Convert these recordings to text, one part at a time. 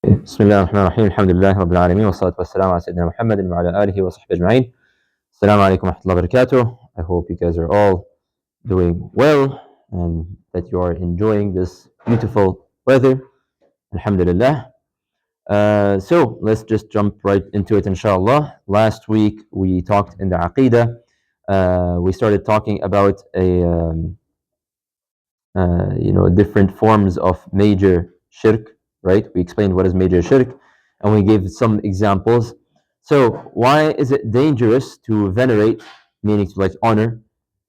بسم الله الرحمن الرحيم الحمد لله رب العالمين والصلاة والسلام على سيدنا محمد وعلى آله وصحبه أجمعين. السلام عليكم ورحمة الله وبركاته. I hope you guys are all doing well and that you are enjoying this beautiful weather. Alhamdulillah. So let's just jump right into it, inshallah. Last week we talked in the Aqeedah. We started talking about different forms of major shirk, right? We explained what is major shirk and we gave some examples. So why is it dangerous to venerate, meaning to like honor,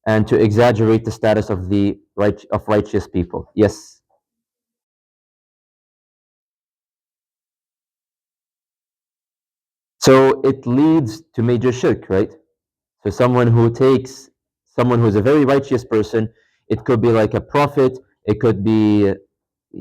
and to exaggerate the status of righteous people? Yes. So it leads to major shirk, right? So someone who's a very righteous person, it could be like a prophet, it could be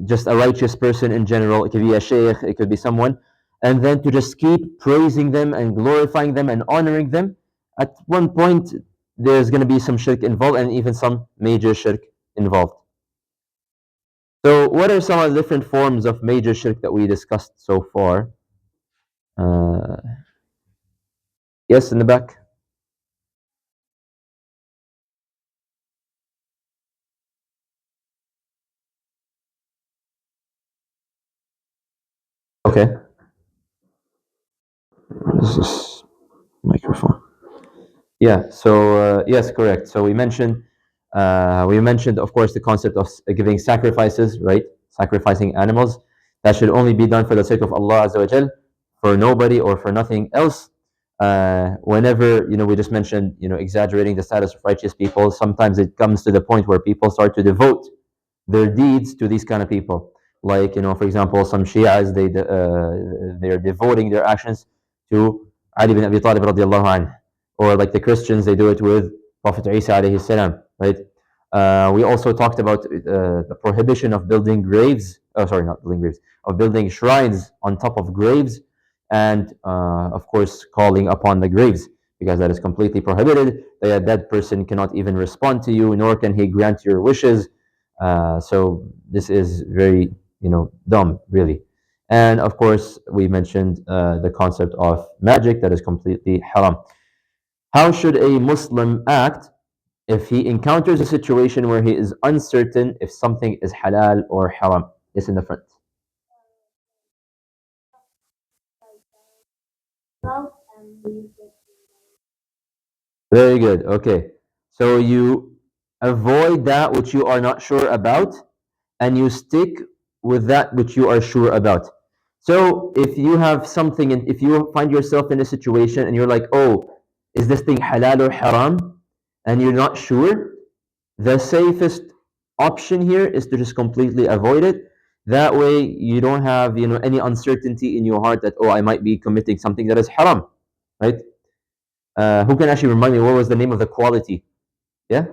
just a righteous person in general, it could be a sheikh, it could be someone, and then to just keep praising them and glorifying them and honoring them, at one point there's going to be some shirk involved and even some major shirk involved. So what are some of the different forms of major shirk that we discussed so far? Yes, in the back. Okay. This is microphone. Yeah. So yes, correct. So we mentioned, of course, the concept of giving sacrifices, right? Sacrificing animals. That should only be done for the sake of Allah Azza wa Jal, for nobody or for nothing else. Whenever we just mentioned, exaggerating the status of righteous people. Sometimes it comes to the point where people start to devote their deeds to these kind of people. Like for example, some Shias they're devoting their actions to Ali bin Abi Talib radiallahu anhu, or like the Christians they do it with Prophet Isa alayhi salam, right? We also talked about the prohibition of building graves. Oh, sorry, not building graves. Of building shrines on top of graves, and of course calling upon the graves, because that is completely prohibited. A dead person cannot even respond to you, nor can he grant your wishes. So this is very, dumb, really. And of course, we mentioned the concept of magic that is completely haram. How should a Muslim act if he encounters a situation where he is uncertain if something is halal or haram? Yes, in the front. Very good. Okay. So you avoid that which you are not sure about, and you stick with that which you are sure about. So if you have something, and if you find yourself in a situation and you're like, oh, is this thing halal or haram? And you're not sure, the safest option here is to just completely avoid it. That way you don't have, any uncertainty in your heart that, oh, I might be committing something that is haram, right? Who can actually remind me what was the name of the quality? Yeah?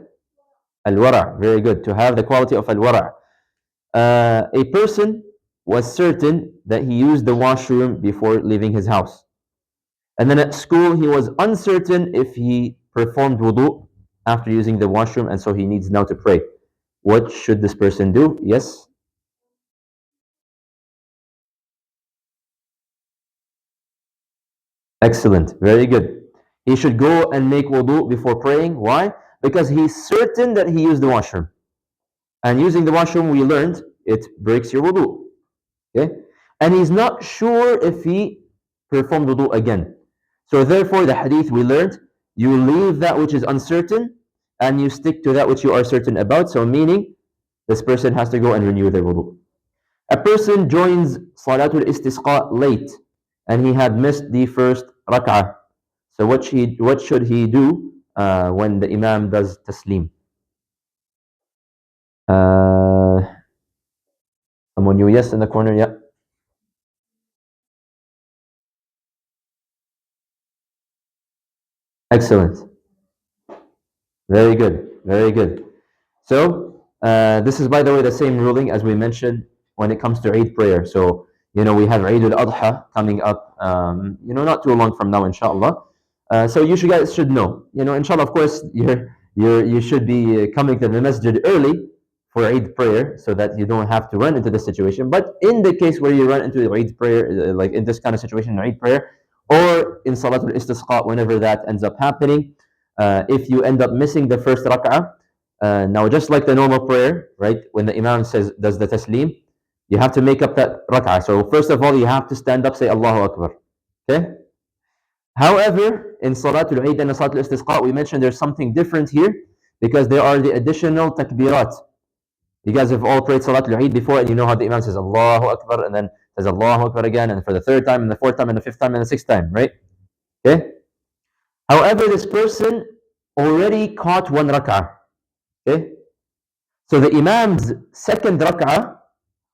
Al-wara'. Very good. To have the quality of al-wara'. A person was certain that he used the washroom before leaving his house. And then at school, he was uncertain if he performed wudu after using the washroom, and so he needs now to pray. What should this person do? Yes? Excellent. Very good. He should go and make wudu before praying. Why? Because he's certain that he used the washroom. And using the washroom, we learned, it breaks your wudu. Okay? And he's not sure if he performed wudu again. So therefore, the hadith we learned, you leave that which is uncertain and you stick to that which you are certain about. So meaning, this person has to go and renew their wudu. A person joins Salatul Istisqa late and he had missed the first rak'ah. So what should he do when the Imam does taslim? Someone knew yes in the corner, yeah. Excellent. Very good. Very good. So this is, by the way, the same ruling as we mentioned when it comes to Eid prayer. So we have Eid al-Adha coming up. Not too long from now, inshallah. So you guys should know. Inshallah, of course, you should be coming to the masjid early for Eid prayer so that you don't have to run into this situation. But in the case where you run into Eid prayer, like in this kind of situation in Eid prayer, or in Salatul Istisqa, whenever that ends up happening, if you end up missing the first rak'ah, now just like the normal prayer, right, when the Imam does the taslim, you have to make up that rak'ah. So first of all, you have to stand up, say Allahu Akbar. Okay? However, in Salatul Eid and Salatul Istisqa, we mentioned there's something different here because there are the additional takbirat. You guys have all prayed Salatul Eid before, and you know how the Imam says Allahu Akbar and then says Allahu Akbar again, and for the third time, and the fourth time, and the fifth time, and the sixth time, right? Okay? However, this person already caught one rak'ah. Okay? So the Imam's second rak'ah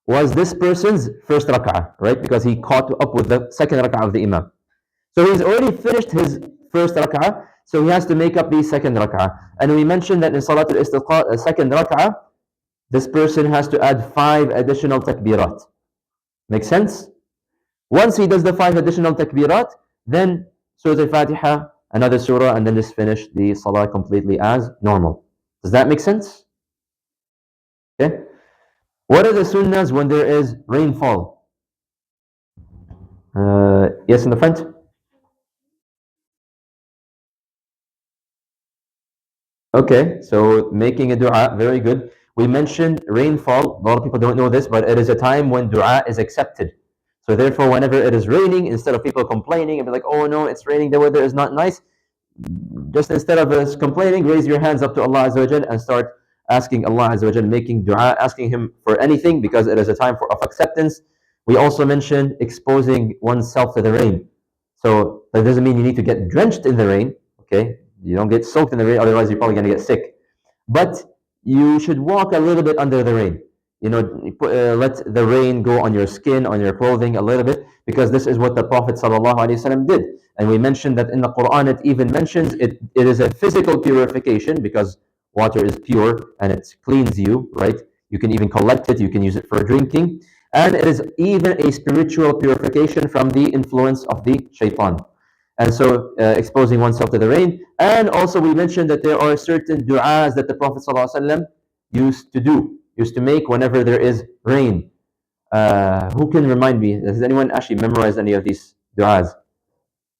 was this person's first rak'ah, right? Because he caught up with the second rak'ah of the Imam. So he's already finished his first rak'ah, so he has to make up the second rak'ah. And we mentioned that in Salatul Istisqa, second rak'ah, this person has to add 5 additional takbirat. Make sense? Once he does the 5 additional takbirat, then Surah Al-Fatiha, another surah, and then just finish the salah completely as normal. Does that make sense? Okay. What are the sunnahs when there is rainfall? Yes, in the front. Okay, so making a dua, very good. We mentioned rainfall. A lot of people don't know this, but it is a time when dua is accepted. So therefore, whenever it is raining, instead of people complaining and be like, oh no, it's raining, the weather is not nice, just instead of us complaining, raise your hands up to Allah Azza wa Jal and start asking Allah Azza wa Jal, making dua, asking Him for anything, because it is a time of acceptance. We also mentioned exposing oneself to the rain. So that doesn't mean you need to get drenched in the rain, okay? You don't get soaked in the rain, otherwise you're probably going to get sick. But you should walk a little bit under the rain. You know, let the rain go on your skin, on your clothing a little bit, because this is what the Prophet ﷺ did. And we mentioned that in the Quran it even mentions it is a physical purification, because water is pure and it cleans you, right? You can even collect it, you can use it for drinking. And it is even a spiritual purification from the influence of the shaitan. And so exposing oneself to the rain. And also we mentioned that there are certain du'as that the Prophet ﷺ used to make whenever there is rain. Who can remind me? Has anyone actually memorized any of these du'as?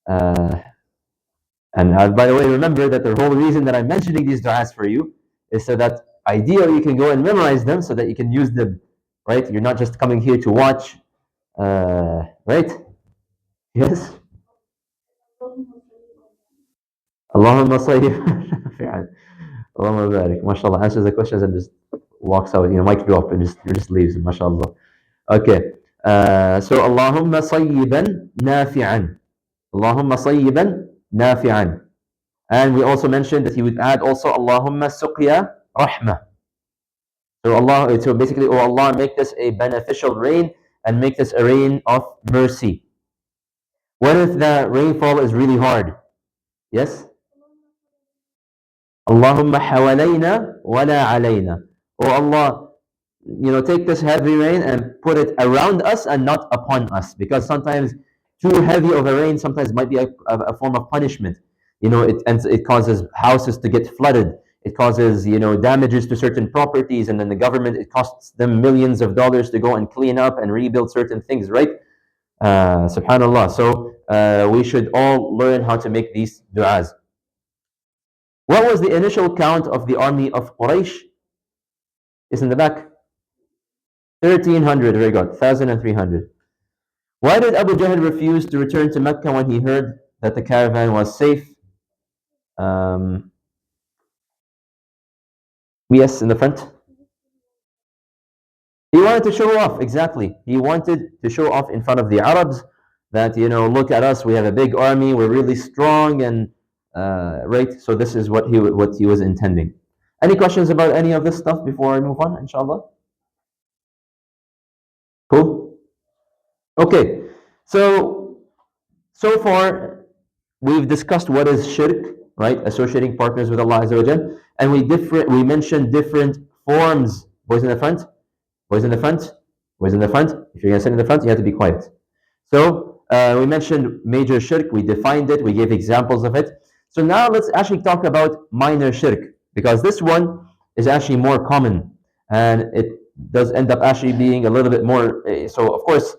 And by the way, remember that the whole reason that I'm mentioning these du'as for you is so that ideally you can go and memorize them so that you can use them, right? You're not just coming here to watch, right? Yes? Allahumma sayyib. Allahumma barik. MashaAllah. Answers the questions and just walks out, mic drop and just leaves. MashaAllah. Okay. So Allahumma sayyiban nafi'an. Allahumma sayyiban nafi'an. And we also mentioned that he would add also Allahumma suqya rahmah. So basically, oh Allah, make this a beneficial rain and make this a rain of mercy. What if the rainfall is really hard? Yes? Allahumma hawalayna wala alayna. Oh Allah, take this heavy rain and put it around us and not upon us. Because sometimes too heavy of a rain sometimes might be a form of punishment. It causes houses to get flooded. It causes, damages to certain properties, and then the government, it costs them millions of dollars to go and clean up and rebuild certain things, right? Subhanallah. So we should all learn how to make these du'as. What was the initial count of the army of Quraysh? It's in the back. 1,300, very good. 1,300. Why did Abu Jahl refuse to return to Mecca when he heard that the caravan was safe? Yes, in the front. He wanted to show off, exactly. He wanted to show off in front of the Arabs that, look at us, we have a big army, we're really strong, and right? So this is what he was intending. Any questions about any of this stuff before I move on, inshallah? Cool? Okay, so far we've discussed what is shirk, right? Associating partners with Allah Azza wa Jal, and we mentioned different forms. Boys in the front? Boys in the front? Boys in the front? If you're going to sit in the front, you have to be quiet. So we mentioned major shirk, we defined it, we gave examples of it. So now let's actually talk about minor shirk, because this one is actually more common. and it does end up actually being a little bit more. So, of course,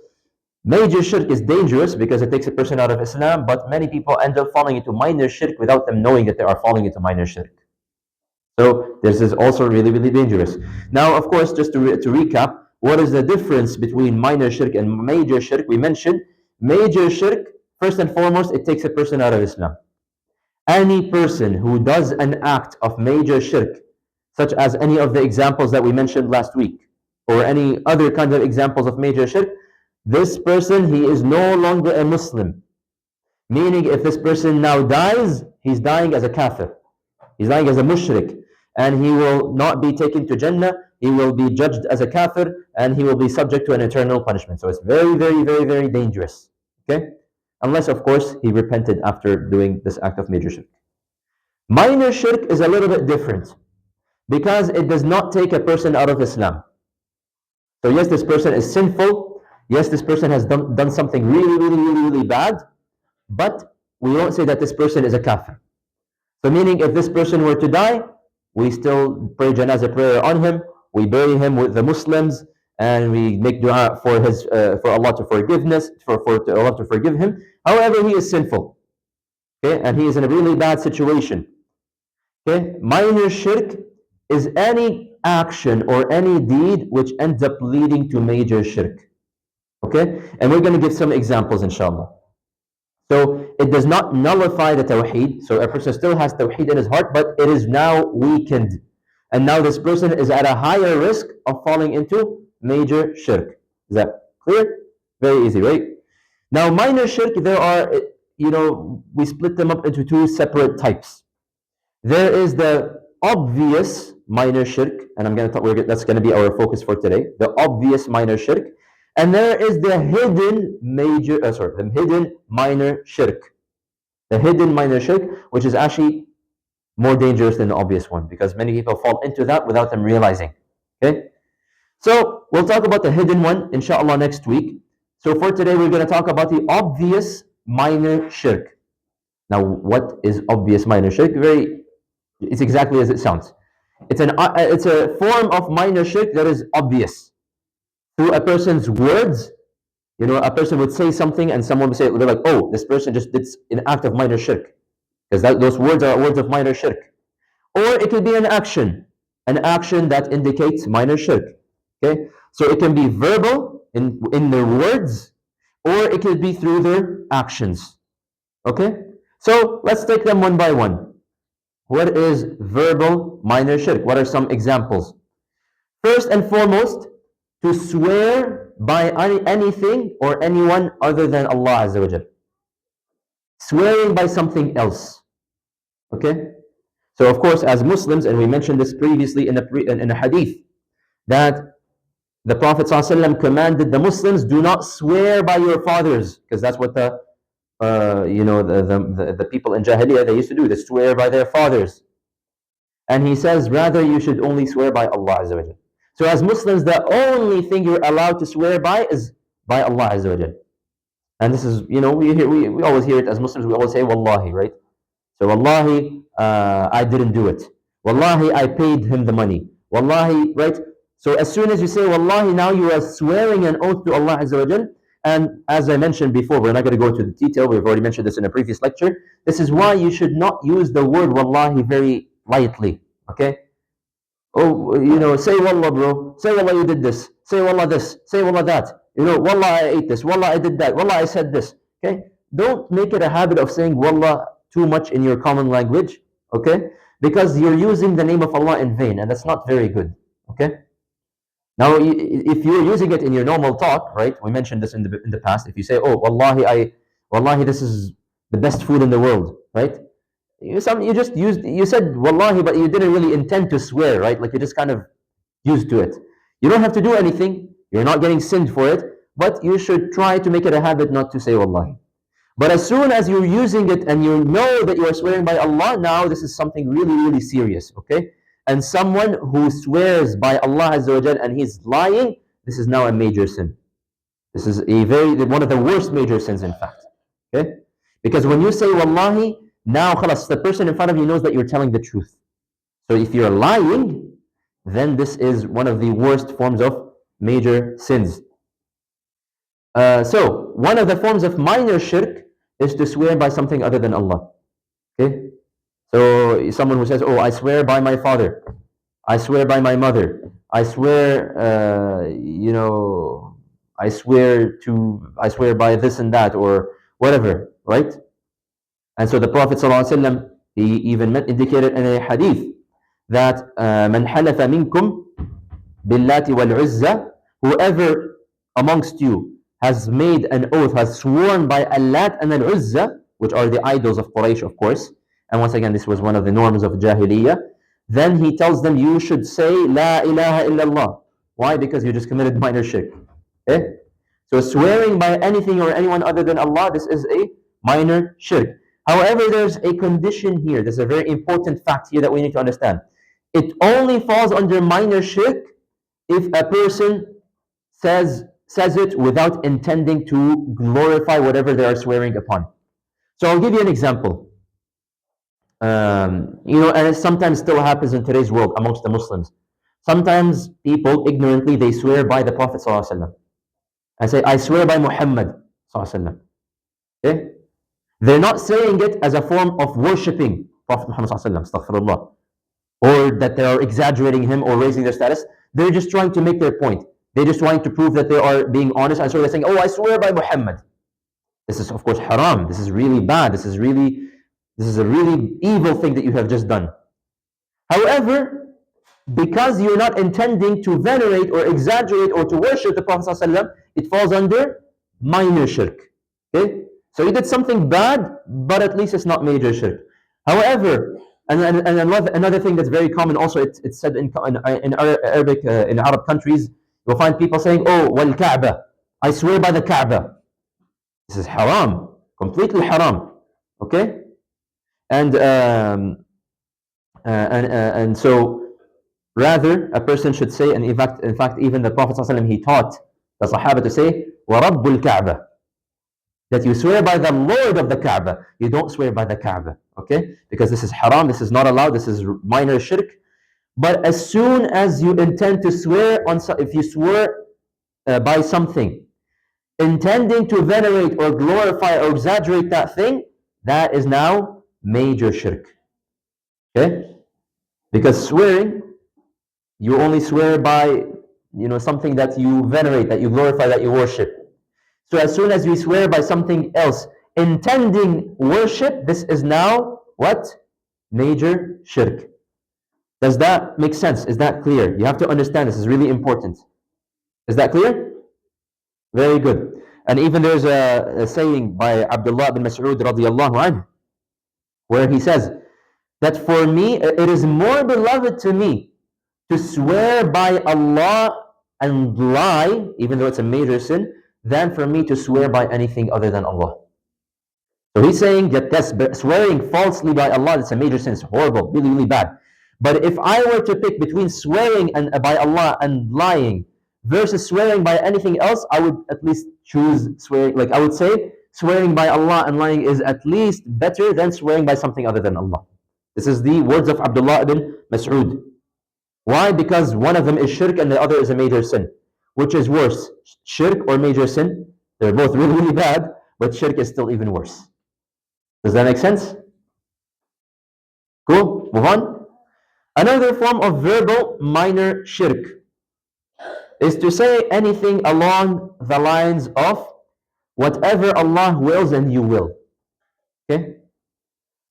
major shirk is dangerous because it takes a person out of Islam, but many people end up falling into minor shirk without them knowing that they are falling into minor shirk. So this is also really, really dangerous. Now, of course, just to recap, what is the difference between minor shirk and major shirk? We mentioned major shirk, first and foremost, it takes a person out of Islam. Any person who does an act of major shirk, such as any of the examples that we mentioned last week, or any other kind of examples of major shirk, this person, he is no longer a Muslim. Meaning, if this person now dies, he's dying as a kafir. He's dying as a mushrik. And he will not be taken to Jannah. He will be judged as a kafir, and he will be subject to an eternal punishment. So it's very, very, very, very dangerous. Okay? Unless, of course, he repented after doing this act of major shirk. Minor shirk is a little bit different because it does not take a person out of Islam. So yes, this person is sinful. Yes, this person has done something really, really, really, really bad. But we don't say that this person is a kafir. So meaning, if this person were to die, we still pray janazah prayer on him. We bury him with the Muslims, and we make dua for Allah to forgiveness, for Allah to forgive him. However, he is sinful, okay, and he is in a really bad situation. Okay, minor shirk is any action or any deed which ends up leading to major shirk. Okay, and we're going to give some examples, inshallah. So it does not nullify the tawheed. So a person still has tawheed in his heart, but it is now weakened. And now this person is at a higher risk of falling into major shirk. Is that clear? Very easy, right? Now, minor shirk, there are, we split them up into two separate types. There is the obvious minor shirk, and that's going to be our focus for today. The obvious minor shirk. And there is the hidden hidden minor shirk. The hidden minor shirk, which is actually more dangerous than the obvious one, because many people fall into that without them realizing. Okay? So we'll talk about the hidden one, inshallah, next week. So for today, we're going to talk about the obvious minor shirk. Now, what is obvious minor shirk? It's exactly as it sounds. It's a form of minor shirk that is obvious. Through a person's words, a person would say something and someone would say, they're like, oh, this person just did an act of minor shirk. Because those words are words of minor shirk. Or it could be an action that indicates minor shirk. Okay? So it can be verbal in their words, or it could be through their actions. Okay? So let's take them one by one. What is verbal minor shirk? What are some examples? First and foremost, to swear by anything or anyone other than Allah Azza wa Jal. Swearing by something else. Okay? So of course, as Muslims, and we mentioned this previously in a hadith, that the Prophet ﷺ commanded the Muslims, do not swear by your fathers, because that's what the people in Jahiliyyah, they used to do, they swear by their fathers. And he says, rather you should only swear by Allah Azza wa Jal. So as Muslims, the only thing you're allowed to swear by is by Allah Azza wa Jal. And this is, we always hear it as Muslims, we always say, Wallahi, right? So Wallahi, I didn't do it. Wallahi, I paid him the money. Wallahi, right? So as soon as you say Wallahi, now you are swearing an oath to Allah Azza wa Jal. And as I mentioned before, we're not going to go into the detail, we've already mentioned this in a previous lecture. This is why you should not use the word Wallahi very lightly, okay? Oh, say Wallah, bro. Say Wallah, you did this. Say Wallah this. Say Wallah that. Wallah, I ate this. Wallah, I did that. Wallah, I said this. Okay? Don't make it a habit of saying Wallah too much in your common language. Okay? Because you're using the name of Allah in vain, and that's not very good. Okay? Now, if you're using it in your normal talk, right? We mentioned this in the past. If you say, oh, Wallahi, this is the best food in the world, right? You said Wallahi, but you didn't really intend to swear, right? Like you just kind of used to it. You don't have to do anything. You're not getting sinned for it, but you should try to make it a habit not to say Wallahi. But as soon as you're using it and you know that you are swearing by Allah, now this is something really, really serious, okay? And someone who swears by Allah Azza wa Jal and he's lying, this is now a major sin. This is one of the worst major sins, in fact. Okay? Because when you say Wallahi, now khalas, the person in front of you knows that you're telling the truth. So if you're lying, then this is one of the worst forms of major sins. So, one of the forms of minor shirk is to swear by something other than Allah. Okay? So, someone who says, oh, I swear by my father, I swear by my mother, I swear, I swear by this and that, or whatever, right? And so the Prophet ﷺ, he even indicated in a hadith that من حلف منكم باللات والعزى, whoever amongst you has made an oath, has sworn by Allat and Al-Uzza, which are the idols of Quraysh, of course, and once again, this was one of the norms of Jahiliyyah, then he tells them, you should say, La ilaha illallah. Why? Because you just committed minor shirk. Okay? So swearing by anything or anyone other than Allah, this is a minor shirk. However, there's a condition here. There's a very important fact here that we need to understand. It only falls under minor shirk if a person says it without intending to glorify whatever they are swearing upon. So I'll give you an example. And it sometimes still happens in today's world amongst the Muslims. Sometimes people ignorantly, they swear by the Prophet ﷺ. I say, I swear by Muhammad ﷺ. Okay? They're not saying it as a form of worshipping Prophet Muhammad ﷺ, astaghfirullah, or that they are exaggerating him or raising their status. They're just trying to make their point. They're just trying to prove that they are being honest, and so they're saying, oh, I swear by Muhammad. This is, of course, haram. This is really bad. This is a really evil thing that you have just done. However, because you're not intending to venerate or exaggerate or to worship the Prophet ﷺ, it falls under minor shirk. Okay? So you did something bad, but at least it's not major shirk. However, and another thing that's very common also, it's said in Arabic, in Arab countries, you'll find people saying, oh, wal Kaaba, I swear by the Kaaba. This is haram, completely haram. Okay? And so rather, a person should say, and in fact, even the Prophet ﷺ, he taught the Sahaba to say, وَرَبُّ الْكَعْبَةِ, that you swear by the Lord of the Kaaba. You don't swear by the Kaaba, okay? Because this is haram, this is not allowed, this is minor shirk. But as soon as you intend to swear on, if you swear by something, intending to venerate or glorify or exaggerate that thing, that is now major shirk, okay? Because swearing, you only swear by, something that you venerate, that you glorify, that you worship. So as soon as you swear by something else, intending worship, this is now what? Major shirk. Does that make sense? Is that clear? You have to understand this is really important. Is that clear? Very good. And even there's a saying by Abdullah bin Mas'ud radiyallahu anhu, where he says that for me, it is more beloved to me to swear by Allah and lie, even though it's a major sin, than for me to swear by anything other than Allah. So he's saying that yes, swearing falsely by Allah, it's a major sin, it's horrible, really, really bad. But if I were to pick between swearing by Allah and lying versus swearing by anything else, I would at least choose swearing. Like I would say, swearing by Allah and lying is at least better than swearing by something other than Allah. This is the words of Abdullah ibn Mas'ud. Why? Because one of them is shirk and the other is a major sin. Which is worse, shirk or major sin? They're both really, really bad, but shirk is still even worse. Does that make sense? Cool, move on. Another form of verbal minor shirk is to say anything along the lines of whatever Allah wills and you will. Okay?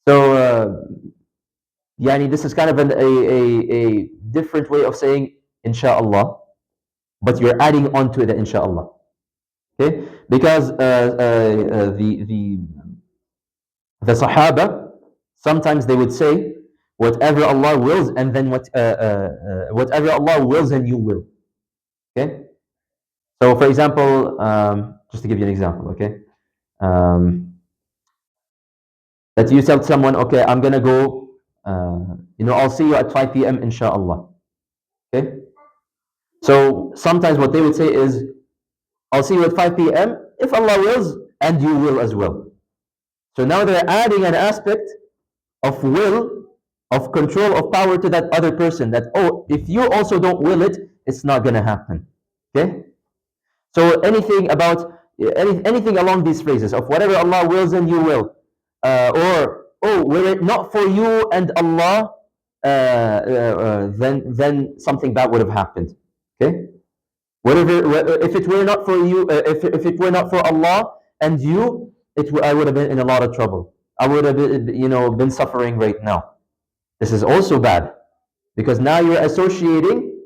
So, this is kind of a different way of saying inshallah, but you're adding on to it inshallah. Okay? Because the Sahaba, sometimes they would say whatever Allah wills, and then whatever Allah wills and you will. Okay? So for example, just to give you an example, okay? That you tell someone, okay, I'm gonna go, I'll see you at 5 p.m. inshallah. Okay? So sometimes what they would say is, I'll see you at 5 p.m. if Allah wills, and you will as well. So now they're adding an aspect of will of control of power to that other person, that, oh, if you also don't will it, it's not going to happen. Okay? So anything along these phrases of whatever Allah wills and you will, or, oh, were it not for you and Allah, then something bad would have happened. Okay? If it were not for you, if it were not for Allah and you, I would have been in a lot of trouble. I would have been suffering right now. This is also bad, because now you're associating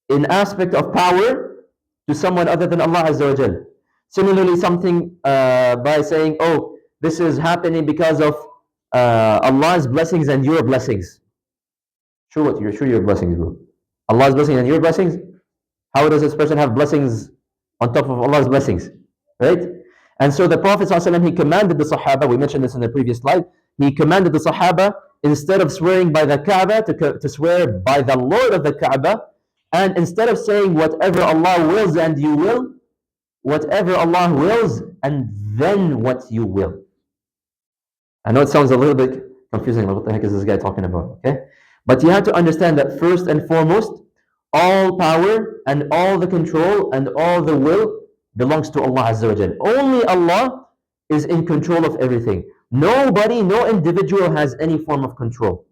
an aspect of power to someone other than Allah Azza wa Jal. Similarly, something by saying, oh, this is happening because of Allah's blessings and your blessings. Sure, what? You're sure your blessings, bro? Allah's blessings and your blessings? How does this person have blessings on top of Allah's blessings? Right? And so the Prophet ﷺ, he commanded the Sahaba, we mentioned this in the previous slide, he commanded the Sahaba, instead of swearing by the Kaaba, to swear by the Lord of the Kaaba, and instead of saying whatever Allah wills and you will, whatever Allah wills and then what you will. I know it sounds a little bit confusing, like what the heck is this guy talking about? Okay? But you have to understand that first and foremost, all power and all the control and all the will belongs to Allah Azza wa Jal. Only Allah is in control of everything. Nobody, no individual has any form of control.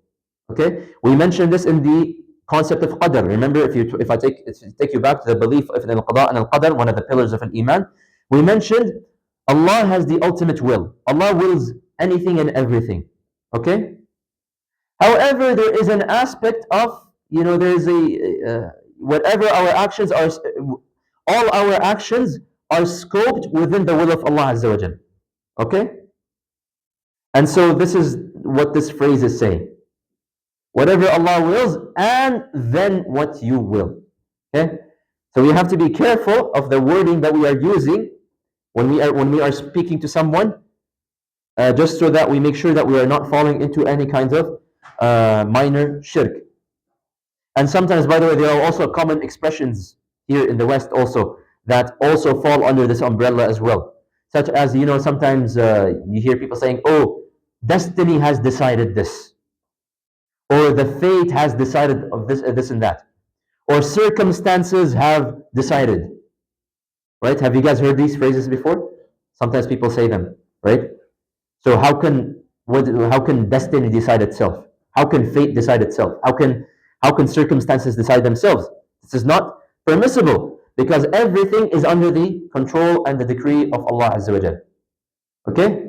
Okay? We mentioned this in the concept of qadr. Remember, if I take you back to the belief of al-qada and al-qadr, one of the pillars of an iman, we mentioned Allah has the ultimate will. Allah wills anything and everything. Okay? However, there is an aspect of, there is whatever our actions are, all our actions are scoped within the will of Allah Azza wa Jal. Okay? And so this is what this phrase is saying. Whatever Allah wills, and then what you will. Okay? So we have to be careful of the wording that we are using when we are speaking to someone, just so that we make sure that we are not falling into any kind of minor shirk. And sometimes, by the way, there are also common expressions here in the West also that also fall under this umbrella as well. Such as, sometimes you hear people saying, oh, destiny has decided this. Or the fate has decided of this and that. Or circumstances have decided. Right? Have you guys heard these phrases before? Sometimes people say them, right? So how can destiny decide itself? How can fate decide itself? How can circumstances decide themselves? This is not permissible, because everything is under the control and the decree of Allah Azza wa Jal. Okay?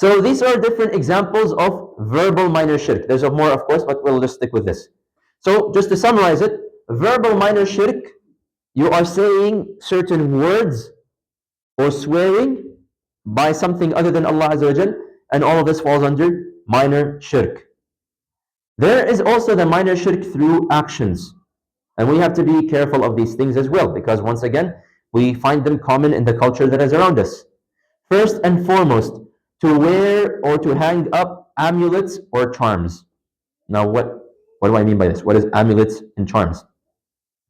So these are different examples of verbal minor shirk. There's more, of course, but we'll just stick with this. So just to summarize it, verbal minor shirk, you are saying certain words or swearing by something other than Allah Azza wa Jal, and all of this falls under minor shirk. There is also the minor shirk through actions. And we have to be careful of these things as well, because once again, we find them common in the culture that is around us. First and foremost, to wear or to hang up amulets or charms. Now, what do I mean by this? What is amulets and charms?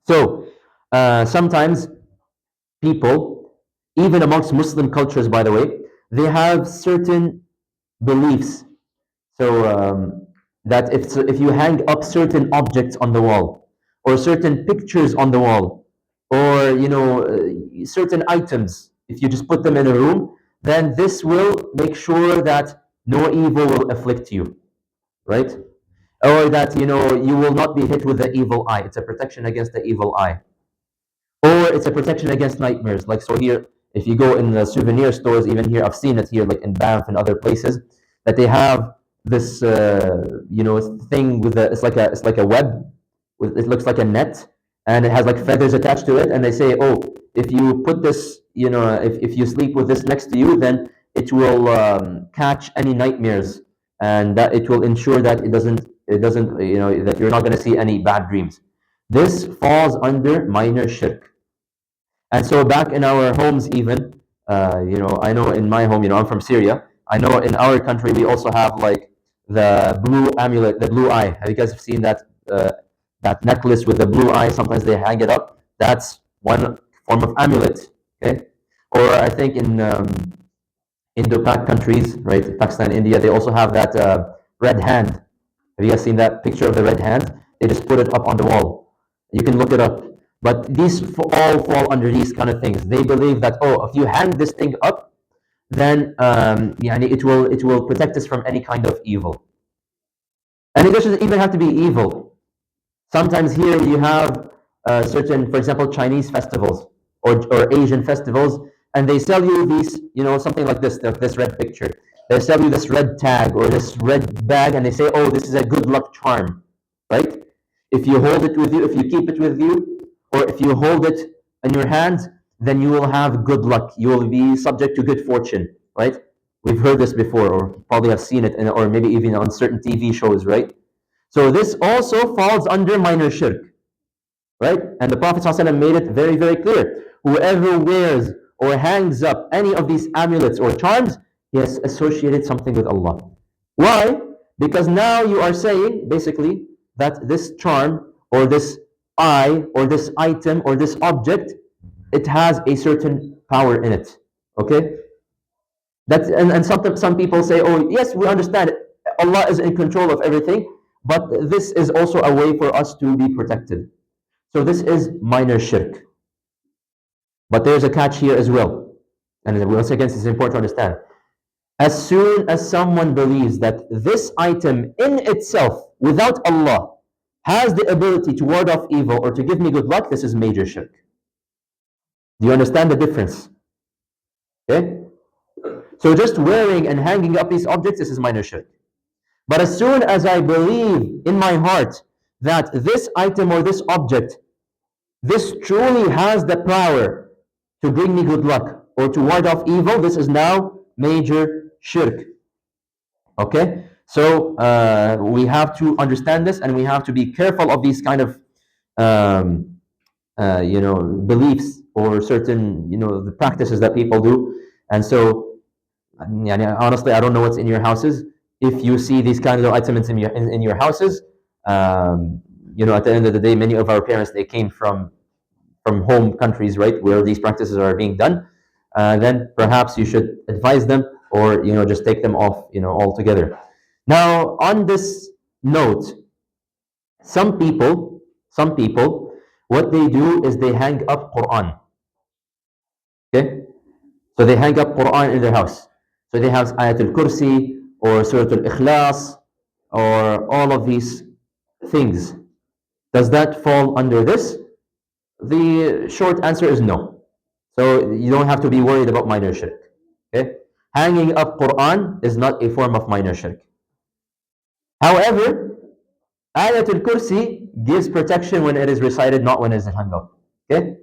So, sometimes people, even amongst Muslim cultures, by the way, they have certain beliefs. So, that if you hang up certain objects on the wall, or certain pictures on the wall, or certain items, if you just put them in a room, then this will make sure that no evil will afflict you, right? Or that you will not be hit with the evil eye. It's a protection against the evil eye. Or it's a protection against nightmares. Like, so here, if you go in the souvenir stores, even here, I've seen it here, like in Banff and other places, that they have this thing with it's like a web, it looks like a net, and it has like feathers attached to it, and they say, oh, if you put this, if you sleep with this next to you, then it will catch any nightmares, and that it will ensure that it doesn't that you're not going to see any bad dreams. This falls under minor shirk. And so back in our homes, even I know in my home, I'm from Syria. I know in our country we also have like the blue amulet, the blue eye. Have you guys seen that that necklace with the blue eye? Sometimes they hang it up. That's one form of amulet. Okay, or I think in Indo-Pak countries, right, Pakistan, India, they also have that red hand. Have you guys seen that picture of the red hand? They just put it up on the wall. You can look it up. But these all fall under these kind of things. They believe that, oh, if you hang this thing up, then it will protect us from any kind of evil. And it doesn't even have to be evil. Sometimes here you have certain, for example, Chinese festivals or Asian festivals, and they sell you these, something like this red picture. They sell you this red tag or this red bag, and they say, oh, this is a good luck charm, right? If you hold it with you, if you keep it with you, or if you hold it in your hands, then you will have good luck. You will be subject to good fortune, right? We've heard this before, or probably have seen it, or maybe even on certain TV shows, right? So this also falls under minor shirk, right? And the Prophet ﷺ made it very, very clear. Whoever wears or hangs up any of these amulets or charms, he has associated something with Allah. Why? Because now you are saying, basically, that this charm or this eye or this item or this object, it has a certain power in it. Okay? And some people say, oh, yes, we understand it. Allah is in control of everything, but this is also a way for us to be protected. So this is minor shirk. But there's a catch here as well. And once again, it's important to understand. As soon as someone believes that this item in itself, without Allah, has the ability to ward off evil or to give me good luck, this is major shirk. Do you understand the difference? Okay? So just wearing and hanging up these objects, this is minor shirk. But as soon as I believe in my heart that this item or this object, this truly has the power to bring me good luck or to ward off evil, this is now major shirk. Okay? So we have to understand this, and we have to be careful of these kind of beliefs or certain the practices that people do. And so honestly, I don't know what's in your houses. If you see these kind of items in your houses, at the end of the day, many of our parents, they came from home countries, right, where these practices are being done. Then perhaps you should advise them, or just take them off altogether. Now, on this note, some people, what they do is they hang up Quran. Okay, so they hang up Quran in their house. So they have Ayatul Kursi or Surah Al-Ikhlas or all of these things. Does that fall under this? The short answer is no. So you don't have to be worried about minor shirk. Okay? Hanging up Quran is not a form of minor shirk. However, Ayatul Kursi gives protection when it is recited, not when it is hung up. Okay?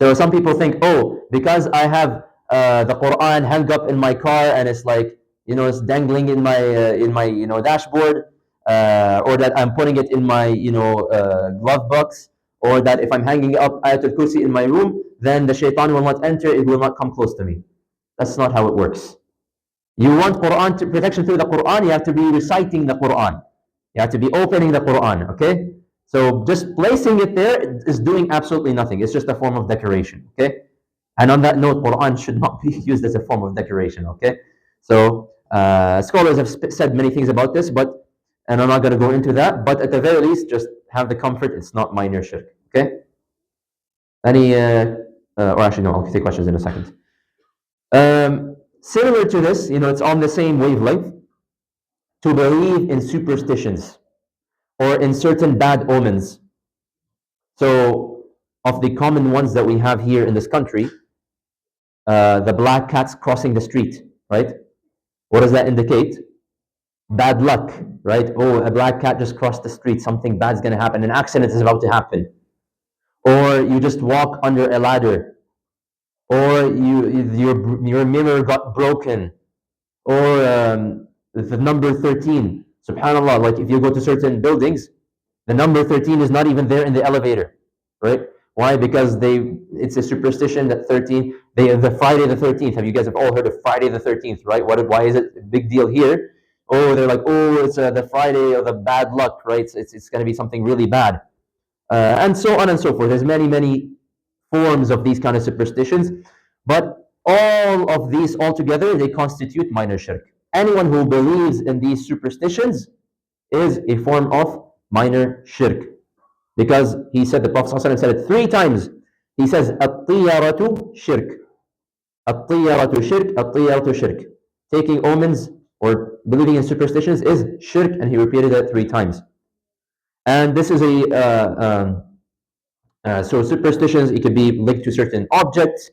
So some people think, oh, because I have the Quran hung up in my car and it's like, it's dangling in my dashboard, or that I'm putting it in my glove box, or that if I'm hanging up Ayatul Kursi in my room, then the shaitan will not enter, it will not come close to me. That's not how it works. You want Quran protection through the Quran, you have to be reciting the Quran. You have to be opening the Quran, okay? So just placing it there is doing absolutely nothing. It's just a form of decoration, okay? And on that note, Quran should not be used as a form of decoration, okay? So scholars have said many things about this, and I'm not going to go into that, but at the very least, just have the comfort, it's not minor shirk, okay? Or actually, no, I'll take questions in a second. Similar to this, it's on the same wavelength, to believe in superstitions or in certain bad omens. So, of the common ones that we have here in this country, the black cats crossing the street, right? What does that indicate? Bad luck, right? Oh, a black cat just crossed the street, something bad's going to happen, an accident is about to happen. Or you just walk under a ladder, or your mirror got broken, or the number 13. Subhanallah, like if you go to certain buildings, the number 13 is not even there in the elevator, right? Why? Because it's a superstition that 13, the Friday the 13th. Have you guys all heard of Friday the 13th, right? Why is it a big deal here? Oh, they're like, oh, it's the Friday of the bad luck, right? It's going to be something really bad, and so on and so forth. There's many forms of these kind of superstitions, but all of these altogether, they constitute minor shirk. Anyone who believes in these superstitions, is a form of minor shirk. Because he said, the Prophet ﷺ said it 3 times. He says, At-tiyaratu shirk. At-tiyaratu shirk, at-tiyaratu shirk. Taking omens or believing in superstitions is shirk, and he repeated it 3 times. And this is so superstitions, it could be linked to certain objects,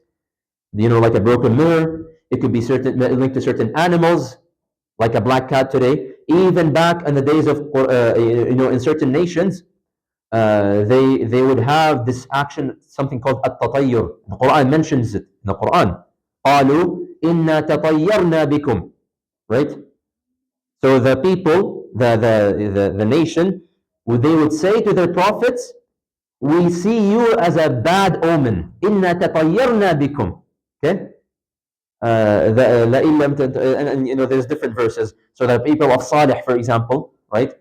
like a broken mirror. It could be linked to certain animals, like a black cat today. Even back in the days of, in certain nations, they would have this action, something called at-tatayyur. The Quran mentions it in the Quran. قالوا إنا تطيرنا بكم. Right? So the people, the nation, they would say to their prophets, we see you as a bad omen. إنا تطيرنا بكم. Okay? And there's different verses. So the people of Salih, for example, right?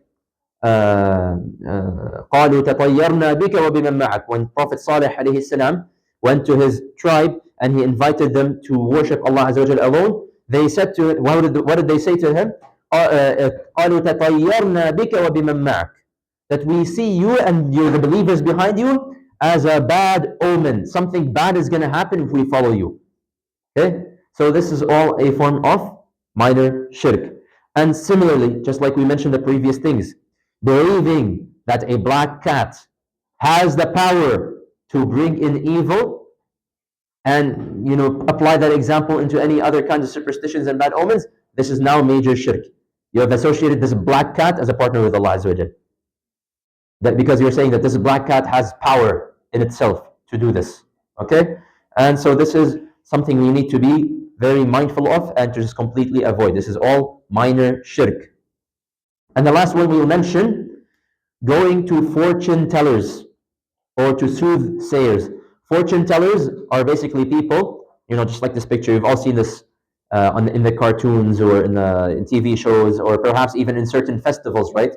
قالوا تطيرنا بك وبمن معك. When Prophet Salih alayhi salam went to his tribe and he invited them to worship Allah Azza wa Jal alone, they said to him, what did they say to him? قالوا تطيرنا بك وبمن معك. That we see you and the believers behind you as a bad omen. Something bad is going to happen if we follow you. Okay? So this is all a form of minor shirk. And similarly, just like we mentioned the previous things, believing that a black cat has the power to bring in evil, and apply that example into any other kinds of superstitions and bad omens, this is now major shirk. You have associated this black cat as a partner with Allah Azza wa Jal. That because you're saying that this black cat has power in itself to do this. Okay? And so this is something we need to be very mindful of and to just completely avoid. This is all minor shirk. And the last one we will mention, going to fortune tellers or to soothsayers. Fortune tellers are basically people, just like this picture. You've all seen this in the cartoons or in TV shows, or perhaps even in certain festivals, right?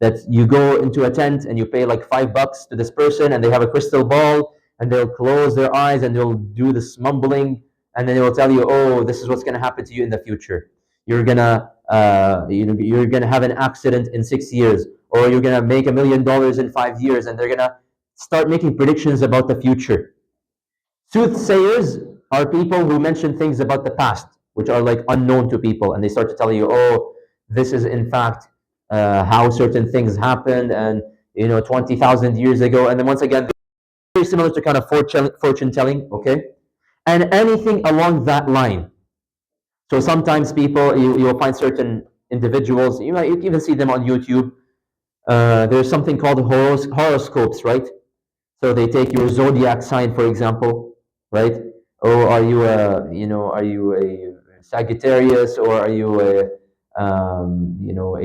That you go into a tent and you pay like $5 to this person, and they have a crystal ball, and they'll close their eyes and they'll do this mumbling, and then they will tell you, oh, this is what's going to happen to you in the future. You're gonna have an accident in 6 years, or you're gonna make $1 million in 5 years, and they're gonna start making predictions about the future. Soothsayers are people who mention things about the past, which are like unknown to people, and they start to tell you, oh, this is in fact how certain things happened, and 20,000 years ago, and then once again, very similar to kind of fortune telling, okay, and anything along that line. So sometimes people, you'll find certain individuals, you can even see them on YouTube. There's something called horoscopes, right? So they take your zodiac sign, for example, right? Oh, are you a Sagittarius, or are you a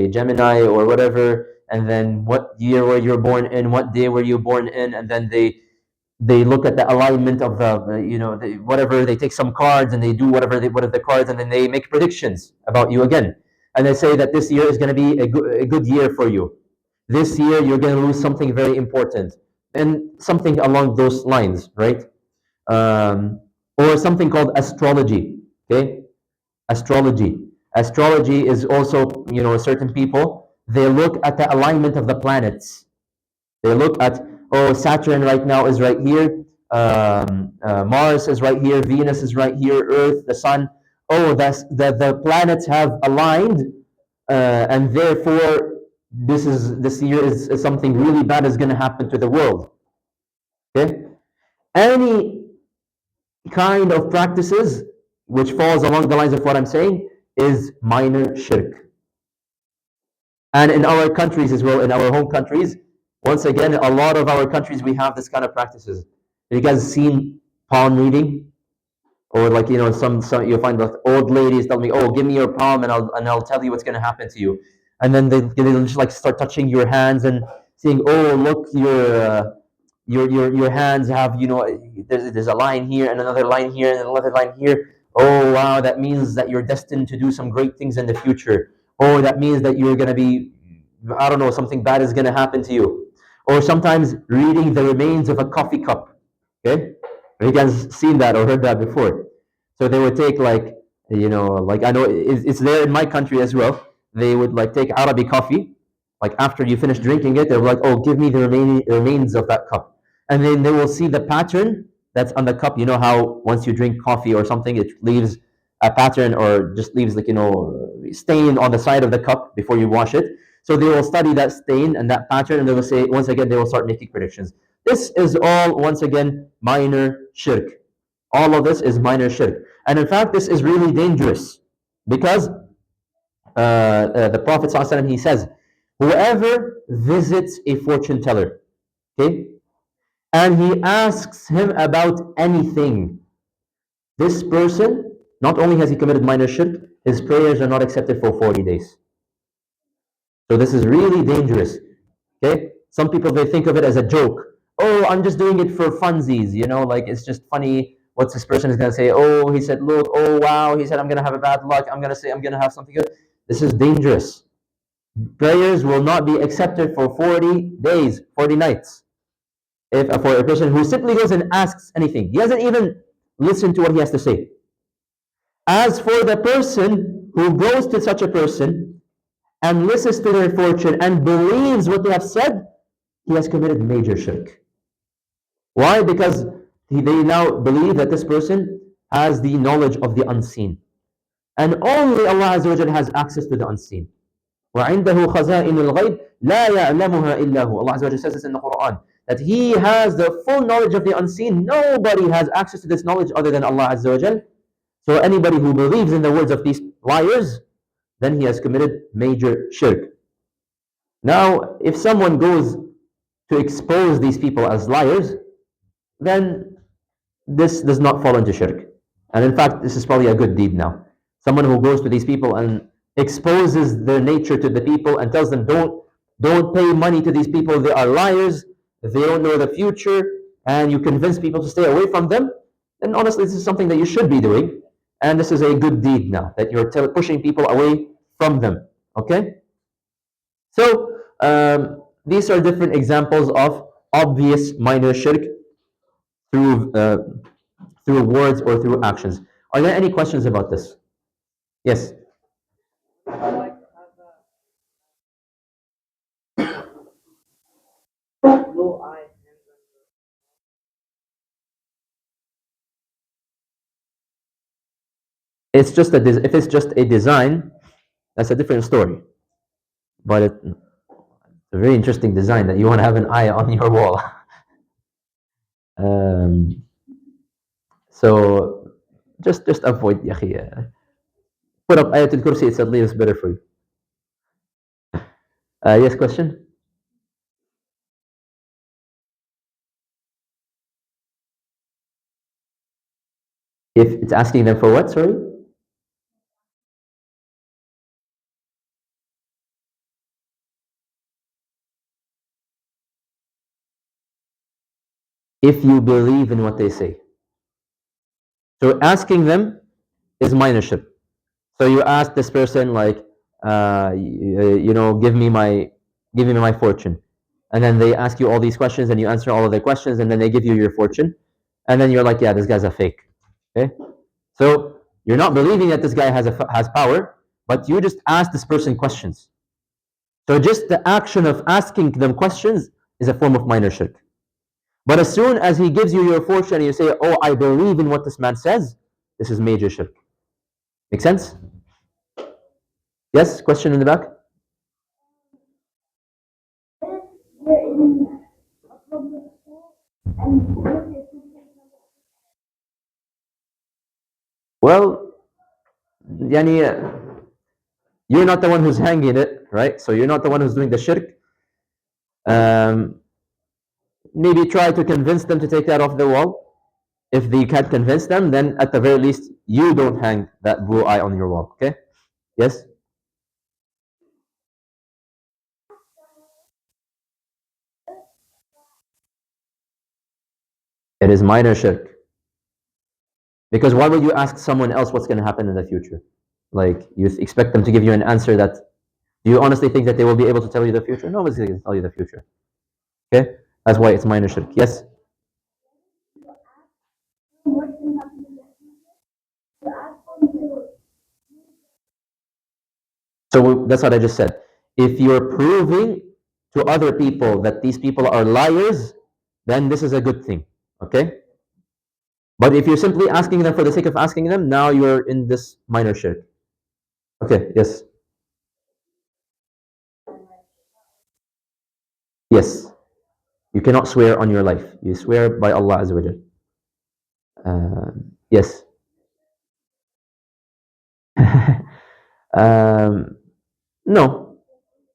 Gemini or whatever? And then what year were you born in? What day were you born in? And then they look at the alignment of whatever. They take some cards and they do what are the cards, and then they make predictions about you again. And they say that this year is going to be a good year for you. This year you're going to lose something very important, and something along those lines, right? Or something called astrology. Okay, Astrology is also, certain people, they look at the alignment of the planets. They look at, oh, Saturn right now is right here, Mars is right here, Venus is right here, Earth, the Sun. Oh, the planets have aligned, and therefore this year is something really bad is going to happen to the world. Okay, any kind of practices which falls along the lines of what I'm saying is minor shirk. And in our countries as well, in our home countries, once again, a lot of our countries, we have this kind of practices. Have you guys seen palm reading? Or like, some you'll find like old ladies tell me, oh, give me your palm and I'll tell you what's going to happen to you. And then they'll just like start touching your hands and saying, oh, look, your hands have, there's a line here and another line here and another line here. Oh, wow, that means that you're destined to do some great things in the future. Oh, that means that you're going to be, I don't know, something bad is going to happen to you. Or sometimes reading the remains of a coffee cup. Okay? Have you guys seen that or heard that before? So they would take like I know it's there in my country as well. They would like take Arabic coffee, Like after you finish drinking it, they're like, "Oh, give me the remaining remains of that cup," and then they will see the pattern that's on the cup. You know how once you drink coffee or something, it leaves a pattern or just leaves like stain on the side of the cup before you wash it. So they will study that stain and that pattern, and they will say once again they will start making predictions. This is all once again minor shirk. All of this is minor shirk, and in fact, this is really dangerous because the Prophet ﷺ, he says, whoever visits a fortune teller, okay, and he asks him about anything, this person, not only has he committed minor shirk, his prayers are not accepted for 40 days. So this is really dangerous. Okay? Some people, they think of it as a joke. Oh, I'm just doing it for funsies, like it's just funny. What's this person is going to say? Oh, he said, look, oh, wow. He said, I'm going to have a bad luck. I'm going to say, I'm going to have something good. This is dangerous. Prayers will not be accepted for 40 days, 40 nights. If for a person who simply goes and asks anything, he hasn't even listened to what he has to say. As for the person who goes to such a person and listens to their fortune and believes what they have said, he has committed major shirk. Why? Because they now believe that this person has the knowledge of the unseen. And only Allah Azza wa Jal has access to the unseen. وعنده خزائن الغيب لا يعلمها إلا هو. Allah Azza wa Jalla says this in the Quran, that He has the full knowledge of the unseen. Nobody has access to this knowledge other than Allah Azza wa Jalla. So anybody who believes in the words of these liars, then he has committed major shirk. Now, if someone goes to expose these people as liars, then this does not fall into shirk. And in fact, this is probably a good deed now. Someone who goes to these people and exposes their nature to the people and tells them, don't pay money to these people, they are liars, they don't know the future, and you convince people to stay away from them, then honestly, this is something that you should be doing. And this is a good deed now, that you're pushing people away from them. Okay? So, these are different examples of obvious minor shirk through words or through actions. Are there any questions about this? Yes. It's just if it's just a design, that's a different story. But it's a very interesting design that you want to have an eye on your wall. um, so just avoid, ya akhi. Put up Ayatul Kursi, it's at least better for you. Yes, question? If it's asking them for what, sorry? If you believe in what they say. So asking them is minor shirk. So you ask this person like, give me my fortune, and then they ask you all these questions, and you answer all of their questions, and then they give you your fortune, and then you're like, yeah, this guy's a fake. Okay, so you're not believing that this guy has power, but you just ask this person questions. So just the action of asking them questions is a form of minor shirk. But as soon as he gives you your fortune and you say, oh, I believe in what this man says, this is major shirk. Make sense? Yes? Question in the back? Well, yani, you're not the one who's hanging it, right? So you're not the one who's doing the shirk. Maybe try to convince them to take that off the wall. If they can't convince them, then at the very least, you don't hang that blue eye on your wall. Okay? Yes? It is minor shirk. Because why would you ask someone else what's going to happen in the future? Like, you expect them to give you an answer that, do you honestly think that they will be able to tell you the future? Nobody's going to tell you the future. Okay? That's why it's minor shirk. Yes? So that's what I just said. If you're proving to other people that these people are liars, then this is a good thing. Okay? But if you're simply asking them for the sake of asking them, now you're in this minor shirk. Okay, yes. Yes. You cannot swear on your life. You swear by Allah Azza wa Jal. Yes. um, no,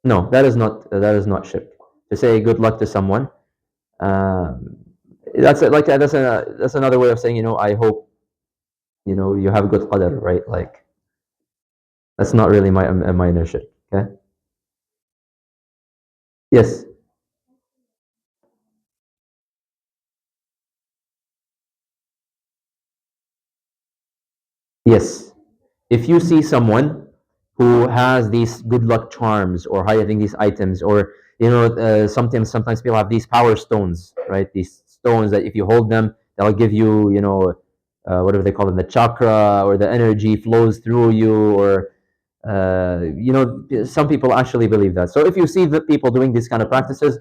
no, that is not shirk. To say good luck to someone, um, that's another way of saying, I hope, you have good qadr, right? Like, that's not really a minor shirk. Okay. Yes. Yes. If you see someone who has these good luck charms or hiding these items, or sometimes people have these power stones, right? These stones that if you hold them, they'll give you, whatever they call them, the chakra, or the energy flows through you, or some people actually believe that. So if you see the people doing these kind of practices,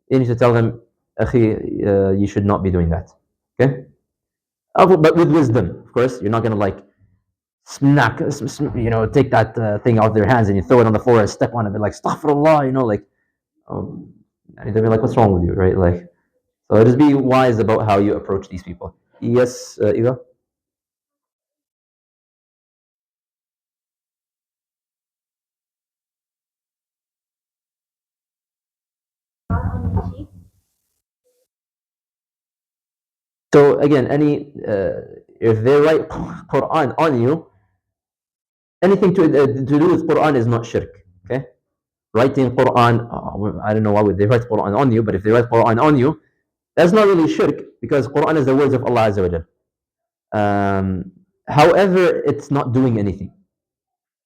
you need to tell them, "Akhi, you should not be doing that." Okay, but with wisdom, of course. You're not gonna like smack, take that thing out of their hands and you throw it on the floor and step on it, and be like, "Astaghfirullah," like, um, and they'll be like, "What's wrong with you?" Right? Like, so just be wise about how you approach these people. Yes, Eva. So again, if they write Quran on you, anything to do with Quran is not shirk. Okay, writing Quran, I don't know why would they write Quran on you, but if they write Quran on you, that's not really shirk, because Quran is the words of Allah Azza wa Jal. However, it's not doing anything.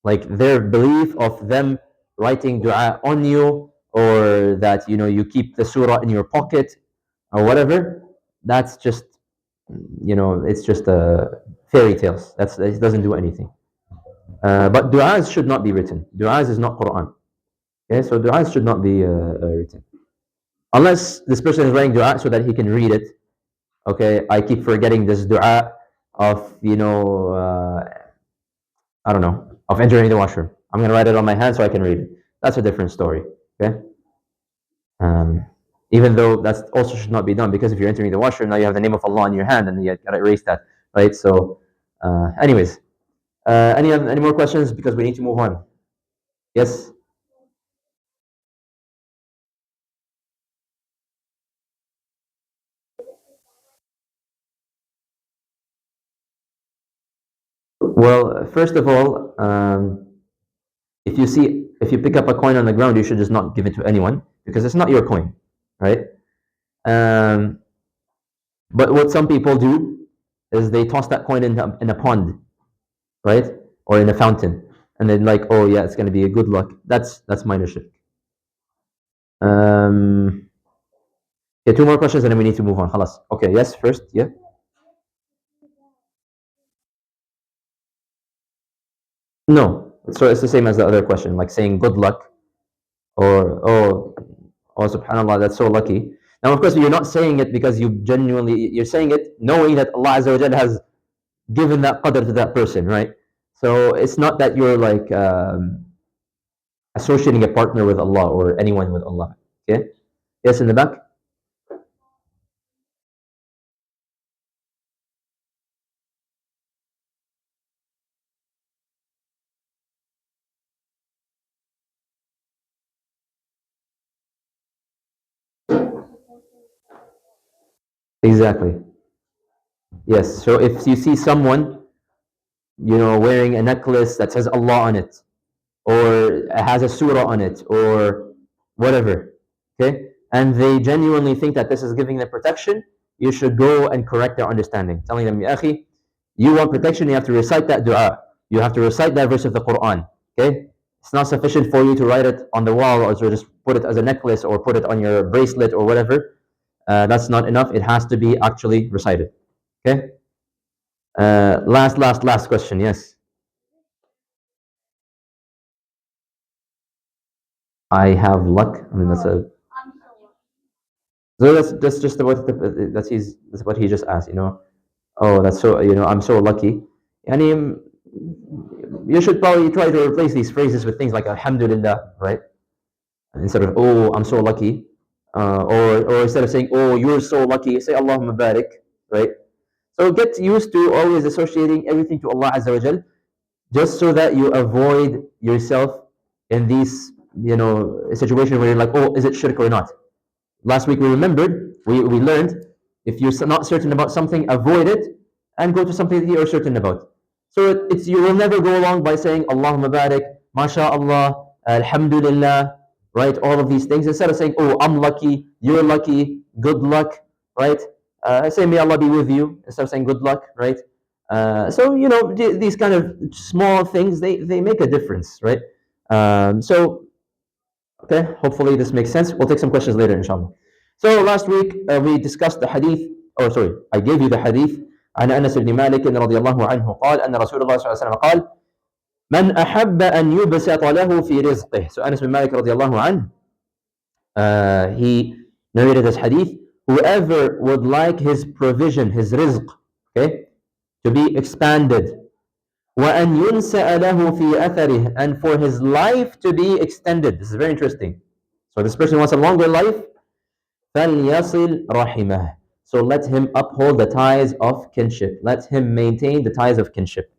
Like their belief of them writing dua on you, or that you keep the surah in your pocket or whatever, that's just, it's just fairy tales. It doesn't do anything. But du'as should not be written. Du'as is not Quran. Okay, so du'as should not be written. Unless this person is writing dua so that he can read it. Okay, I keep forgetting this dua of, I don't know, of entering the washroom. I'm going to write it on my hand so I can read it. That's a different story. Okay? Um, Even though that also should not be done, because if you're entering the washroom, now you have the name of Allah in your hand and you got to erase that. Right? So, anyways, any more questions? Because we need to move on. Yes? Well, first of all, if you pick up a coin on the ground, you should just not give it to anyone, because it's not your coin, right? Um, but what some people do is they toss that coin in a pond, right, or in a fountain, and then like, oh yeah, it's going to be a good luck. That's minor shirk. Um, yeah, two more questions and then we need to move on. Khalas. Okay, yes, first, yeah. No, so it's the same as the other question, like saying good luck, or oh subhanallah, that's so lucky. Now, of course, you're not saying it because you're saying it knowing that Allah Azza wa Jalla has given that qadr to that person, right? So it's not that you're like associating a partner with Allah or anyone with Allah. Okay? Yes, in the back? Exactly. Yes. So if you see someone, wearing a necklace that says Allah on it, or has a surah on it, or whatever, okay, and they genuinely think that this is giving them protection, you should go and correct their understanding, telling them, Ya akhi, you want protection, you have to recite that dua. You have to recite that verse of the Quran. Okay? It's not sufficient for you to write it on the wall, or to just put it as a necklace or put it on your bracelet or whatever. That's not enough. It has to be actually recited. Okay? Last question. Yes. I have luck. I mean, that's a. So that's just what that's what he just asked. Oh, that's so. I'm so lucky. And you should probably try to replace these phrases with things like Alhamdulillah, right? Instead of oh, I'm so lucky, or instead of saying oh, you're so lucky, say Allahumma barik, right? So get used to always associating everything to Allah Azza wa Jal, just so that you avoid yourself in these situations where you're like, oh, is it shirk or not? Last week we remembered, we learned, if you're not certain about something, avoid it and go to something that you are certain about. So you will never go along by saying Allahumma barik, MashaAllah, Alhamdulillah, right? All of these things. Instead of saying, oh, I'm lucky, you're lucky, good luck, right? Say, may Allah be with you, instead of saying good luck, right? So, these kind of small things, they make a difference, right? So okay, hopefully this makes sense. We'll take some questions later, inshallah. So last week we discussed the hadith, or sorry, I gave you the hadith عن أنس بن مالك رضي الله عنه قال أن رسول الله صلى الله عليه وسلم قال من أحب أن يبسط له في رزقه. So Anas bin Malik رضي الله عنه, he narrated this hadith. Whoever would like his provision, his rizq, okay, to be expanded, وأن ينسأ له في أثره, and for his life to be extended. This is very interesting. So this person wants a longer life. فَلْيَصِلْ رَحِمَهُ. So let him uphold the ties of kinship. Let him maintain the ties of kinship.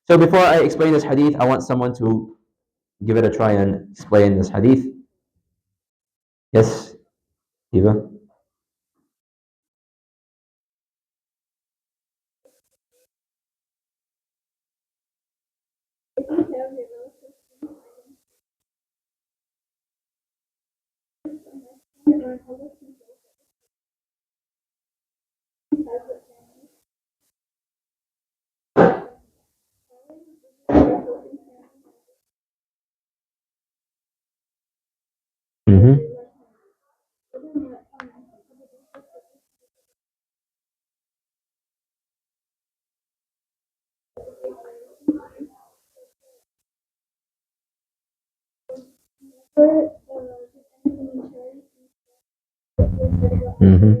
So before I explain this hadith, I want someone to give it a try and explain this hadith. Yes, Eva? Mm-hmm. Mm-hmm.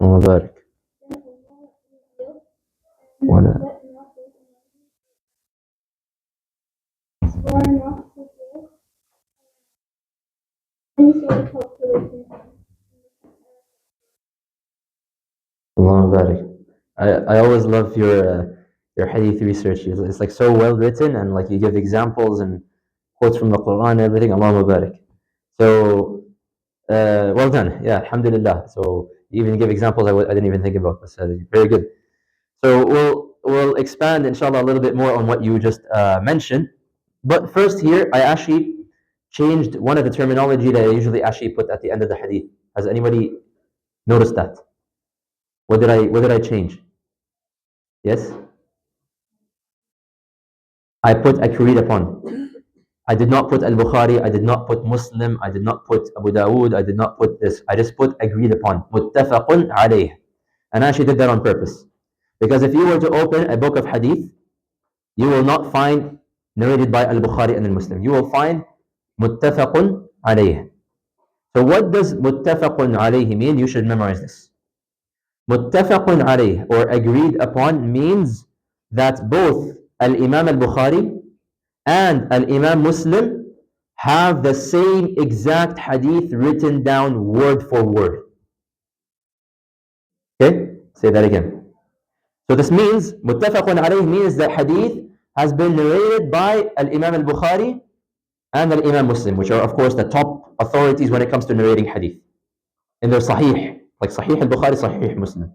الله بارك. وأنا Allah barik. I always love your hadith research. It's like so well written, and like you give examples and quotes from the Quran and everything. Allah barik. So well done. Yeah, alhamdulillah. So you even give examples I didn't even think about. But very good. So we'll expand inshallah a little bit more on what you just mentioned. But first here, I actually changed one of the terminology that I usually actually put at the end of the hadith. Has anybody noticed that? What did I change? Yes? I put agreed upon. I did not put Al-Bukhari, I did not put Muslim, I did not put Abu Dawood, I did not put this. I just put agreed upon. Muttafaqun alayh. And I actually did that on purpose. Because if you were to open a book of hadith, you will not find narrated by Al-Bukhari and Al-Muslim. You will find muttafaqun alayh. So what does muttafaqun alayh mean? You should memorize this. Muttafaqun alayh, or agreed upon, means that both Al-Imam Al-Bukhari and Al-Imam Muslim have the same exact hadith written down word for word. Okay? Say that again. So this means, muttafaqun alayh means that hadith has been narrated by Al-Imam Al-Bukhari and Al-Imam Muslim, which are of course the top authorities when it comes to narrating hadith. In their Sahih, like Sahih Al-Bukhari, Sahih Muslim.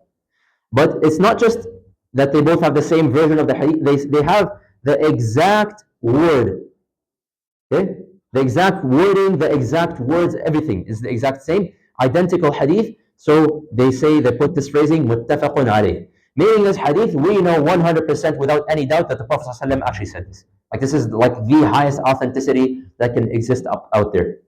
But it's not just that they both have the same version of the hadith, they have the exact word. Okay? The exact wording, the exact words, everything is the exact same, identical hadith. So they put this phrasing, muttafaqun alayh. Meaning this hadith, we know 100% without any doubt that the Prophet ﷺ actually said this. Like this is like the highest authenticity that can exist out there.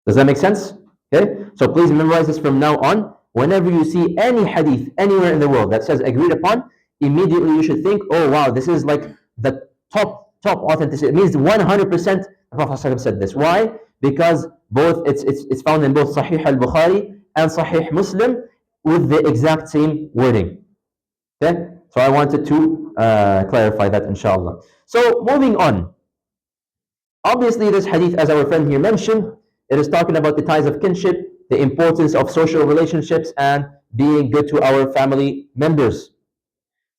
Does that make sense? Okay? So please memorize this from now on. Whenever you see any hadith anywhere in the world that says agreed upon, immediately you should think, oh wow, this is like the top authenticity. It means 100% The Prophet ﷺ said this. Why? Because both it's found in both Sahih al-Bukhari and Sahih Muslim with the exact same wording. Okay? So I wanted to clarify that, inshallah. So moving on. Obviously, this hadith, as our friend here mentioned, it is talking about the ties of kinship, the importance of social relationships, and being good to our family members.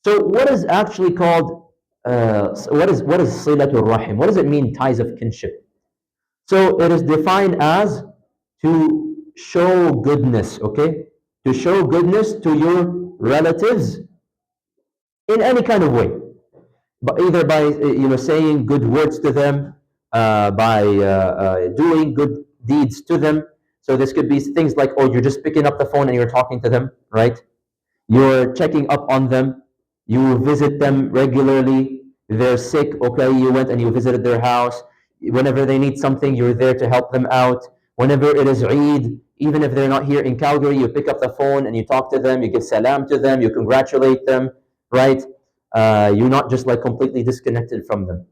So, what is actually called what is silatul rahim? What does it mean, ties of kinship? So, it is defined as to show goodness. Okay, to show goodness to your relatives in any kind of way, but either by saying good words to them, by doing good deeds to them. So this could be things like, oh, you're just picking up the phone and you're talking to them, right? You're checking up on them. You visit them regularly. They're sick, okay, you went and you visited their house. Whenever they need something, you're there to help them out. Whenever it is Eid, even if they're not here in Calgary, you pick up the phone and you talk to them, you give salam to them, you congratulate them, right? You're not just like completely disconnected from them.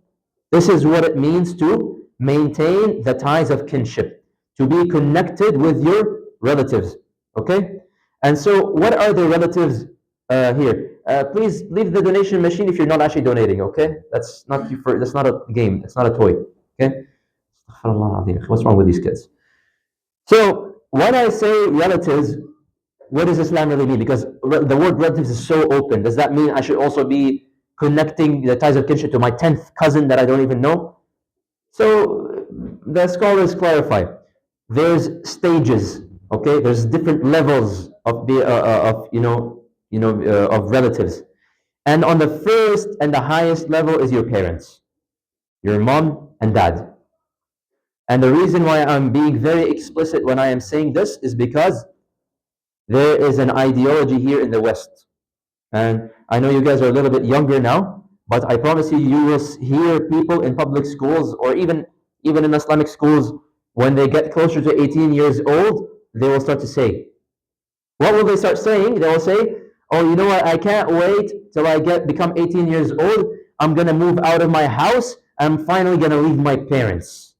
This is what it means to maintain the ties of kinship, to be connected with your relatives. Okay? And so, what are the relatives here? Please leave the donation machine if you're not actually donating. Okay? That's not a game. It's not a toy. Okay? What's wrong with these kids? So, when I say relatives, what does Islam really mean? Because the word relatives is so open. Does that mean I should also be connecting the ties of kinship to my 10th cousin that I don't even know? So the scholars clarify. There's stages. Okay, there's different levels of the of relatives, and on the first and the highest level is your parents, your mom and dad. And the reason why I'm being very explicit when I am saying this is because there is an ideology here in the West. And I know you guys are a little bit younger now, but I promise you, you will hear people in public schools or even in Islamic schools, when they get closer to 18 years old, they will start to say, what will they start saying? They will say, oh, you know what, I can't wait till I become 18 years old. I'm going to move out of my house. I'm finally going to leave my parents.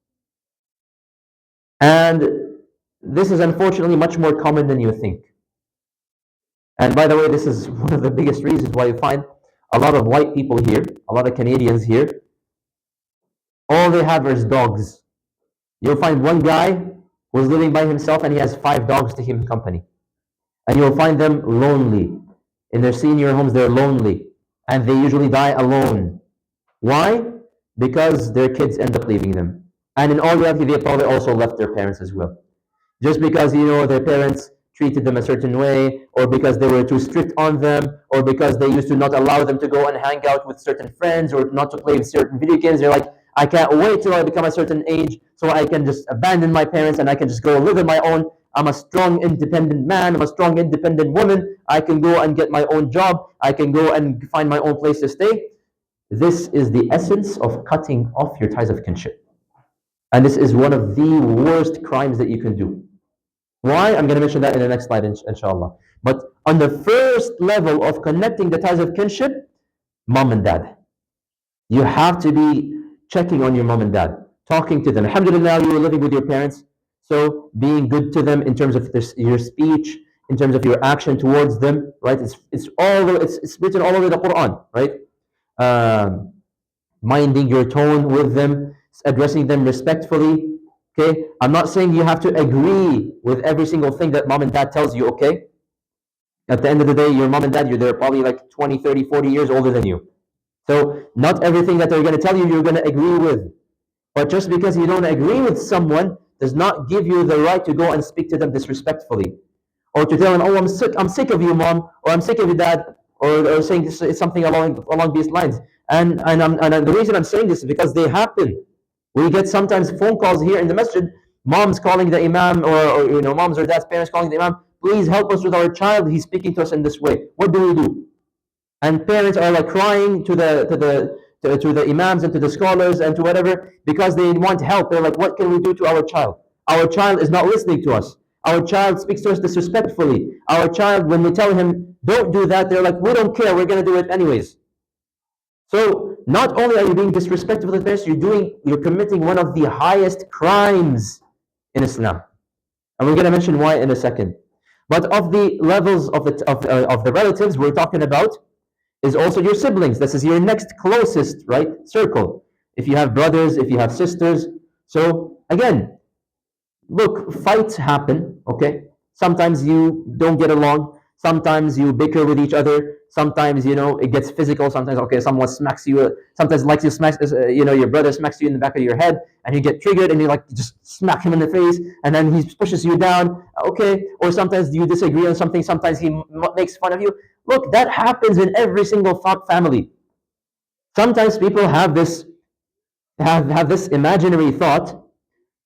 And this is unfortunately much more common than you think. And by the way, this is one of the biggest reasons why you find a lot of white people here, a lot of Canadians here, all they have is dogs. You'll find one guy who's living by himself and he has 5 dogs to keep him company. And you'll find them lonely. In their senior homes, they're lonely. And they usually die alone. Why? Because their kids end up leaving them. And in all reality, they probably also left their parents as well. Just because, their parents treated them a certain way, or because they were too strict on them, or because they used to not allow them to go and hang out with certain friends, or not to play with certain video games. They're like, I can't wait till I become a certain age so I can just abandon my parents and I can just go live on my own. I'm a strong, independent man. I'm a strong, independent woman. I can go and get my own job. I can go and find my own place to stay. This is the essence of cutting off your ties of kinship. And this is one of the worst crimes that you can do. Why? I'm going to mention that in the next slide, inshallah. But on the first level of connecting the ties of kinship, mom and dad. You have to be checking on your mom and dad, talking to them. Alhamdulillah, you were living with your parents, so being good to them in terms of your speech, in terms of your action towards them, right? It's written all over the Quran, right? Minding your tone with them, addressing them respectfully. Okay, I'm not saying you have to agree with every single thing that mom and dad tells you, okay? At the end of the day, your mom and dad, they're probably like 20, 30, 40 years older than you. So not everything that they're going to tell you, you're going to agree with. But just because you don't agree with someone does not give you the right to go and speak to them disrespectfully. Or to tell them, oh, I'm sick of you, mom, or I'm sick of you, dad, or saying something along these lines. And the reason I'm saying this is because they happen. We get sometimes phone calls here in the masjid, moms calling the imam, or moms or dad's parents calling the imam, please help us with our child, he's speaking to us in this way. What do we do? And parents are like crying to the imams and to the scholars and to whatever, because they want help. They're like, what can we do to our child? Our child is not listening to us. Our child speaks to us disrespectfully. Our child, when we tell him, don't do that, they're like, we don't care, we're going to do it anyways. So not only are you being disrespectful to the parents, you're committing one of the highest crimes in Islam. And we're going to mention why in a second. But of the levels of the relatives we're talking about is also your siblings. This is your next closest, right, circle. If you have brothers, if you have sisters. So again, look, fights happen, okay? Sometimes you don't get along. Sometimes you bicker with each other. Sometimes, it gets physical. Sometimes, okay, someone smacks you. Sometimes, like you smack, your brother smacks you in the back of your head, and you get triggered, and you like just smack him in the face, and then he pushes you down, okay? Or sometimes you disagree on something. Sometimes he makes fun of you. Look, that happens in every single family. Sometimes people have this imaginary thought,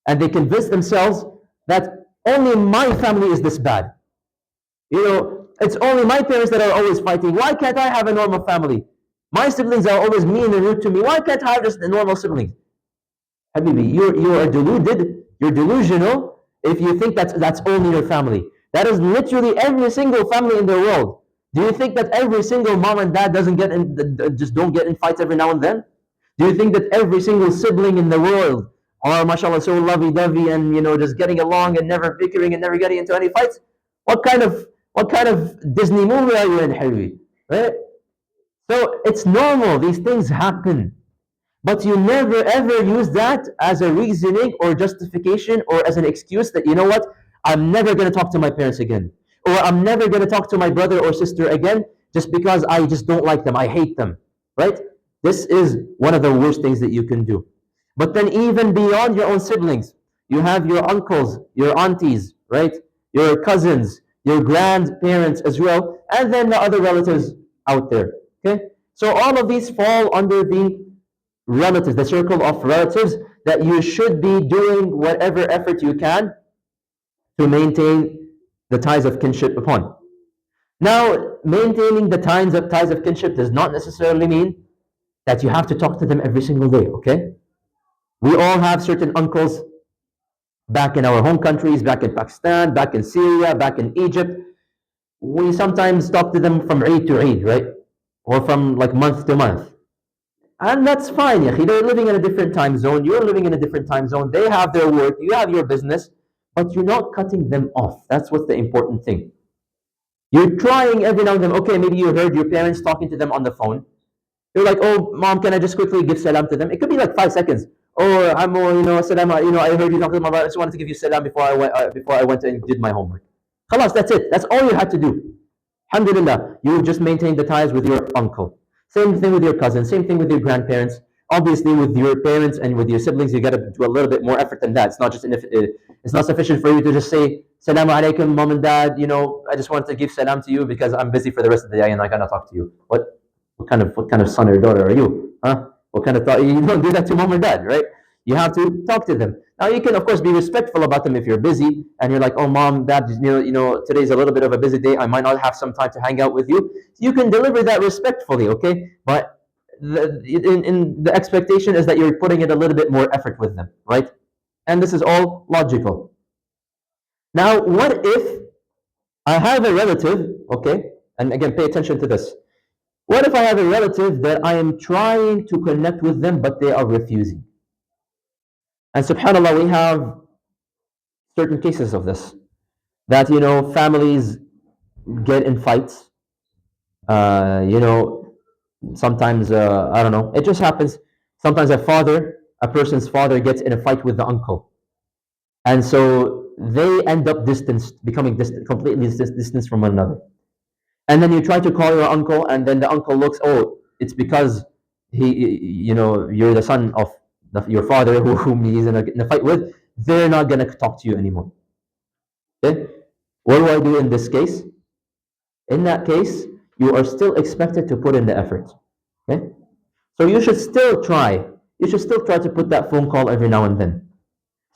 and they convince themselves that only my family is this bad. It's only my parents that are always fighting. Why can't I have a normal family? My siblings are always mean and rude to me. Why can't I have just a normal siblings? Habibi, you are deluded. You're delusional if you think that's only your family. That is literally every single family in the world. Do you think that every single mom and dad just don't get in fights every now and then? Do you think that every single sibling in the world are, mashallah, so lovey-dovey and just getting along and never bickering and never getting into any fights? What kind of Disney movie are you in, Harry? Right? So it's normal. These things happen. But you never ever use that as a reasoning or justification or as an excuse that, what, I'm never going to talk to my parents again. Or I'm never going to talk to my brother or sister again just because I just don't like them. I hate them. Right? This is one of the worst things that you can do. But then even beyond your own siblings, you have your uncles, your aunties, right? Your cousins, your grandparents as well, and then the other relatives out there. Okay? So all of these fall under the relatives, the circle of relatives that you should be doing whatever effort you can to maintain the ties of kinship upon. Now, maintaining the ties of kinship does not necessarily mean that you have to talk to them every single day, okay? We all have certain uncles back in our home countries, back in Pakistan, back in Syria, back in Egypt. We sometimes talk to them from Eid to Eid, right? Or from like month to month. And that's fine, Yahi. They're living in a different time zone. You're living in a different time zone. They have their work. You have your business. But you're not cutting them off. That's what's the important thing. You're trying every now and then. Okay, maybe you heard your parents talking to them on the phone. You're like, oh, mom, can I just quickly give salam to them? It could be like 5 seconds. Oh, Ammo, salam, I heard you talking to my brother. I just wanted to give you salam before I went and did my homework. Khalas, that's it. That's all you had to do. Alhamdulillah, you just maintain the ties with your uncle. Same thing with your cousin. Same thing with your grandparents. Obviously, with your parents and with your siblings, you got to do a little bit more effort than that. It's not just it's not sufficient for you to just say Salaam alaikum, mom and dad. I just wanted to give salam to you because I'm busy for the rest of the day and I cannot talk to you. What kind of son or daughter are you? Huh? What kind of thought? You don't do that to mom or dad, right? You have to talk to them. Now you can of course be respectful about them if you're busy and you're like, oh mom, dad, today's a little bit of a busy day. I might not have some time to hang out with you. You can deliver that respectfully, okay? But the expectation is that you're putting in a little bit more effort with them, right? And this is all logical. Now, what if I have a relative, okay? And again, pay attention to this. What if I have a relative that I am trying to connect with them, but they are refusing? And subhanAllah, we have certain cases of this. That, families get in fights. Sometimes, I don't know, it just happens. Sometimes a person's father gets in a fight with the uncle. And so they end up becoming completely distant from one another. And then you try to call your uncle, and then the uncle looks, oh, it's because you're the son of your father whom he's in a fight with. They're not going to talk to you anymore. Okay? What do I do in this case? In that case, you are still expected to put in the effort. Okay? So you should still try. You should still try to put that phone call every now and then.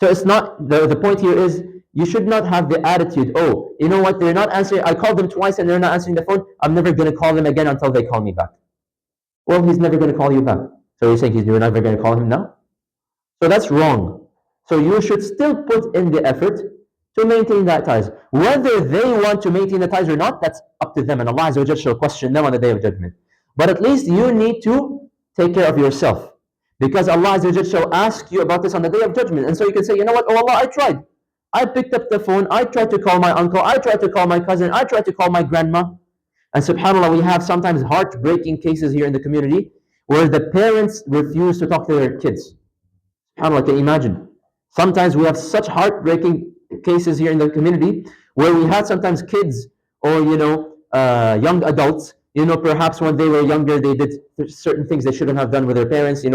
So it's not, the point here is, you should not have the attitude, oh, you know what, they're not answering, I called them twice and they're not answering the phone, I'm never going to call them again until they call me back. Well, he's never going to call you back. So you're saying you're never going to call him now? So that's wrong. So you should still put in the effort to maintain that ties. Whether they want to maintain the ties or not, that's up to them. And Allah Azza wa Jalla shall question them on the Day of Judgment. But at least you need to take care of yourself. Because Allah Azza wa Jalla shall ask you about this on the day of judgment. And so you can say, you know what, oh Allah, I tried. I picked up the phone, I tried to call my uncle, I tried to call my cousin, I tried to call my grandma. And subhanAllah, we have sometimes heartbreaking cases here in the community where the parents refuse to talk to their kids. SubhanAllah, can you imagine? Sometimes we have such heartbreaking cases here in the community where we had sometimes kids or, young adults, perhaps when they were younger, they did certain things they shouldn't have done with their parents. They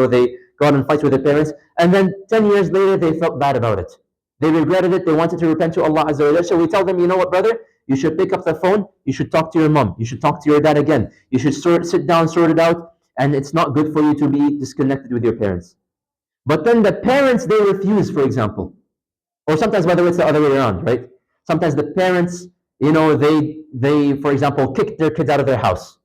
got in fights with their parents. And then 10 years later, they felt bad about it. They regretted it. They wanted to repent to Allah Azza wa Jalla. So we tell them, you know what, brother? You should pick up the phone. You should talk to your mom. You should talk to your dad again. You should sit down, sort it out. And it's not good for you to be disconnected with your parents. But then the parents, they refuse, for example. Or sometimes, by the way, it's the other way around, right? Sometimes the parents, they for example, kicked their kids out of their house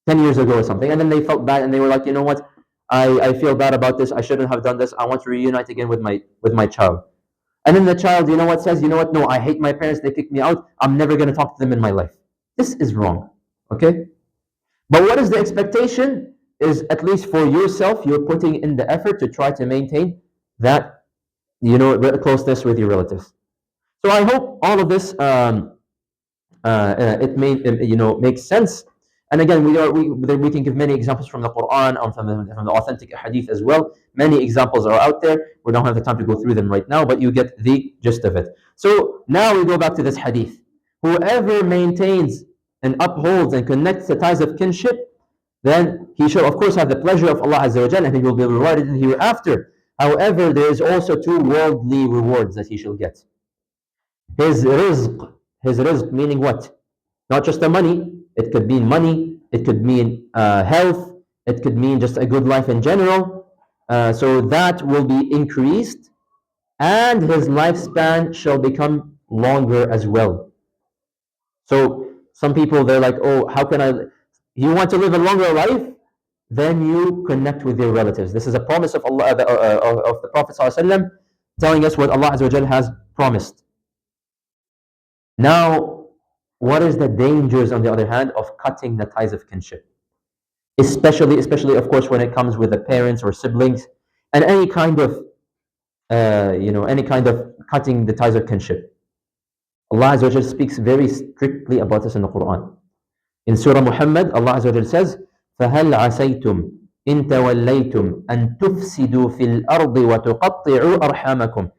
10 years ago or something. And then they felt bad and they were like, you know what? I feel bad about this. I shouldn't have done this. I want to reunite again with my child. And then the child, says, no, I hate my parents. They kicked me out. I'm never going to talk to them in my life. This is wrong, okay? But what is the expectation? Is at least for yourself, you're putting in the effort to try to maintain that, closeness with your relatives. So I hope all of this, makes sense. And again, we can give many examples from the Quran and from the authentic Hadith as well. Many examples are out there. We don't have the time to go through them right now, but you get the gist of it. So now we go back to this Hadith. Whoever maintains and upholds and connects the ties of kinship, then he shall of course have the pleasure of Allah Azza wa Jalla, and he will be rewarded in hereafter. However, there is also two worldly rewards that he shall get. His rizq meaning what? Not just the money. It could mean money. It could mean health. It could mean just a good life in general. So that will be increased, and his lifespan shall become longer as well. So some people, they're like, oh, how can I? You want to live a longer life? Then you connect with your relatives. This is a promise of Allah, of the Prophet ﷺ, telling us what Allah Azza wa Jalla has promised. Now, what is the dangers, on the other hand, of cutting the ties of kinship? Especially, of course, when it comes with the parents or siblings, and any kind of cutting the ties of kinship. Allah Azza wa Jalla speaks very strictly about this in the Quran. In Surah Muhammad, Allah Azza wa Jalla says, فَهَلْ عَسَيْتُمْ إِن تَوَلَّيْتُمْ أَن تُفْسِدُوا فِي الْأَرْضِ وَتُقَطِّعُوا أَرْحَامَكُمْ.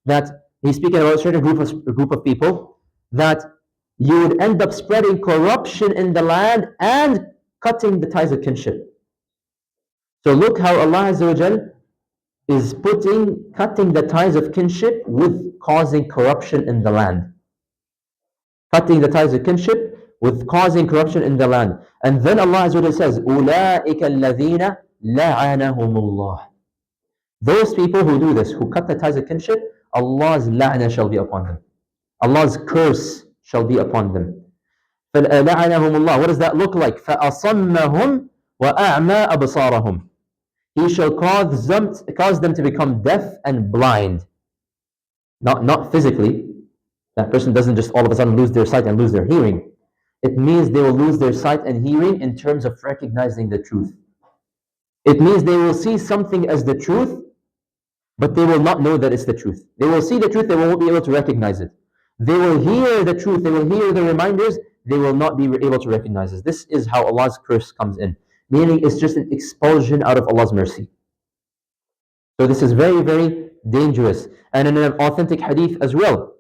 That he's speaking about a certain group of people, that you would end up spreading corruption in the land and cutting the ties of kinship. So look how Allah Azza wa Jalla is cutting the ties of kinship with causing corruption in the land. Cutting the ties of kinship with causing corruption in the land. And then Allah Azza wa Jalla says, أُولَٰئِكَ الَّذِينَ لَعَنَهُمُ اللَّهُ. Those people who do this, who cut the ties of kinship, Allah's la'na shall be upon them. Allah's curse shall be upon them. فَلَعَنَهُمُ اللَّهُ. What does that look like? فَأَصَمَّهُمْ وَأَعْمَى أَبْصَارَهُم. He shall cause them to become deaf and blind. Not physically. That person doesn't just all of a sudden lose their sight and lose their hearing. It means they will lose their sight and hearing in terms of recognizing the truth. It means they will see something as the truth, but they will not know that it's the truth. They will see the truth, they won't be able to recognize it. They will hear the truth, they will hear the reminders, they will not be able to recognize it. This is how Allah's curse comes in. Meaning it's just an expulsion out of Allah's mercy. So this is very, very dangerous. And in an authentic hadith as well,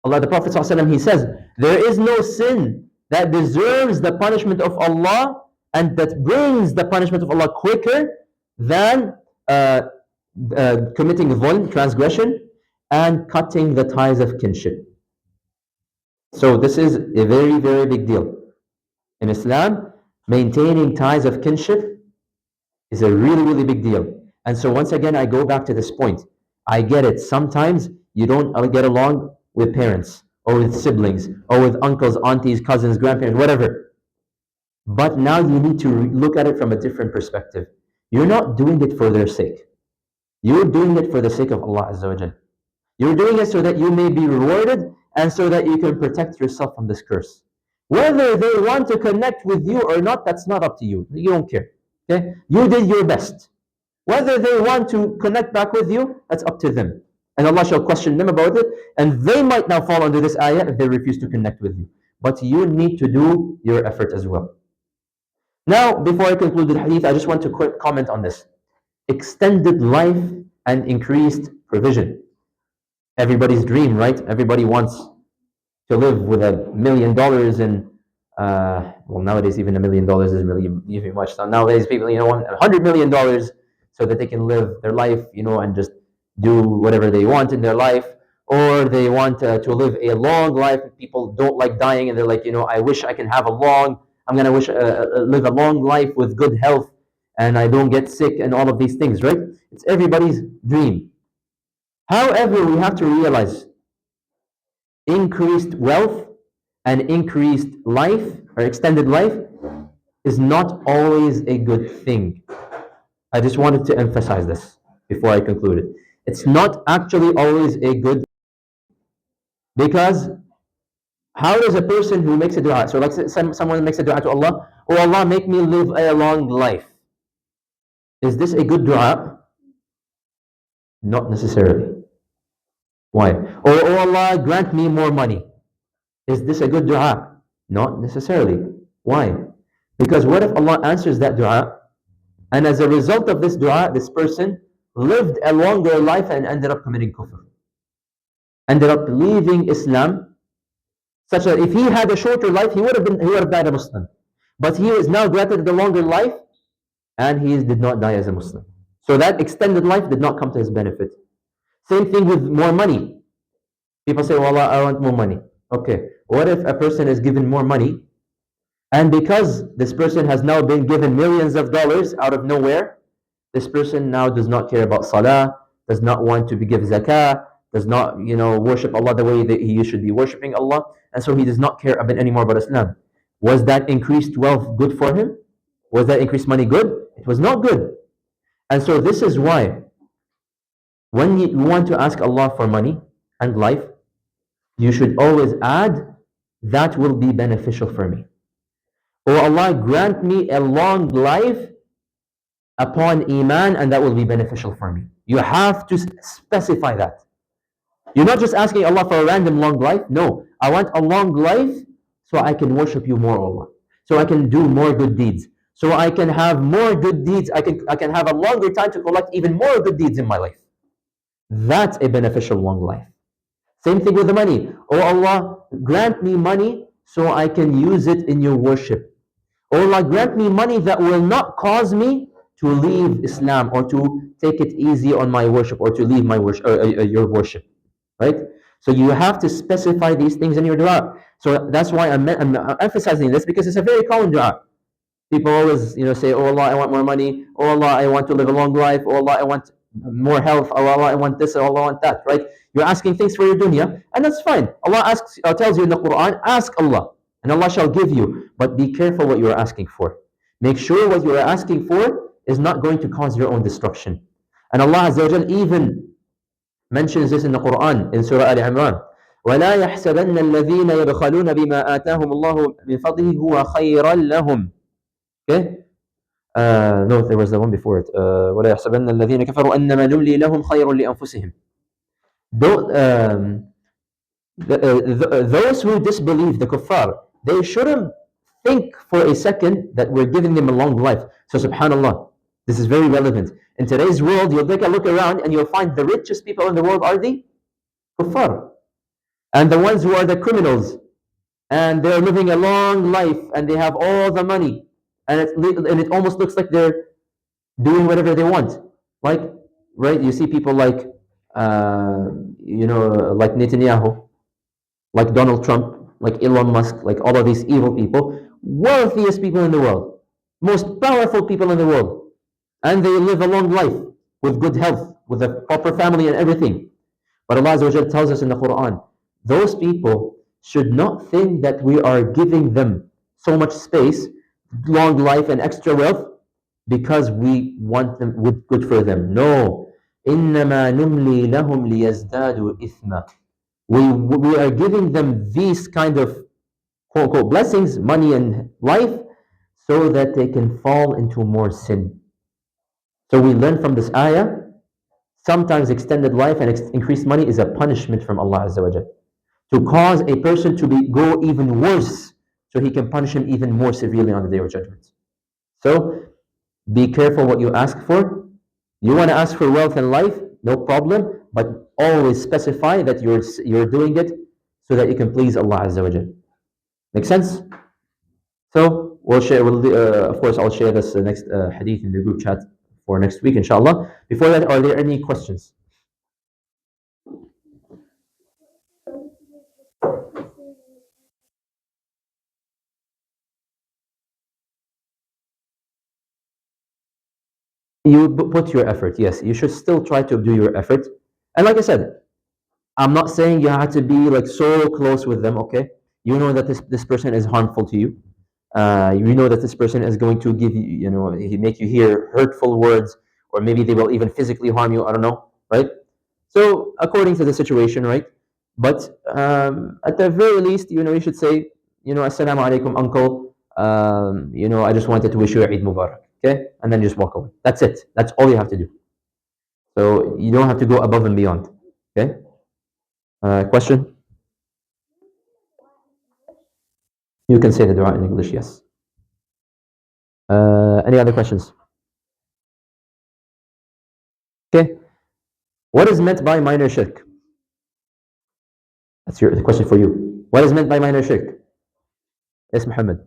the Prophet ﷺ, he says, there is no sin that deserves the punishment of Allah and that brings the punishment of Allah quicker than committing dhulm, transgression, and cutting the ties of kinship. So this is a very, very big deal. In Islam, maintaining ties of kinship is a really, really big deal. And so once again, I go back to this point. I get it. Sometimes you don't get along with parents or with siblings or with uncles, aunties, cousins, grandparents, whatever. But now you need to look at it from a different perspective. You're not doing it for their sake. You're doing it for the sake of Allah Azza wa Jal. You're doing it so that you may be rewarded and so that you can protect yourself from this curse. Whether they want to connect with you or not, that's not up to you. You don't care. Okay? You did your best. Whether they want to connect back with you, that's up to them. And Allah shall question them about it, and they might now fall under this ayah if they refuse to connect with you. But you need to do your effort as well. Now, before I conclude the hadith, I just want to quick comment on this. Extended life and increased provision. Everybody's dream, right? Everybody wants to live with $1 million and well, nowadays even $1 million is really even much. So nowadays people, want $100 million so that they can live their life, and just do whatever they want in their life, or they want to live a long life. People don't like dying, and they're like, I wish I can have I'm gonna live a long life with good health, and I don't get sick, and all of these things, right? It's everybody's dream. However, we have to realize increased wealth and increased life or extended life is not always a good thing. I just wanted to emphasize this before I concluded. It's not actually always a good thing, because how does a person who makes a dua, so like someone makes a dua to Allah, oh Allah, make me live a long life. Is this a good dua? Not necessarily. Why? Oh Allah, grant me more money. Is this a good dua? Not necessarily. Why? Because what if Allah answers that dua, and as a result of this dua, this person lived a longer life and ended up committing kufr, ended up leaving Islam, such that if he had a shorter life, he would have died a Muslim. But he is now granted the longer life, and he did not die as a Muslim. So that extended life did not come to his benefit. Same thing with more money. People say, well, I want more money. Okay, what if a person is given more money, and because this person has now been given millions of dollars out of nowhere, this person now does not care about salah, does not want to give zakah, does not, worship Allah the way that he should be worshiping Allah, and so he does not care a bit anymore about Islam. Was that increased wealth good for him? Was that increased money good? It was not good. And so this is why when you want to ask Allah for money and life, you should always add, that will be beneficial for me. Oh Allah, grant me a long life upon Iman, and that will be beneficial for me. You have to specify that. You're not just asking Allah for a random long life. No, I want a long life so I can worship you more, Allah. So I can do more good deeds. So I can have more good deeds. I can have a longer time to collect even more good deeds in my life. That's a beneficial long life. Same thing with the money. Oh Allah, grant me money so I can use it in your worship. Oh Allah, grant me money that will not cause me to leave Islam, or to take it easy on my worship, or to leave my worship, your worship, right? So you have to specify these things in your dua. So that's why I'm emphasizing this, because it's a very common dua. People always, say, oh Allah, I want more money. Oh Allah, I want to live a long life. Oh Allah, I want more health. Oh Allah, I want this. Oh Allah, I want that, right? You're asking things for your dunya, and that's fine. Allah tells you in the Quran, ask Allah, and Allah shall give you. But be careful what you are asking for. Make sure what you are asking for is not going to cause your own destruction. And Allah Azza wa Jal even mentions this in the Quran in Surah Al Imran. وَلَا يَحْسَبَنَّ الَّذِينَ يَبْخَلُونَ بِمَا آتَاهُمُ اللَّهُ مِنْ فَضْلِهِ هُوَ خَيْرًا لَهُمْ. Okay? No, there was the one before it. وَلَا يَحْسَبَنَّ الَّذِينَ كَفَرُوا أَنَّمَا نُمْلِي لَهُمْ خَيْرٌ لِأَنفُسِهِمْ. Those who disbelieve, the kuffar, they shouldn't think for a second that we're giving them a long life. So subhanallah, this is very relevant. In today's world, you'll take a look around and you'll find the richest people in the world are the kuffar. And the ones who are the criminals. And they're living a long life and they have all the money. And it almost looks like they're doing whatever they want. Like, right, you see people like, like Netanyahu, like Donald Trump, like Elon Musk, like all of these evil people, wealthiest people in the world, most powerful people in the world, and they live a long life with good health, with a proper family and everything. But Allah Azza wa Jalla tells us in the Quran, those people should not think that we are giving them so much space, long life and extra wealth, because we want them with good for them. No. إِنَّمَا نُمْلِي لَهُمْ لِيَزْدَادُوا إِثْمًا. We are giving them these kind of quote unquote blessings, money and life, so that they can fall into more sin. So we learn from this ayah, sometimes extended life and increased money is a punishment from Allah Azza wa Jal, to cause a person to go even worse, so He can punish him even more severely on the Day of Judgment. So be careful what you ask for. You want to ask for wealth and life, no problem, but always specify that you're doing it so that you can please Allah Azza wa Jal. Make sense? So we'll share. Of course, I'll share this next hadith in the group chat for next week, inshallah. Before that, are there any questions? You put your effort. Yes, you should still try to do your effort. And like I said, I'm not saying you have to be like so close with them. Okay, you know that this person is harmful to you. You know that this person is going to give you, he make you hear hurtful words, or maybe they will even physically harm you. I don't know, right? So according to the situation, right? But at the very least, you should say, Assalamu alaikum, uncle. I just wanted to wish you a Eid Mubarak. Okay, and then just walk away. That's it. That's all you have to do. So you don't have to go above and beyond. Okay. Question? You can say the dua in English. Yes. Any other questions? Okay. What is meant by minor shirk? That's the question for you. What is meant by minor shirk? Yes, Muhammad.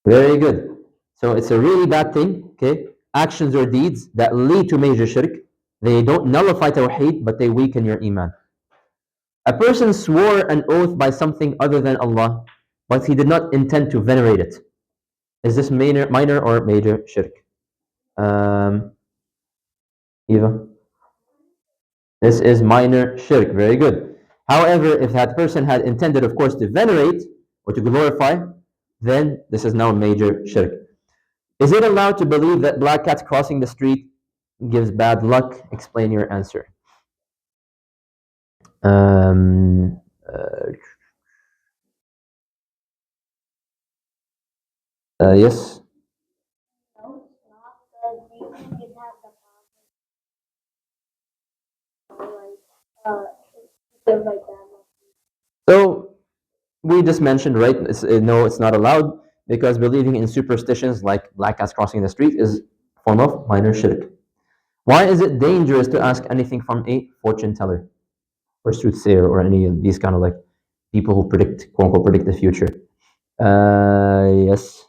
Very good. So it's a really bad thing, okay? Actions or deeds that lead to major shirk. They don't nullify tawheed, but they weaken your iman. A person swore an oath by something other than Allah, but he did not intend to venerate it. Is this minor or major shirk? Um, Eva? This is minor shirk. Very good. However, if that person had intended, of course, to venerate or to glorify, then this is now major shirk. Is it allowed to believe that black cats crossing the street gives bad luck? Explain your answer. Um, uh, yes. So we just mentioned, right? No, it's not allowed because believing in superstitions like black cats crossing the street is a form of minor shirk. Why is it dangerous to ask anything from a fortune teller or soothsayer or any of these kind of like people who predict, quote unquote, predict the future? Yes.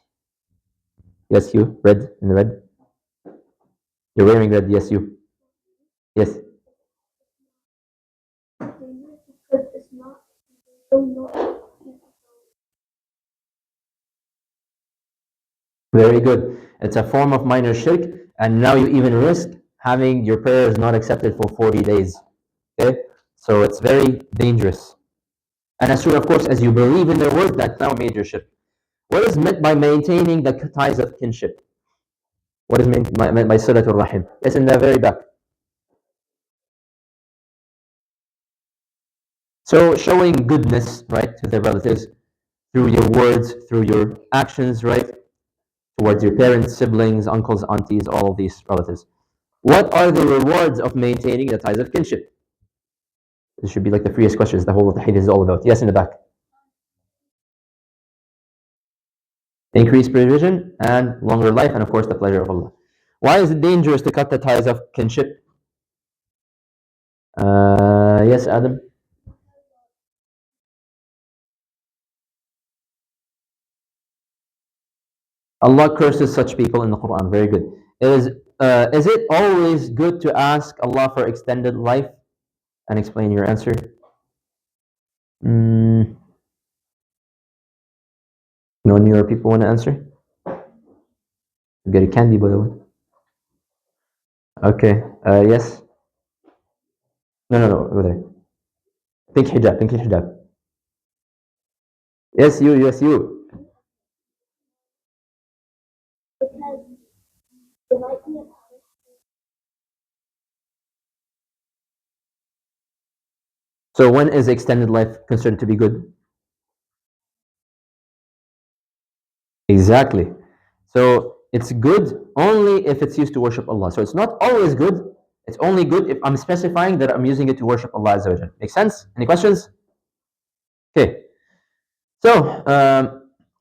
Yes, you. Red, in the red. You're wearing red. Yes, you. Yes. Very good. It's a form of minor shirk, and now you even risk having your prayers not accepted for 40 days. Okay? So it's very dangerous. And as soon, of course, as you believe in their word, that's now major shirk. What is meant by maintaining the ties of kinship? What is meant by Silatul Rahim? Yes, in the very back. So showing goodness, right, to the relatives through your words, through your actions, right, towards your parents, siblings, uncles, aunties, all of these relatives. What are the rewards of maintaining the ties of kinship? This should be like the freest questions the whole of the hadith is all about. Yes, in the back. Increased provision and longer life, and of course the pleasure of Allah. Why is it dangerous to cut the ties of kinship? Yes, Adam. Allah curses such people in the Quran. Very good. Is it always good to ask Allah for extended life? And explain your answer. Mm, no New York people want to answer? You get a candy, by the way. Okay. Yes. No, no, no. Over there. Pink hijab. Pink hijab. Yes, you. Yes, you. So when is extended life considered to be good? Exactly. So it's good only if it's used to worship Allah. So it's not always good. It's only good if I'm specifying that I'm using it to worship Allah Azza wa Jal. Make sense? Any questions? Okay. So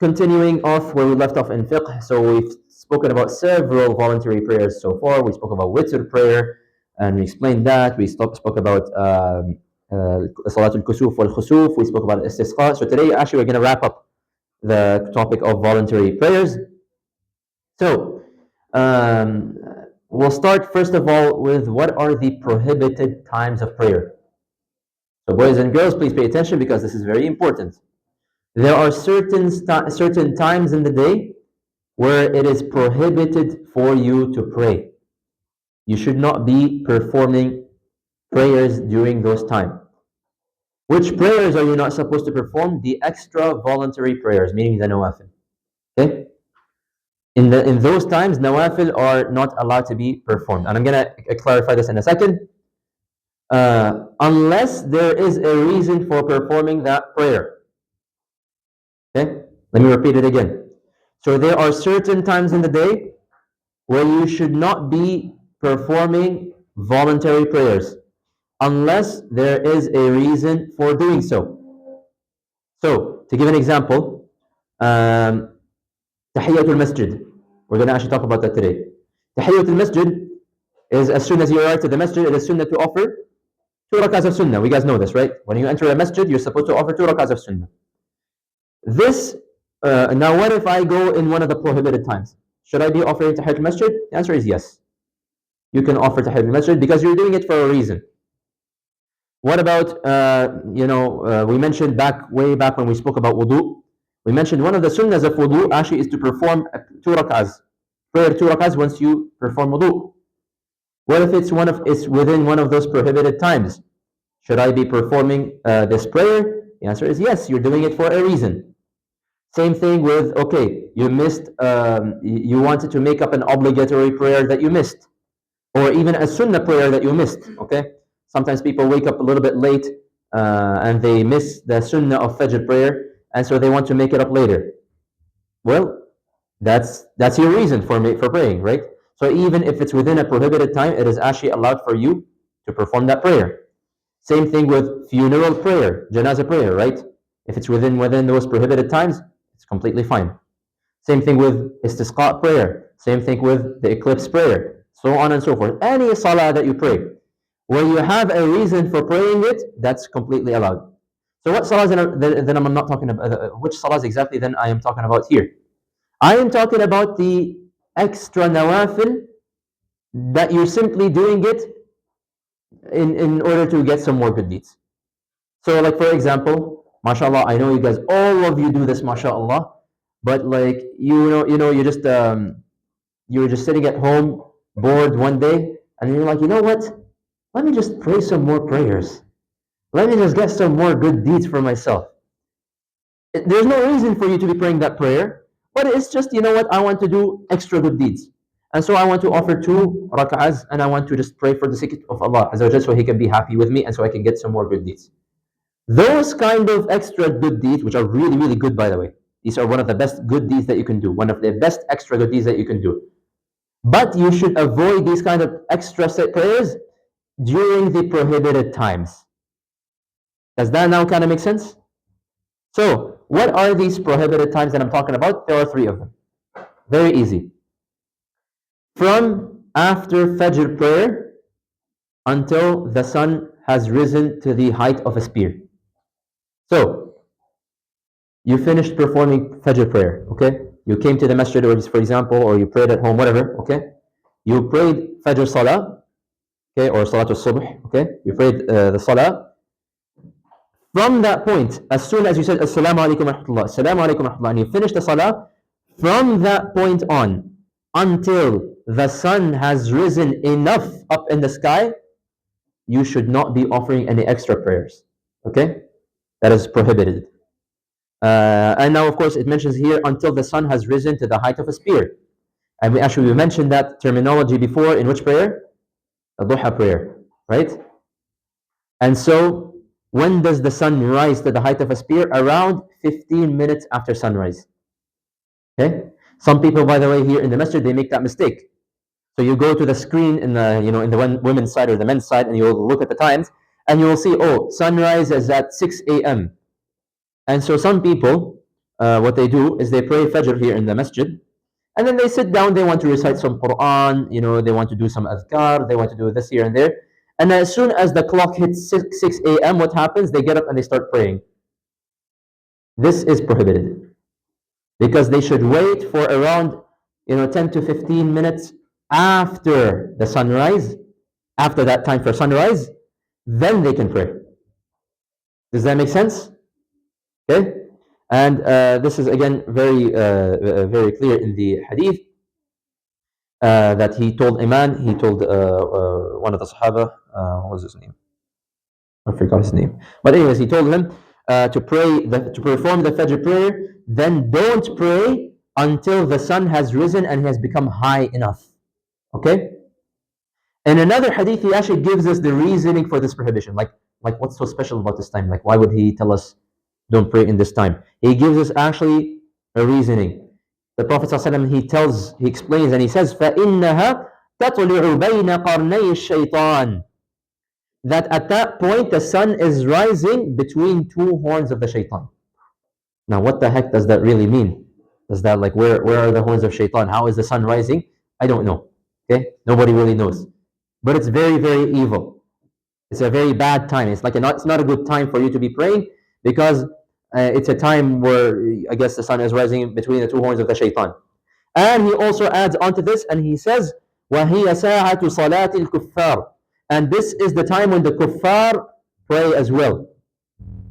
continuing off where we left off in fiqh. So we've spoken about several voluntary prayers so far. We spoke about witr prayer and we explained that. We spoke about Salatul Kusuf wal Khusuf. We spoke about Istisqa. So today actually we're going to wrap up the topic of voluntary prayers. So, we'll start first of all with what are the prohibited times of prayer. So, boys and girls, please pay attention because this is very important. There are certain times in the day where it is prohibited for you to pray. You should not be performing prayers during those times. Which prayers are you not supposed to perform? The extra voluntary prayers, meaning the nawafil. Okay? In those times, nawafil are not allowed to be performed. And I'm going to clarify this in a second. Unless there is a reason for performing that prayer. Okay? Let me repeat it again. So there are certain times in the day where you should not be performing voluntary prayers unless there is a reason for doing so. So, to give an example, Tahiyatul Masjid. We're going to actually talk about that today. Tahiyatul Masjid is as soon as you arrive to the masjid, it is sunnah to offer 2 rakahs of sunnah. We guys know this, right? When you enter a masjid, you're supposed to offer 2 rakahs of sunnah. This, now what if I go in one of the prohibited times? Should I be offering Tahiyatul Masjid? The answer is yes. You can offer Tahiyatul Masjid because you're doing it for a reason. What about, we mentioned way back when we spoke about wudu, we mentioned one of the sunnahs of wudu actually is to perform 2 rakahs. Prayer 2 rakahs once you perform wudu. What if it's within one of those prohibited times? Should I be performing this prayer? The answer is yes, you're doing it for a reason. Same thing with, okay, you missed, you wanted to make up an obligatory prayer that you missed, or even a sunnah prayer that you missed, okay? Sometimes people wake up a little bit late and they miss the sunnah of Fajr prayer, and so they want to make it up later. Well, that's your reason for praying, right? So even if it's within a prohibited time, it is actually allowed for you to perform that prayer. Same thing with funeral prayer, janazah prayer, right? If it's within those prohibited times, it's completely fine. Same thing with istisqa prayer. Same thing with the eclipse prayer, so on and so forth. Any salah that you pray, where you have a reason for praying it, that's completely allowed. So what salahs then I'm not talking about, which salahs exactly then I am talking about here? I am talking about the extra nawafil that you're simply doing it in order to get some more good deeds. So like for example, mashallah, I know you guys, all of you do this, mashallah, but like you're just sitting at home bored one day and you're like, you know what? Let me just pray some more prayers. Let me just get some more good deeds for myself. There's no reason for you to be praying that prayer, but it's just, you know what, I want to do extra good deeds. And so I want to offer 2 rak'ahs and I want to just pray for the sake of Allah Azza wa Jalla, so He can be happy with me and so I can get some more good deeds. Those kind of extra good deeds, which are really, really good by the way, these are one of the best good deeds that you can do, one of the best extra good deeds that you can do. But you should avoid these kind of extra set prayers during the prohibited times. Does that now kind of make sense? So, what are these prohibited times that I'm talking about? There are 3 of them. Very easy. From after Fajr prayer until the sun has risen to the height of a spear. So, you finished performing Fajr prayer, okay? You came to the masjid, or for example, or you prayed at home, whatever, okay? You prayed Fajr Salah, okay, or Salatul Subh, okay? You prayed the Salah. From that point, as soon as you said Assalamu alaikum wa rahmatullah, Assalamu alaikum wa rahmatullah, and you finished the Salah, from that point on until the sun has risen enough up in the sky, you should not be offering any extra prayers, okay? That is prohibited. And now, of course, it mentions here until the sun has risen to the height of a spear. And we mentioned that terminology before in which prayer? The duha prayer, right? And so When does the sun rise to the height of a spear? Around 15 minutes after sunrise. Okay? Some people, by the way, here in the masjid, they make that mistake. So you go to the screen in the in the women's side or the men's side, and you'll look at the times, and you will see, oh, sunrise is at 6 a.m. And so some people, what they do is they pray Fajr here in the masjid, and then they sit down. They want to recite some Quran, they want to do some adhkar, they want to do this here and there. And as soon as the clock hits 6 a.m., what happens? They get up and they start praying. This is prohibited because they should wait for around 10 to 15 minutes after the sunrise, after that time for sunrise, then they can pray. Does that make sense? Okay? And this is again very clear in the hadith that he told one of the Sahaba, what was his name? I forgot his name. But anyways, he told him to perform the Fajr prayer, then don't pray until the sun has risen and has become high enough. Okay? In another hadith, he actually gives us the reasoning for this prohibition. Like what's so special about this time? Like, why would he tell us don't pray in this time? He gives us actually a reasoning. The Prophet ﷺ, he explains and he says, فَإِنَّهَا تَطْلِعُ بَيْنَ قَرْنَيِ الشَّيْطَانِ, that at that point the sun is rising between two horns of the shaitan. Now, what the heck does that really mean? Does that, like, where are the horns of shaitan? How is the sun rising? I don't know. Okay, nobody really knows. But it's very, very evil. It's a very bad time. It's not a good time for you to be praying because it's a time where I guess the sun is rising between the two horns of the shaitan. And he also adds onto this and he says, وَهِيَ سَاعَةُ صَلَاةِ الْكُفَّارِ, and this is the time when the kuffar pray as well.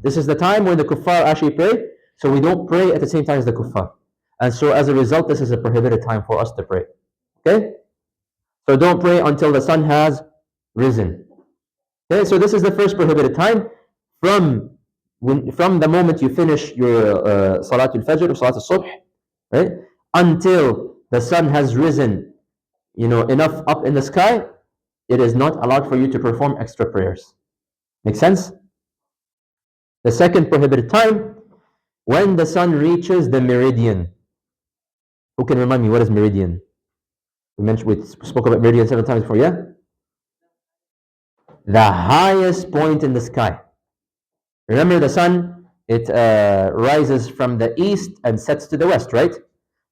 This is the time when the kuffar actually pray, so we don't pray at the same time as the kuffar. And so as a result, this is a prohibited time for us to pray. Okay? So don't pray until the sun has risen. Okay, so this is the first prohibited time from the moment you finish your Salatul Fajr or Salatul Subh, right? Until the sun has risen, enough up in the sky, it is not allowed for you to perform extra prayers. Make sense? The second prohibited time, when the sun reaches the meridian. Who can remind me what is meridian? We spoke about meridian 7 times before, yeah? The highest point in the sky. Remember, the sun, it rises from the east and sets to the west, right?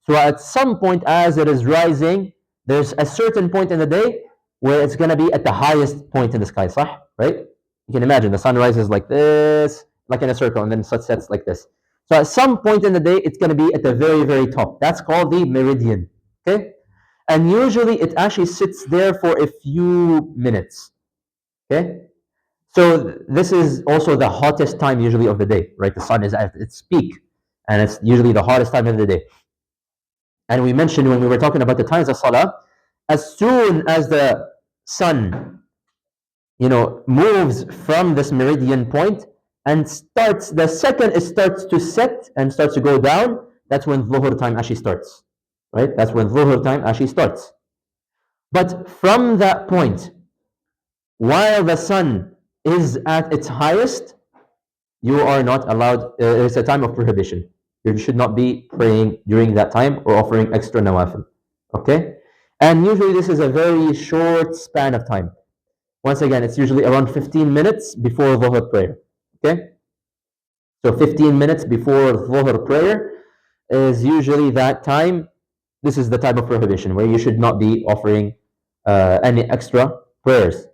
So at some point as it is rising, there's a certain point in the day where it's going to be at the highest point in the sky, صح? Right? You can imagine the sun rises like this, like in a circle, and then sets like this. So at some point in the day, it's going to be at the very, very top. That's called the meridian. Okay? And usually it actually sits there for a few minutes. Okay? So this is also the hottest time usually of the day, right? The sun is at its peak, and it's usually the hottest time of the day. And we mentioned when we were talking about the times of Salah, as soon as the sun, moves from this meridian point and the second it starts to set and starts to go down, that's when Dhuhr time actually starts, right? That's when Dhuhr time actually starts. But from that point, while the sun is at its highest, you are not allowed, it's a time of prohibition. You should not be praying during that time or offering extra nawafil. Okay? And usually this is a very short span of time. Once again, it's usually around 15 minutes before Dhuhr prayer. Okay? So 15 minutes before Dhuhr prayer is usually that time. This is the type of prohibition where you should not be offering any extra prayers.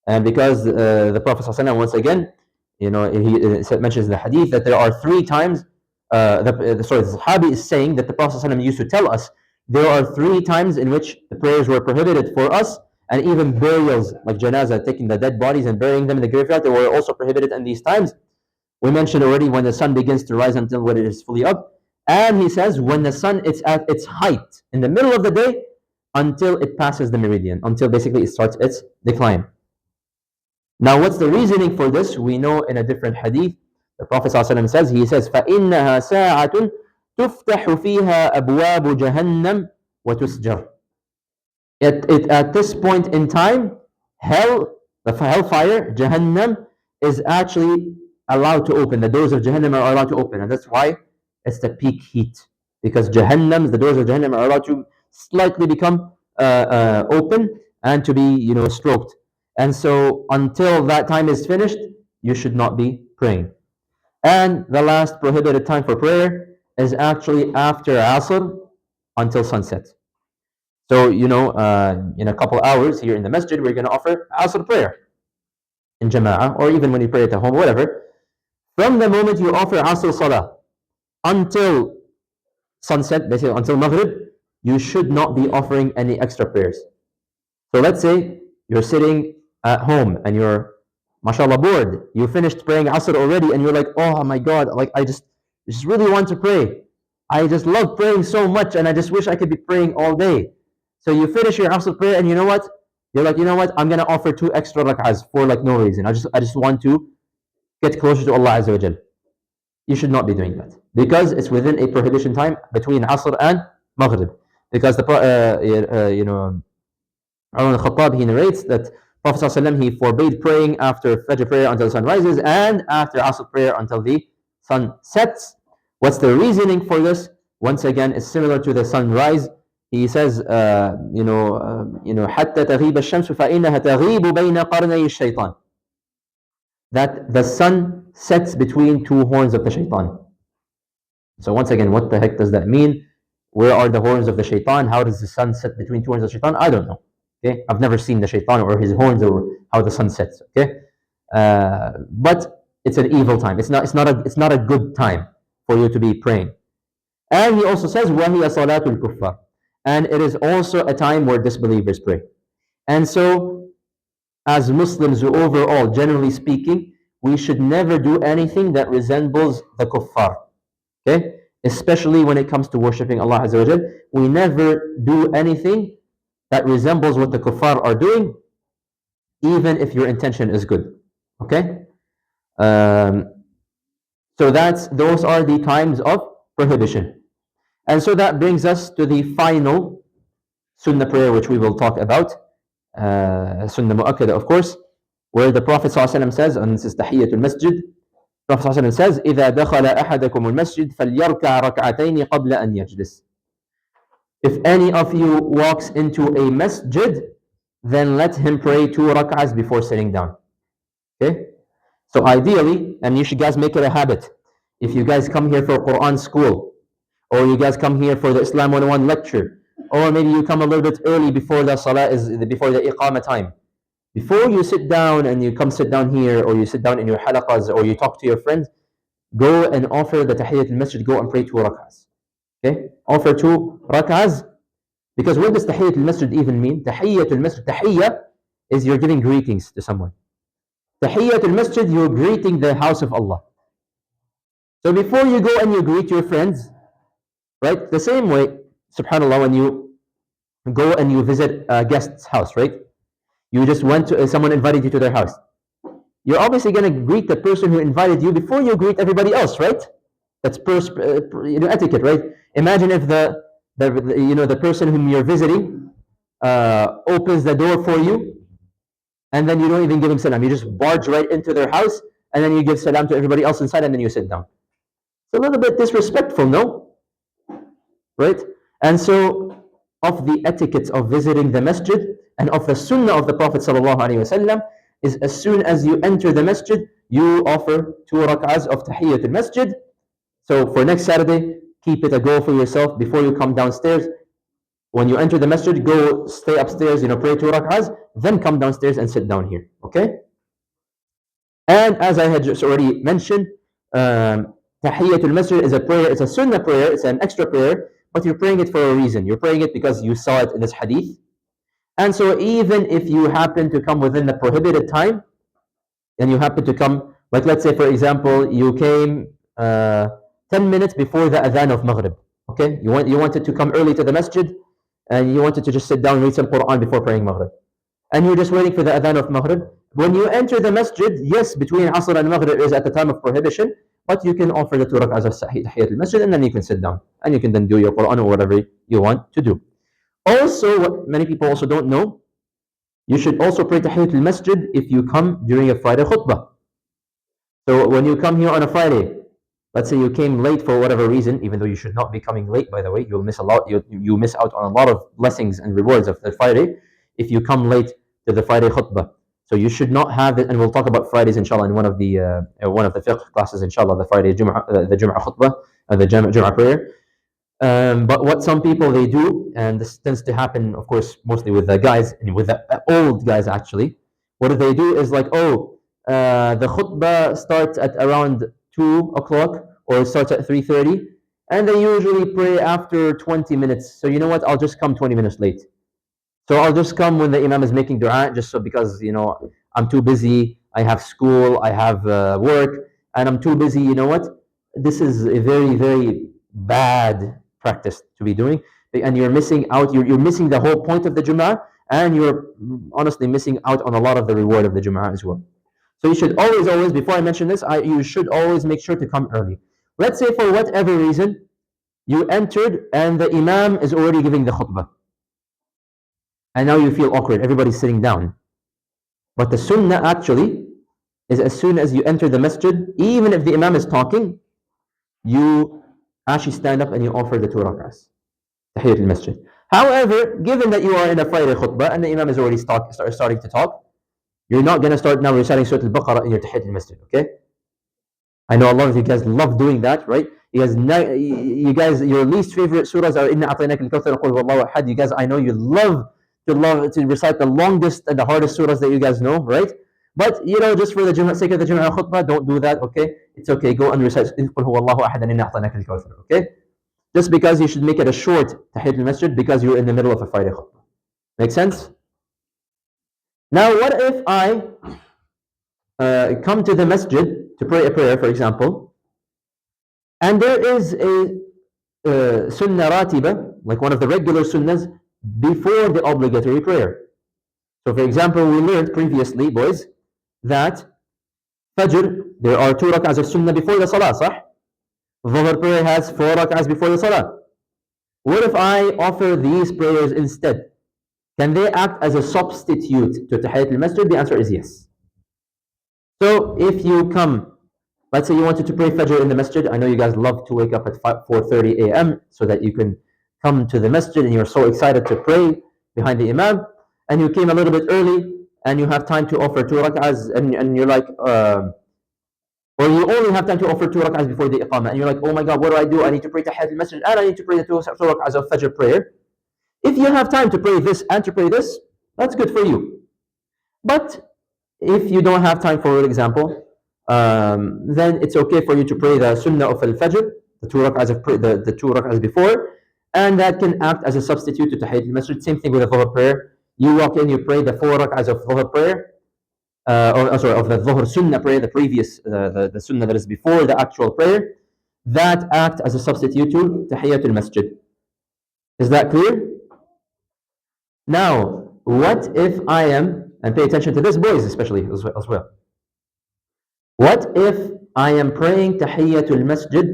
And because the Prophet ﷺ, once again, he mentions in the hadith that there are 3 times, the Sahabi is saying that the Prophet ﷺ used to tell us there are 3 times in which the prayers were prohibited for us, and even burials, like janazah, taking the dead bodies and burying them in the graveyard, they were also prohibited in these times. We mentioned already when the sun begins to rise until when it is fully up. And he says when the sun is at its height in the middle of the day until it passes the meridian, until basically it starts its decline. Now, what's the reasoning for this? We know in a different hadith, the Prophet ﷺ says, فَإِنَّهَا سَاعَةٌ تُفْتَحُ فِيهَا أَبْوَابُ جَهَنَّمْ وَتُسْجَرُ. At this point in time, the hellfire, Jahannam, is actually allowed to open. The doors of Jahannam are allowed to open, and that's why it's the peak heat. Because the doors of Jahannam are allowed to slightly become open and to be, stroked. And so until that time is finished, you should not be praying. And the last prohibited time for prayer is actually after Asr until sunset. So, in a couple hours here in the masjid, we're going to offer Asr prayer in Jama'ah, or even when you pray at home, whatever. From the moment you offer Asr Salah until sunset, basically until Maghrib, you should not be offering any extra prayers. So let's say you're sitting at home and you're, mashallah, bored. You finished praying Asr already and you're like, oh my God, like I just really want to pray. I just love praying so much and I just wish I could be praying all day. So you finish your Asr prayer and you know what? You're like, I'm going to offer 2 extra rak'ahs for like no reason. I just want to get closer to Allah Azza wa Jal. You should not be doing that because it's within a prohibition time between Asr and Maghrib. Because Umar al-Khattab, he narrates that Prophet ﷺ, he forbade praying after Fajr prayer until the sun rises and after Asr prayer until the sun sets. What's the reasoning for this? Once again, it's similar to the sunrise. He says, حتى تغيب الشمس فإنها تغيب بين قرني الشيطان. That the sun sets between 2 horns of the shaitan. So once again, what the heck does that mean? Where are the horns of the shaitan? How does the sun set between 2 horns of the shaitan? I don't know. Okay, I've never seen the shaitan or his horns or how the sun sets. Okay, but it's an evil time. It's not a good time for you to be praying. And he also says, وَهِيَ صَلَاةُ الْكُفَّارِ. And it is also a time where disbelievers pray. And so, as Muslims overall, generally speaking, we should never do anything that resembles the kuffar. Okay? Especially when it comes to worshipping Allah Azza wa Jal. We never do anything that resembles what the kuffar are doing, even if your intention is good. Okay? So those are the times of prohibition. And so that brings us to the final sunnah prayer, which we will talk about. Sunnah mu'akkadah, of course, where the Prophet ﷺ says, and this is Tahiyyatul Masjid, Prophet ﷺ says, إِذَا دَخَلَ أَحَدَكُمُ الْمَسْجِدِ فَلْيَرْكَعْ رَكْعَتَيْنِ قَبْلَ أَنْ يَجْلِسِ. If any of you walks into a masjid, then let him pray 2 rak'ahs before sitting down. Okay? So ideally, and you should guys make it a habit, if you guys come here for Quran school, or you guys come here for the Islam 101 lecture, or maybe you come a little bit early before the salah before the iqamah time. Before you sit down and you come sit down here, or you sit down in your halaqas, or you talk to your friends, go and offer the tahiyyat al-masjid, go and pray 2 rak'ahs. Okay? Offer 2 rak'ahs, because what does tahiyyat al-masjid even mean? Tahiyyat al-masjid, tahiyya is you're giving greetings to someone. Tahiyyat al-masjid, you're greeting the house of Allah. So before you go and you greet your friends, right? The same way, subhanAllah, when you go and you visit a guest's house, right? You just went to, someone invited you to their house. You're obviously going to greet the person who invited you before you greet everybody else, right? That's etiquette, right? Imagine if the person whom you're visiting opens the door for you, and then you don't even give him salam. You just barge right into their house, and then you give salam to everybody else inside, and then you sit down. It's a little bit disrespectful, no? Right? And so, of the etiquettes of visiting the masjid and of the sunnah of the Prophet ﷺ is as soon as you enter the masjid, you offer 2 rak'ahs of tahiyyat al-masjid. So for next Saturday, keep it a goal for yourself before you come downstairs. When you enter the masjid, go stay upstairs, pray 2 rak'ahs, then come downstairs and sit down here. Okay? And as I had just already mentioned, tahiyyat al-masjid is a prayer, it's a sunnah prayer, it's an extra prayer, but you're praying it for a reason. You're praying it because you saw it in this hadith. And so even if you happen to come within the prohibited time, and you happen to come, like let's say for example, you came 10 minutes before the adhan of Maghrib. Okay? You wanted to come early to the masjid, and you wanted to just sit down and read some Quran before praying Maghrib. And you're just waiting for the adhan of Maghrib. When you enter the masjid, yes, between Asr and Maghrib is at the time of prohibition, but you can offer the 2 rak'ahs of tahiyyat al-masjid, and then you can sit down. And you can then do your Quran or whatever you want to do. Also, what many people also don't know, you should also pray tahiyyat al-masjid if you come during a Friday khutbah. So when you come here on a Friday, let's say you came late for whatever reason, even though you should not be coming late, by the way, you'll miss a lot. You miss out on a lot of blessings and rewards of the Friday if you come late to the Friday khutbah. So you should not have it, and we'll talk about Fridays inshallah in one of the fiqh classes inshallah, the Friday Jum'ah, the Jum'ah khutbah, the Jum'ah prayer. But what some people they do, and this tends to happen, of course, mostly with the guys and with the old guys actually. What they do is like, oh, the khutbah starts at around 2 o'clock or it starts at 3:30, and they usually pray after 20 minutes. So you know what? I'll just come 20 minutes late. So I'll just come when the imam is making dua, just so because I'm too busy. I have school, I have work, and I'm too busy. You know what? This is a very very bad practice to be doing, and you're missing out. You're missing the whole point of the Jum'ah, and you're honestly missing out on a lot of the reward of the Jum'ah as well. So you should always, before I mention this, you should always make sure to come early. Let's say for whatever reason you entered and the imam is already giving the khutbah, and now you feel awkward. Everybody's sitting down, but the sunnah actually is as soon as you enter the masjid, even if the imam is talking, you actually stand up and you offer the 2 rak'ahs, tahiyyat al-masjid. However, given that you are in a Friday khutbah and the imam is already starting to talk, you're not going to start now reciting Surah Al-Baqarah in your tahiyyat al-masjid, okay? I know a lot of you guys love doing that, right? You guys, your least favorite surahs are Inna A'taynak al-Kawthar, Qul Huwallahu Ahad. You guys, I know you love to recite the longest and the hardest surahs that you guys know, right? But just for the sake of the Jum'ah khutbah, don't do that, okay? It's okay. Go and recite Qul Huwallahu Ahad and Inna A'taynak al-Kawthar, okay? Just because you should make it a short tahiyyat al-masjid because you're in the middle of a Friday khutbah. Make sense? Now, what if I come to the masjid to pray a prayer, for example, and there is a sunnah ratiba, like one of the regular sunnahs, before the obligatory prayer. So, for example, we learned previously, boys, that Fajr, there are 2 rak'ahs of sunnah before the salah, sah? Dhuhr prayer has 4 rak'ahs before the salah. What if I offer these prayers instead? Can they act as a substitute to tahiyyat al-masjid? The answer is yes. So if you come, let's say you wanted to pray Fajr in the masjid. I know you guys love to wake up at 4:30 a.m. so that you can come to the masjid and you're so excited to pray behind the imam. And you came a little bit early and you have time to offer 2 rak'ahs and you're like, or you only have time to offer 2 rak'ahs before the iqamah. And you're like, oh my God, what do? I need to pray Tahiyyat al-Masjid and I need to pray the 2 rak'ahs of Fajr prayer. If you have time to pray this and to pray this, that's good for you. But if you don't have time, for example, then it's okay for you to pray the Sunnah of Al-Fajr, the 2 rak'ahs of the 2 rak'ahs before, and that can act as a substitute to Tahiyyat al-Masjid. Same thing with the Dhuhr prayer. You walk in, you pray the 4 rak'ahs of Dhuhr prayer, of the Dhuhr Sunnah prayer, the previous, the Sunnah that is before the actual prayer, that act as a substitute to Tahiyyat al-Masjid. Is that clear? Now, what if I am, and pay attention to this, boys especially as well. What if I am praying Tahiyyatul Masjid,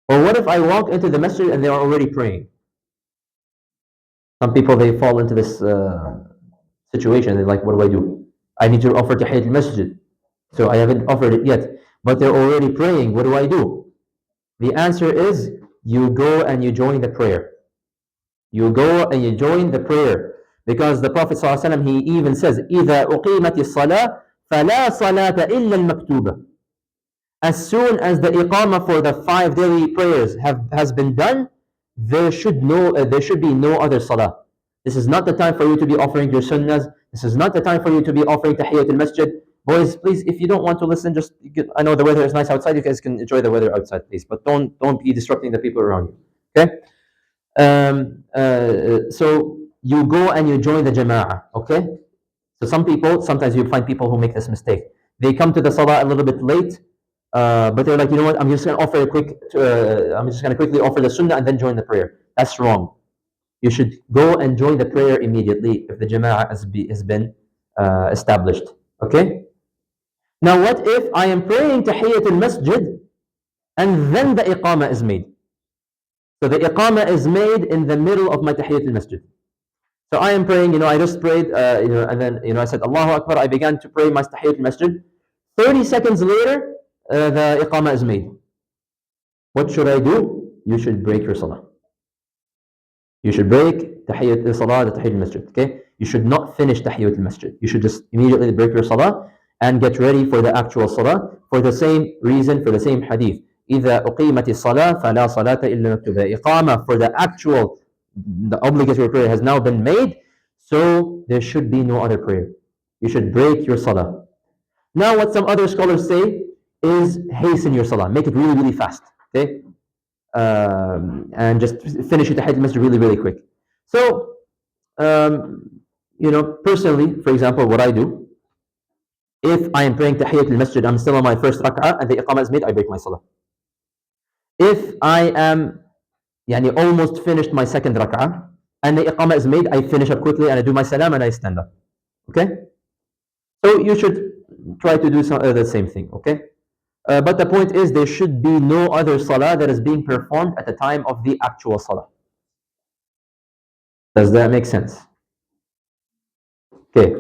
or what if I walk into the masjid and they are already praying? Some people, they fall into this situation. They're like, what do? I need to offer Tahiyyatul Masjid. So I haven't offered it yet, but they're already praying. What do? The answer is, you go and you join the prayer. You go and you join the prayer. Because the Prophet ﷺ, he even says, إِذَا أُقِيمَتِ الصَّلَاةِ فَلَا صَلَاةَ إِلَّا الْمَكْتُوبَةِ. As soon as the iqamah for the 5 daily prayers has been done, there should be no other salah. This is not the time for you to be offering your sunnahs. This is not the time for you to be offering tahiyyat al-masjid. Boys, please, if you don't want to listen, I know the weather is nice outside. You guys can enjoy the weather outside, please. But don't be disrupting the people around you. Okay? So you go and you join the jama'ah, okay? So sometimes you find people who make this mistake. They come to the salah a little bit late, but they're like, you know what, I'm just going to quickly offer the sunnah and then join the prayer. That's wrong. You should go and join the prayer immediately if the jama'ah has been established, okay? Now what if I am praying Tahiyyat al-Masjid and then the iqamah is made? So the iqamah is made in the middle of my Tahiyyat al-Masjid. So I am praying, I just prayed, and then, I said, Allahu Akbar, I began to pray my Tahiyyat al-Masjid. 30 seconds later, the iqamah is made. What should I do? You should break your salah. You should break tahiyyat al-salah, the tahiyyat al-masjid. Okay? You should not finish tahiyyat al-masjid. You should just immediately break your salah and get ready for the actual salah for the same reason, for the same hadith. إذا أقيمت الصلاة فلا صلاة إلا مكتوبة. Iqamah for the actual, the obligatory prayer has now been made, so there should be no other prayer. You should break your salah. Now, what some other scholars say is hasten your salah, make it really, really fast. Okay? And just finish your tahiyyat al-masjid really, really quick. So, personally, for example, what I do, if I am praying tahiyyat al-masjid, I'm still on my first rak'ah and the iqamah is made, I break my salah. If I am almost finished my second rak'ah and the iqamah is made, I finish up quickly and I do my salam and I stand up. Okay? So you should try to do the same thing. Okay? But the point is, there should be no other salah that is being performed at the time of the actual salah. Does that make sense? Okay.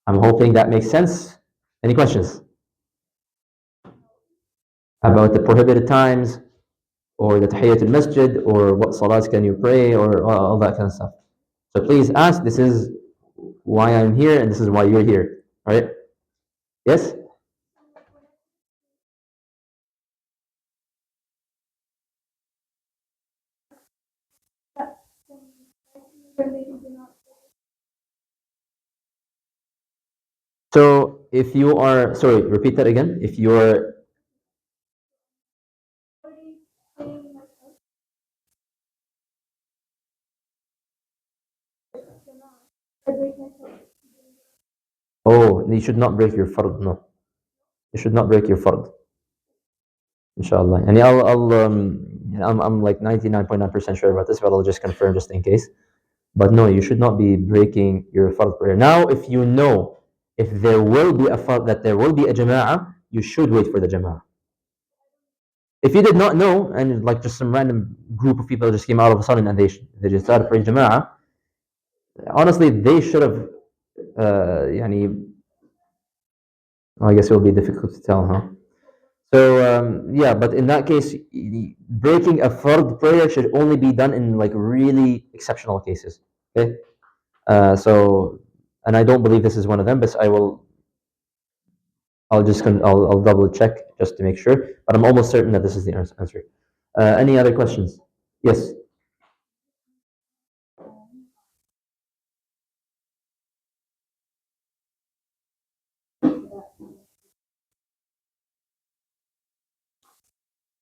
I'm hoping that makes sense. Any questions about the prohibited times, or the tahiyyat al-masjid, or what salahs can you pray, or all that kind of stuff? So please ask. This is why I'm here, and this is why you're here. All right? Yes? So if you are, sorry, repeat that again. If you're, oh, you should not break your fard. No, you should not break your fard. Inshallah. And I'm like 99.9% sure about this, but I'll just confirm just in case. But no, you should not be breaking your fard prayer. Now, if you know if there will be a fard, that there will be a jama'ah, you should wait for the jama'ah. If you did not know, and like just some random group of people just came out of a sudden and they just started praying jama'ah, honestly, they should have, I guess it will be difficult to tell, huh? So yeah, but in that case, breaking a fard prayer should only be done in like really exceptional cases. Okay, and I don't believe this is one of them, but I'll double check just to make sure. But I'm almost certain that this is the answer. Any other questions? Yes.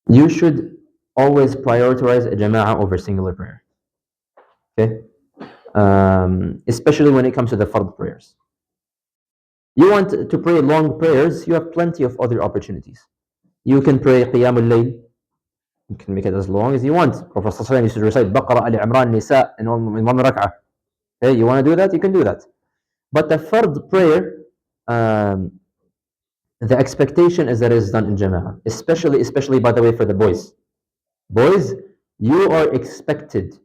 You should always prioritize a jama'ah over singular prayer. Okay, especially when it comes to the fard prayers. You want to pray long prayers, you have plenty of other opportunities. You can pray Qiyam al-Layl. You can make it as long as you want. Prophet ﷺ used to recite Baqarah, Ali Imran, Nisa in one rak'ah. Okay, you want to do that? You can do that. But the fard prayer, the expectation is that it is done in jama'ah. Especially by the way, for the boys. Boys, you are expected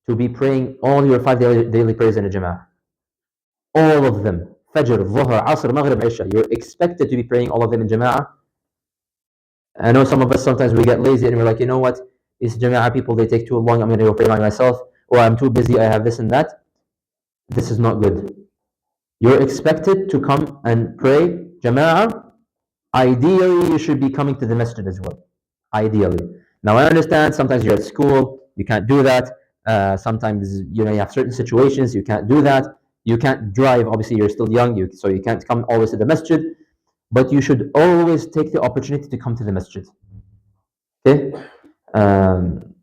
to be praying all your 5 daily prayers in a jama'ah. All of them. Fajr, Dhuhr, Asr, Maghrib, Isha. You're expected to be praying all of them in jama'ah. I know some of us sometimes we get lazy and we're like, you know what? These jama'ah people, they take too long. I'm going to go pray by myself. Or I'm too busy. I have this and that. This is not good. You're expected to come and pray jama'ah. Ideally, you should be coming to the masjid as well. Ideally. Now, I understand sometimes you're at school. You can't do that. Sometimes, you have certain situations. You can't do that. You can't drive. Obviously, you're still young. So you can't come always to the masjid. But you should always take the opportunity to come to the masjid. Okay? And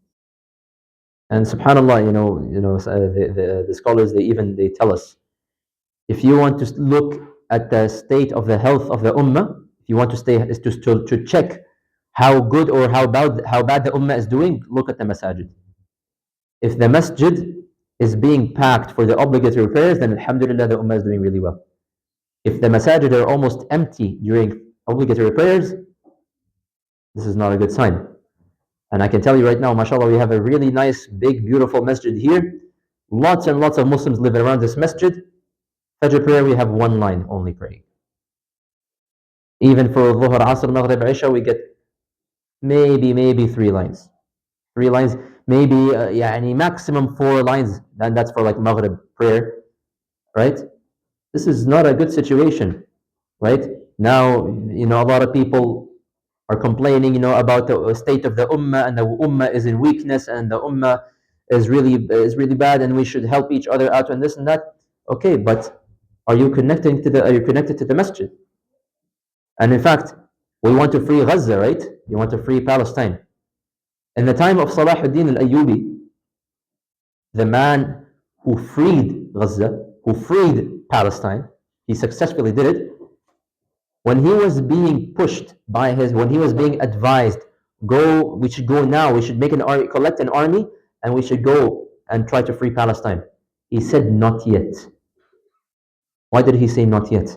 subhanallah, the scholars, they tell us, if you want to look at the state of the health of the ummah, if you want to to check how good or how bad the ummah is doing, look at the masajid. If the masjid is being packed for the obligatory prayers, then alhamdulillah, the ummah is doing really well. If the masajid are almost empty during obligatory prayers, this is not a good sign. And I can tell you right now, mashallah, we have a really nice, big, beautiful masjid here. Lots and lots of Muslims live around this masjid. Fajr prayer, we have one line only praying. Even for Dhuhr, Asr, Maghrib, Isha, we get maybe 3 lines. 3 lines, maybe يعني maximum 4 lines, and that's for like Maghrib prayer, right? This is not a good situation, right? Now, a lot of people are complaining, about the state of the ummah, and the ummah is in weakness, and the ummah is really bad, and we should help each other out and this and that. Okay, but are you connected to the masjid? And in fact, we want to free Gaza, right? You want to free Palestine. In the time of Salahuddin al-Ayyubi, the man who freed Gaza, who freed Palestine, he successfully did it. When he was being pushed when he was being advised, we should go now, we should collect an army, and we should go and try to free Palestine. He said, not yet. Why did he say not yet?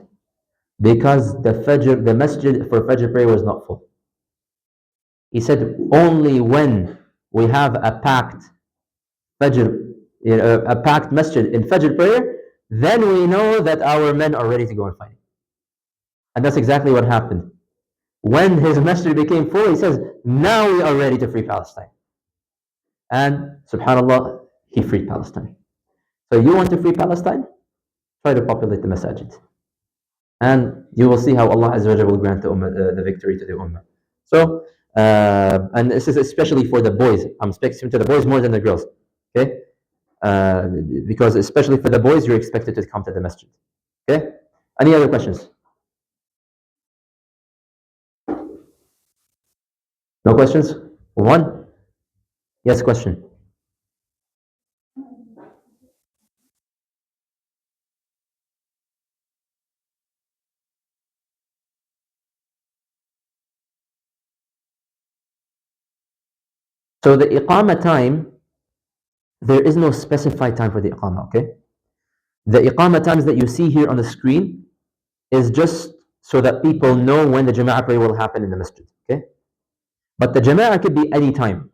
Because the masjid for Fajr prayer was not full. He said, only when we have a packed Fajr, a packed masjid in Fajr prayer, then we know that our men are ready to go and fight. And that's exactly what happened. When his masjid became full, he says, now we are ready to free Palestine. And subhanAllah, he freed Palestine. So you want to free Palestine? Try to populate the masajid. And you will see how Allah Azza wa Jalla will grant the victory to the ummah. So, and this is especially for the boys. I'm speaking to the boys more than the girls. Okay? Because especially for the boys, you're expected to come to the masjid. Okay? Any other questions? No questions? One? Yes, question. So the iqamah time, there is no specified time for the iqamah, okay? The iqamah times that you see here on the screen is just so that people know when the jama'ah prayer will happen in the masjid, okay? But the jama'ah could be any time,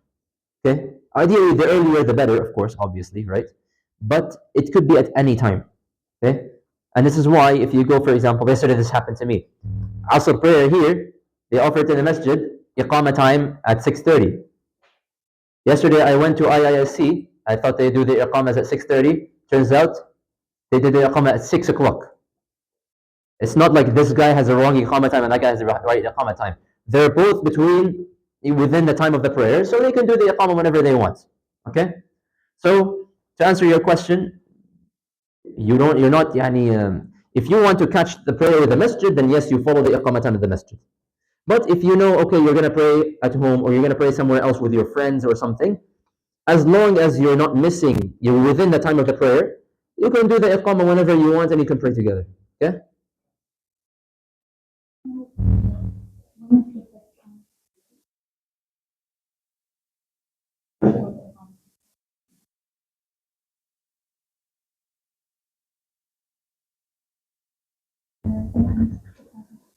okay? Ideally, the earlier the better, of course, obviously, right? But it could be at any time, okay? And this is why, if you go, for example, yesterday this happened to me. Asr prayer here, they offered in the masjid, iqamah time at 6:30. Yesterday I went to IISC. I thought they do the iqamas at 6:30. Turns out they did the iqamah at 6 o'clock. It's not like this guy has a wrong iqamah time and that guy has a right iqamah time. They're both within the time of the prayer, so they can do the iqamah whenever they want. Okay? So to answer your question, you're not if you want to catch the prayer with the masjid, then yes, you follow the iqamah time of the masjid. But if you know, okay, you're gonna pray at home or you're gonna pray somewhere else with your friends or something, as long as you're not missing, you're within the time of the prayer, you can do the iqamah whenever you want and you can pray together. Okay?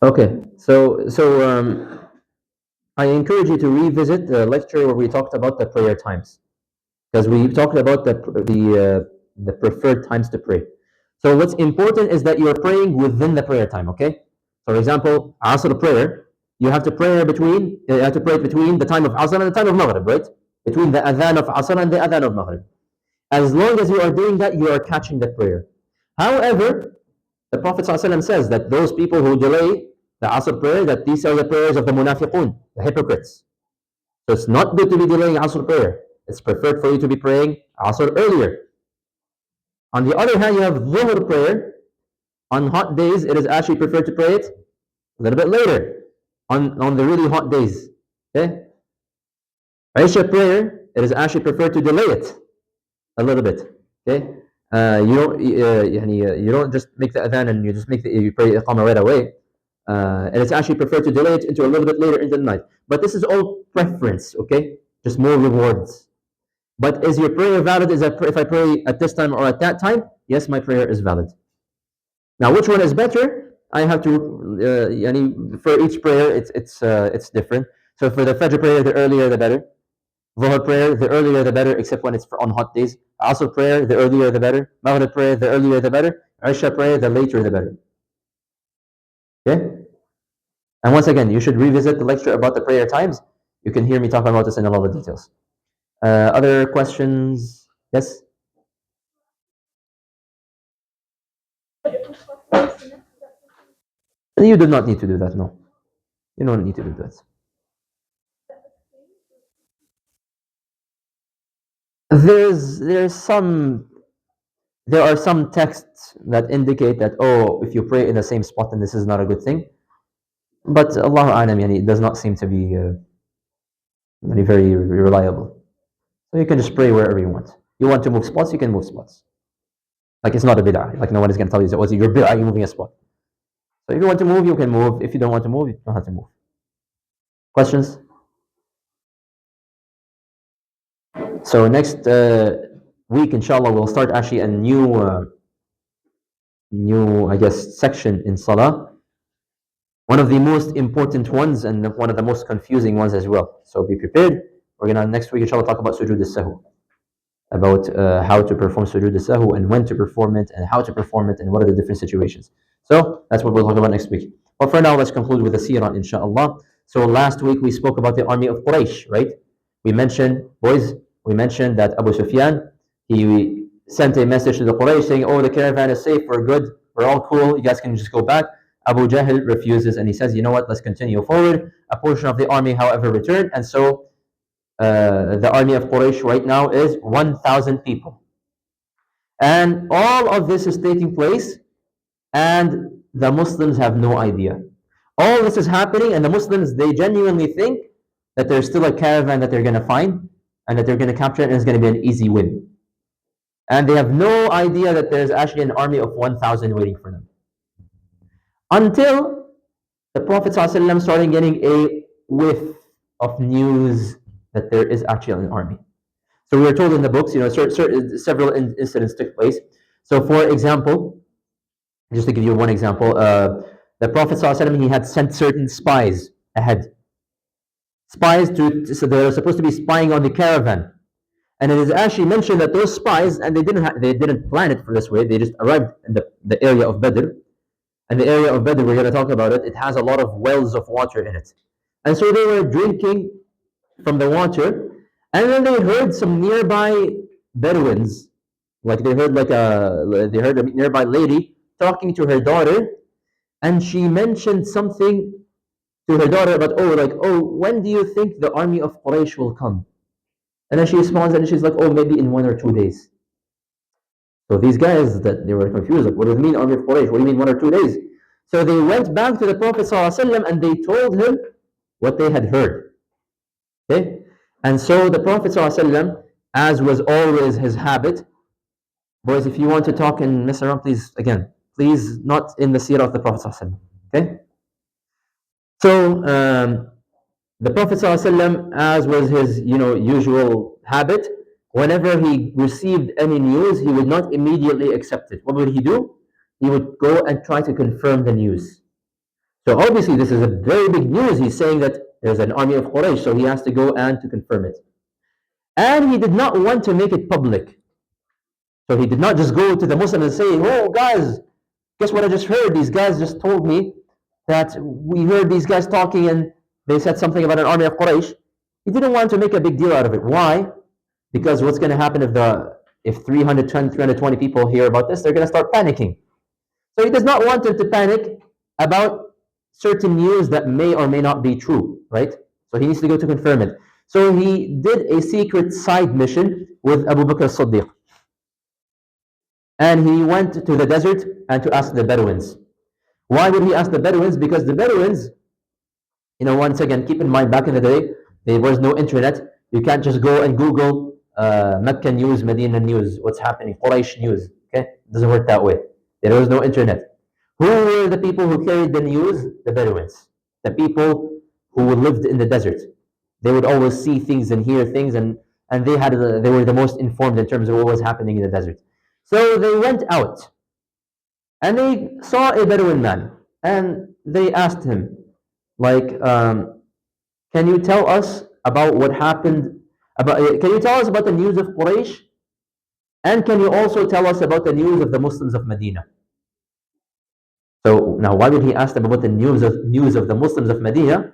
Okay. So I encourage you to revisit the lecture where we talked about the prayer times, because we talked about the preferred times to pray. So what's important is that you're praying within the prayer time. Okay. For example, Asr prayer, you have to pray between the time of Asr and the time of Maghrib, right? Between the adhan of Asr and the adhan of Maghrib. As long as you are doing that, you are catching the prayer. However, the Prophet ﷺ says that those people who delay the Asr prayer, that these are the prayers of the munafiqun, the hypocrites. So it's not good to be delaying Asr prayer. It's preferred for you to be praying Asr earlier. On the other hand, you have Dhuhr prayer. On hot days, it is actually preferred to pray it a little bit later, on the really hot days. Okay? Isha prayer, it is actually preferred to delay it a little bit. Okay? You don't just make the adhan and you pray iqamah right away. And it's actually preferred to delay it into a little bit later in the night. But this is all preference, okay? Just more rewards. But is your prayer valid? If I pray at this time or at that time? Yes, my prayer is valid. Now, which one is better? I have to, for each prayer, it's different. So for the Fajr prayer, the earlier the better. Dhuhr prayer, the earlier the better, except when it's on hot days. Asr prayer, the earlier the better. Maghrib prayer, the earlier the better. Isha prayer, the later the better. Okay? And once again, you should revisit the lecture about the prayer times. You can hear me talking about this in a lot of details. Other questions? Yes? You do not need to do that, no. You don't need to do that. There's some there are some texts that indicate that, oh, if you pray in the same spot, then this is not a good thing. But Allahu A'lam, yani, it does not seem to be very reliable. So you can just pray wherever you want. You want to move spots, you can move spots. Like it's not a bid'ah. Like no one is going to tell you, oh, it's your bid'ah, you're moving a spot. So if you want to move, you can move. If you don't want to move, you don't have to move. Questions? So next week, inshallah, we'll start actually a new, I guess, section in Salah. One of the most important ones and one of the most confusing ones as well. So be prepared. We're gonna next week, inshallah, talk about sujood al-sahw, about how to perform sujood al-sahw and when to perform it and how to perform it and what are the different situations. So that's what we'll talk about next week. But for now, let's conclude with the seerah, inshallah. So last week we spoke about the army of Quraysh, right? We mentioned, boys, we mentioned that Abu Sufyan, he sent a message to the Quraysh saying, oh, the caravan is safe, we're good, we're all cool, you guys can just go back. Abu Jahl refuses and he says, you know what, let's continue forward. A portion of the army, however, returned, and so the army of Quraysh right now is 1,000 people. And all of this is taking place, and the Muslims have no idea. All this is happening, and the Muslims, they genuinely think that there's still a caravan that they're going to find, and that they're going to capture it, and it's going to be an easy win. And they have no idea that there's actually an army of 1,000 waiting for them. Until the Prophet ﷺ started getting a whiff of news that there is actually an army. So we were told in the books, several incidents took place. So for example, just to give you one example, the Prophet ﷺ, he had sent certain spies ahead. Spies so they were supposed to be spying on the caravan. And it is actually mentioned that those spies, and they didn't plan it for this way, they just arrived in the area of Badr. And the area of Badr, we're going to talk about it, it has a lot of wells of water in it. And so they were drinking from the water, and then they heard some nearby Bedouins, like they heard a nearby lady talking to her daughter, and she mentioned something to her daughter about, when do you think the army of Quraysh will come? And then she responds and she's like, oh, maybe in 1 or 2 days. So these guys, that they were confused, like, what does it mean, army of Quraysh? What do you mean 1 or 2 days? So they went back to the Prophet ﷺ and they told him what they had heard. Okay? And so the Prophet ﷺ, as was always his habit, boys, if you want to talk and mess around, please not in the seerah of the Prophet ﷺ. Okay? So the Prophet ﷺ, as was his usual habit, whenever he received any news, he would not immediately accept it. What would he do? He would go and try to confirm the news. So obviously this is a very big news. He's saying that there's an army of Quraysh, so he has to go and to confirm it. And he did not want to make it public. So he did not just go to the Muslims and say, oh guys, guess what I just heard? These guys just told me that we heard these guys talking and they said something about an army of Quraysh. He didn't want to make a big deal out of it. Why? Because what's going to happen if 320 people hear about this, they're going to start panicking. So he does not want them to panic about certain news that may or may not be true, right? So he needs to go to confirm it. So he did a secret side mission with Abu Bakr as-Siddiq. And he went to the desert and to ask the Bedouins. Why would he ask the Bedouins? Because the Bedouins, once again, keep in mind, back in the day, there was no internet. You can't just go and Google Mecca news, Medina news, what's happening, Quraysh news. Okay? It doesn't work that way. There was no internet. Who were the people who carried the news? The Bedouins. The people who lived in the desert. They would always see things and hear things, and they were the most informed in terms of what was happening in the desert. So they went out, and they saw a Bedouin man, and they asked him, can you tell us about what happened? Can you tell us about the news of Quraysh? And can you also tell us about the news of the Muslims of Medina? So now why did he ask them about the news of the Muslims of Medina?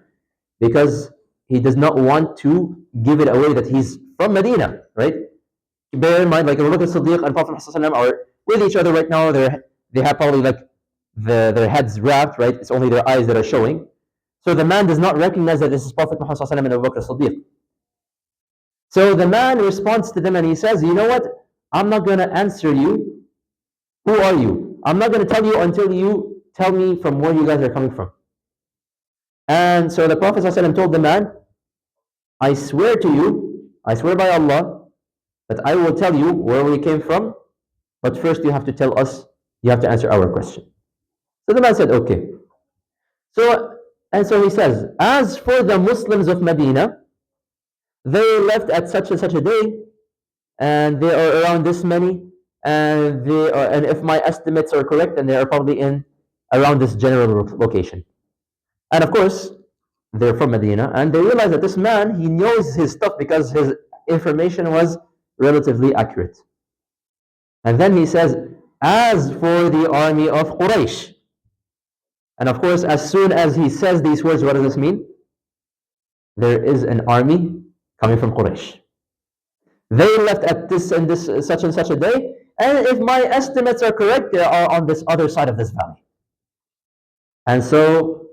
Because he does not want to give it away that he's from Medina, right? Bear in mind, like Abu Bakr Siddiq and Prophet Muhammad are with each other right now. They have probably like their heads wrapped, right? It's only their eyes that are showing. So the man does not recognize that this is Prophet Muhammad and Abu Bakr Siddiq. So the man responds to them and he says, you know what? I'm not going to answer you. Who are you? I'm not going to tell you until you tell me from where you guys are coming from. And so the Prophet ﷺ told the man, I swear to you, I swear by Allah, that I will tell you where we came from, but first you have to tell us, you have to answer our question. So the man said, okay. So he says, as for the Muslims of Medina, they left at such and such a day, and they are around this many, and if my estimates are correct, then they are probably in around this general location. And of course, they're from Medina, and they realize that this man, he knows his stuff because his information was relatively accurate. And then he says, as for the army of Quraysh, and of course, as soon as he says these words, what does this mean? There is an army coming from Quraysh. They left at this and this such and such a day, and if my estimates are correct, they are on this other side of this valley. And so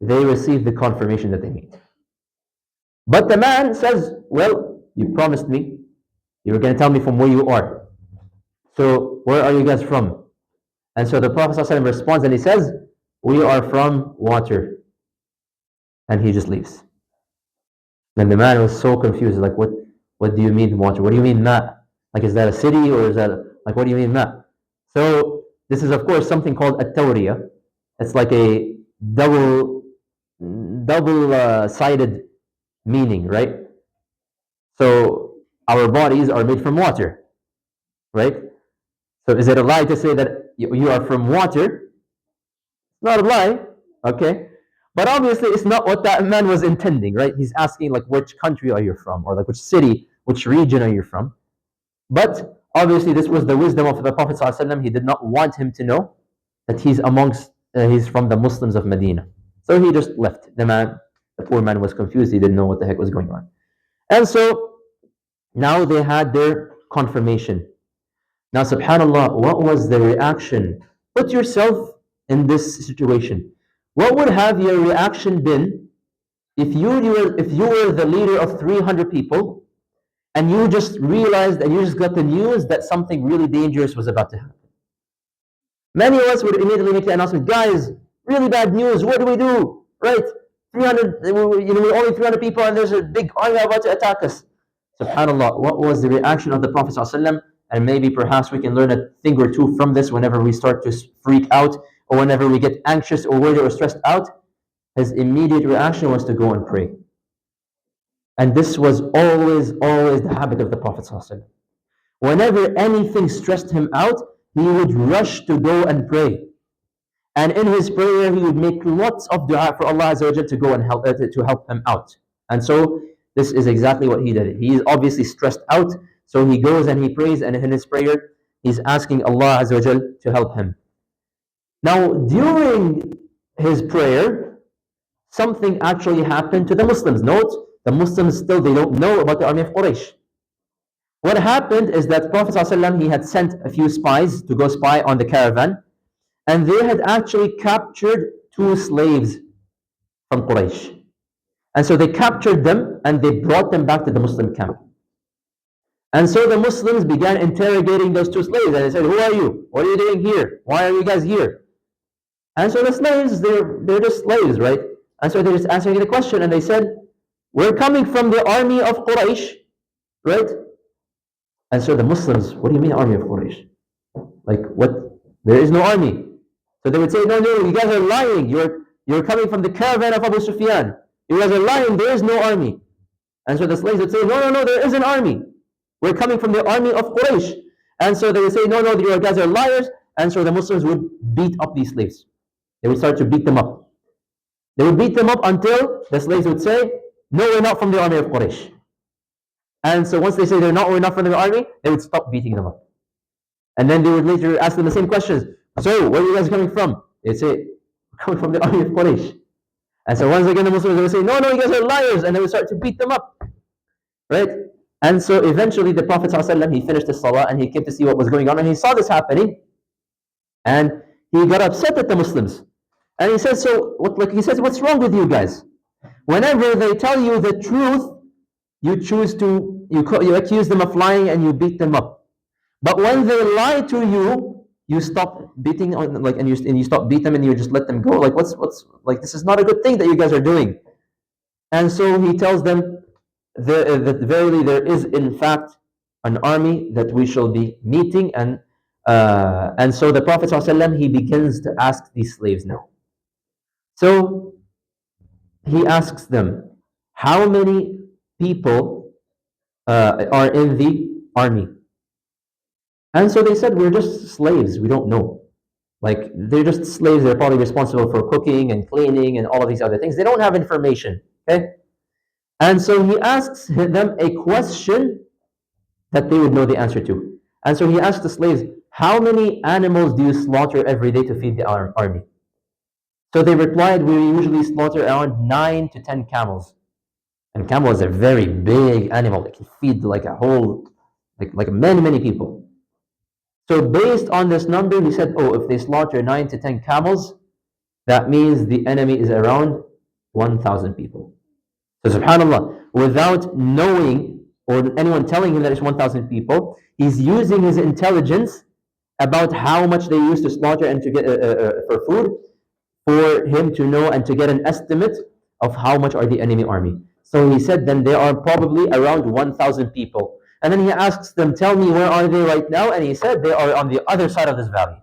they receive the confirmation that they need. But the man says, well, you promised me, you were going to tell me from where you are. So where are you guys from? And so the Prophet ﷺ responds and he says, we are from water. And he just leaves. Then the man was so confused, like, what do you mean water? What do you mean ma? Like, is that a city or is that, like, what do you mean ma? So this is, of course, something called at-tawriya. It's like a double-sided meaning, right? So our bodies are made from water, right? So is it a lie to say that you are from water? It's not a lie, okay? But obviously it's not what that man was intending, right? He's asking like, which country are you from? Or like, which city, which region are you from? But obviously this was the wisdom of the Prophet ﷺ. He did not want him to know that he's from the Muslims of Medina. So he just left. The poor man was confused. He didn't know what the heck was going on. And so now they had their confirmation. Now, subhanAllah, what was the reaction? Put yourself in this situation. What would have your reaction been if you were the leader of 300 people and you just realized and you just got the news that something really dangerous was about to happen? Many of us would immediately make the announcement, guys, really bad news, what do we do? Right? 300, we're only 300 people and there's a big army about to attack us. SubhanAllah, what was the reaction of the Prophet ﷺ? And maybe perhaps we can learn a thing or two from this whenever we start to freak out or whenever we get anxious or worried or stressed out. His immediate reaction was to go and pray. And this was always the habit of the Prophet ﷺ. Whenever anything stressed him out, he would rush to go and pray. And in his prayer, he would make lots of dua for Allah Azza wa Jal to go and help him out. And so this is exactly what he did. He is obviously stressed out, so he goes and he prays, and in his prayer, he's asking Allah Azza wa Jal to help him. Now, during his prayer, something actually happened to the Muslims. Note, the Muslims still, they don't know about the army of Quraysh. What happened is that Prophet ﷺ, he had sent a few spies to go spy on the caravan, and they had actually captured 2 slaves from Quraysh. And so they captured them and they brought them back to the Muslim camp. And so the Muslims began interrogating those 2 slaves, and they said, who are you? What are you doing here? Why are you guys here? And so the slaves, they're just slaves, right? And so they're just answering the question, and they said, we're coming from the army of Quraysh, right? And so the Muslims, what do you mean army of Quraysh? Like, what? There is no army. So they would say, no, you guys are lying. You're coming from the caravan of Abu Sufyan. You guys are lying. There is no army. And so the slaves would say, no, there is an army. We're coming from the army of Quraysh. And so they would say, no, you guys are liars. And so the Muslims would beat up these slaves. They would start to beat them up. They would beat them up until the slaves would say, no, we're not from the army of Quraysh. And so once they say we're not from the army, they would stop beating them up. And then they would later ask them the same questions. So, where are you guys coming from? They'd say, coming from the army of Quraysh. And so once again, the Muslims would say, no, no, you guys are liars. And they would start to beat them up, right? And so eventually the Prophet ﷺ, he finished his salah and he came to see what was going on. And he saw this happening. And he got upset at the Muslims. And he says, he says, what's wrong with you guys? Whenever they tell you the truth, you accuse them of lying and you beat them up. But when they lie to you, you stop beating on and you stop beat them and you just let them go. Like what's this is not a good thing that you guys are doing. And so he tells them that verily there is in fact an army that we shall be meeting, and so the Prophet ﷺ, he begins to ask these slaves now. So he asks them, how many people are in the army? And so they said, we're just slaves, we don't know. Like, they're just slaves, they're probably responsible for cooking and cleaning and all of these other things. They don't have information, okay? And so he asks them a question that they would know the answer to. And so he asked the slaves, how many animals do you slaughter every day to feed the army? So they replied, we usually slaughter around 9 to 10 camels. And camel is a very big animal. It can feed like a whole, like many people. So based on this number, he said, oh, if they slaughter 9 to 10 camels, that means the enemy is around 1,000 people. So subhanAllah, without knowing or anyone telling him that it's 1,000 people, he's using his intelligence about how much they used to slaughter and to get for food, for him to know and to get an estimate of how much are the enemy army. So he said, then there are probably around 1,000 people. And then he asks them, tell me, where are they right now? And he said, they are on the other side of this valley.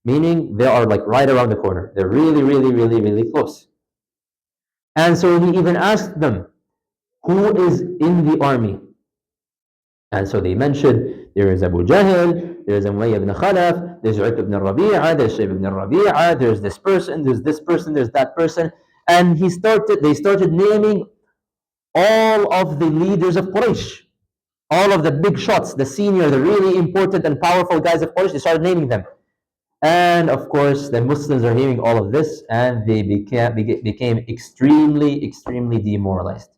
Meaning, they are like right around the corner. They're really close. And so he even asked them, who is in the army? And so they mentioned, there is Abu Jahl, there is Umayyah ibn Khalaf, there's Utbah ibn Rabi'ah, there's Shayb ibn Rabi'ah, there's this person, there's that person. And they started naming all of the leaders of Quraysh. All of the big shots, the senior, the really important and powerful guys of Quraysh, they started naming them. And of course, the Muslims are hearing all of this, and they became extremely demoralized.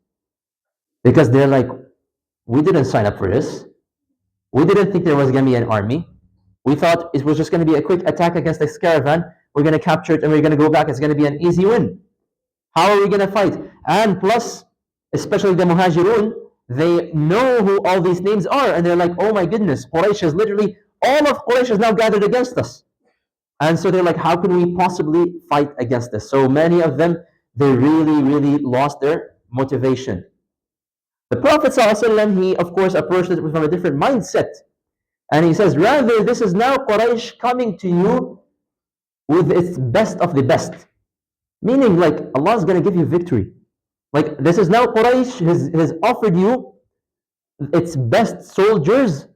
Because they're like, we didn't sign up for this. We didn't think there was going to be an army. We thought it was just going to be a quick attack against this caravan. We're going to capture it and we're going to go back. It's going to be an easy win. How are we going to fight? And plus, especially the Muhajirun, they know who all these names are, and they're like, oh my goodness, Quraysh is literally, all of Quraysh is now gathered against us. And so they're like, how can we possibly fight against this? So many of them, they really lost their motivation. The Prophet ﷺ, he of course approached it from a different mindset. And he says, rather, this is now Quraysh coming to you with its best of the best. Meaning, like, Allah is going to give you victory. Like, this is now Quraysh has offered you its best soldiers,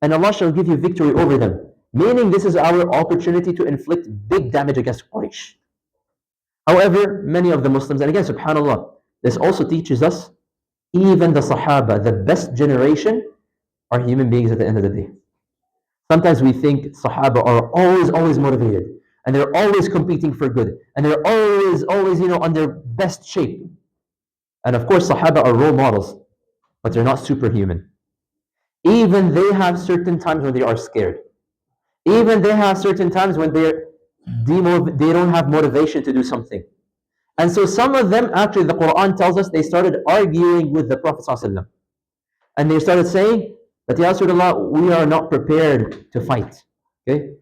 and Allah shall give you victory over them. Meaning, this is our opportunity to inflict big damage against Quraysh. However, many of the Muslims, and again, subhanAllah, this also teaches us, even the Sahaba, the best generation, are human beings at the end of the day. Sometimes we think Sahaba are always motivated, and they're always competing for good, and they're always on their best shape. And of course, Sahaba are role models, but they're not superhuman. Even they have certain times when they are scared. Even they have certain times when they don't have motivation to do something. And so some of them, actually, the Quran tells us, they started arguing with the Prophet ﷺ. And they started saying that, Ya Rasulullah, we are not prepared to fight. Okay?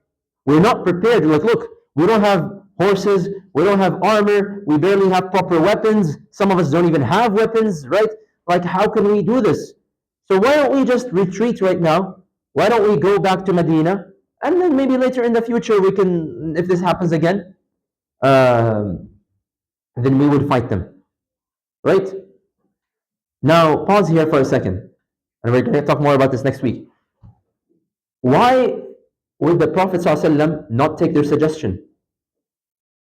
We're not prepared. Like, look, we don't have horses, we don't have armor, we barely have proper weapons, some of us don't even have weapons, right? Like, how can we do this? So why don't we just retreat right now? Why don't we go back to Medina? And then maybe later in the future we can, if this happens again, then we would fight them. Right? Now, pause here for a second. And we're going to talk more about this next week. Why would the Prophet ﷺ not take their suggestion?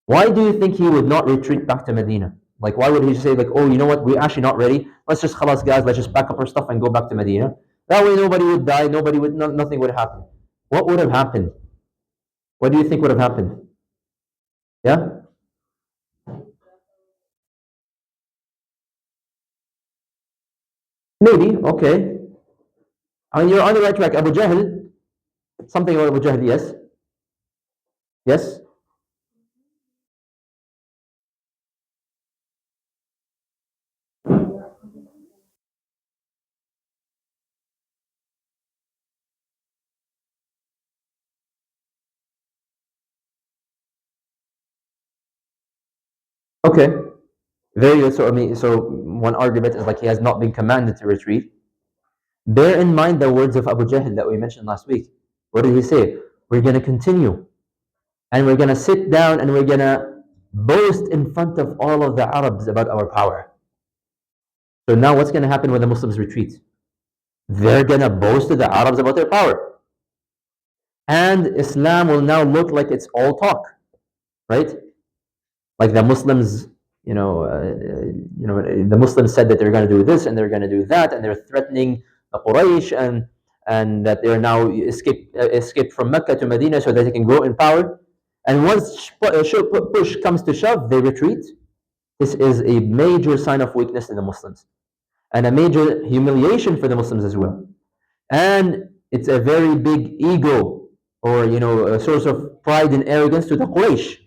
Why do you think he would not retreat back to Medina? Like, why would he say, like, oh, you know what, we're actually not ready. Let's just, khalas guys, let's just pack up our stuff and go back to Medina. That way nobody would die, nothing would happen. What would have happened? What do you think would have happened? Yeah? Maybe, okay. I mean, you're on the right track. Abu Jahl, something about Abu Jahl, yes? Yes? Okay. Very good. So, I mean, so one argument is like he has not been commanded to retreat. Bear in mind the words of Abu Jahl that we mentioned last week. What did he say? We're going to continue and we're going to sit down and we're going to boast in front of all of the Arabs about our power. So now what's going to happen when the Muslims retreat? They're going to boast to the Arabs about their power. And Islam will now look like it's all talk, right? Like the Muslims, the Muslims said that they're going to do this and they're going to do that, and they're threatening the Quraysh and that they're now escaped from Mecca to Medina so that they can grow in power. And once push comes to shove, they retreat. This is a major sign of weakness in the Muslims and a major humiliation for the Muslims as well. And it's a very big ego or a source of pride and arrogance to the Quraysh.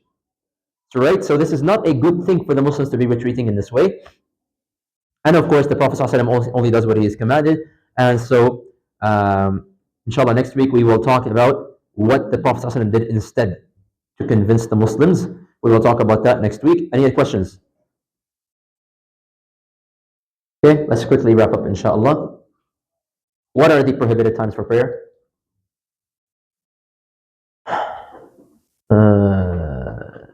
So, right? So this is not a good thing for the Muslims to be retreating in this way. And of course, the Prophet ﷺ only does what he is commanded. And so, inshallah, next week we will talk about what the Prophet ﷺ did instead to convince the Muslims. We will talk about that next week. Any questions? Okay, let's quickly wrap up, inshallah. What are the prohibited times for prayer? Uh,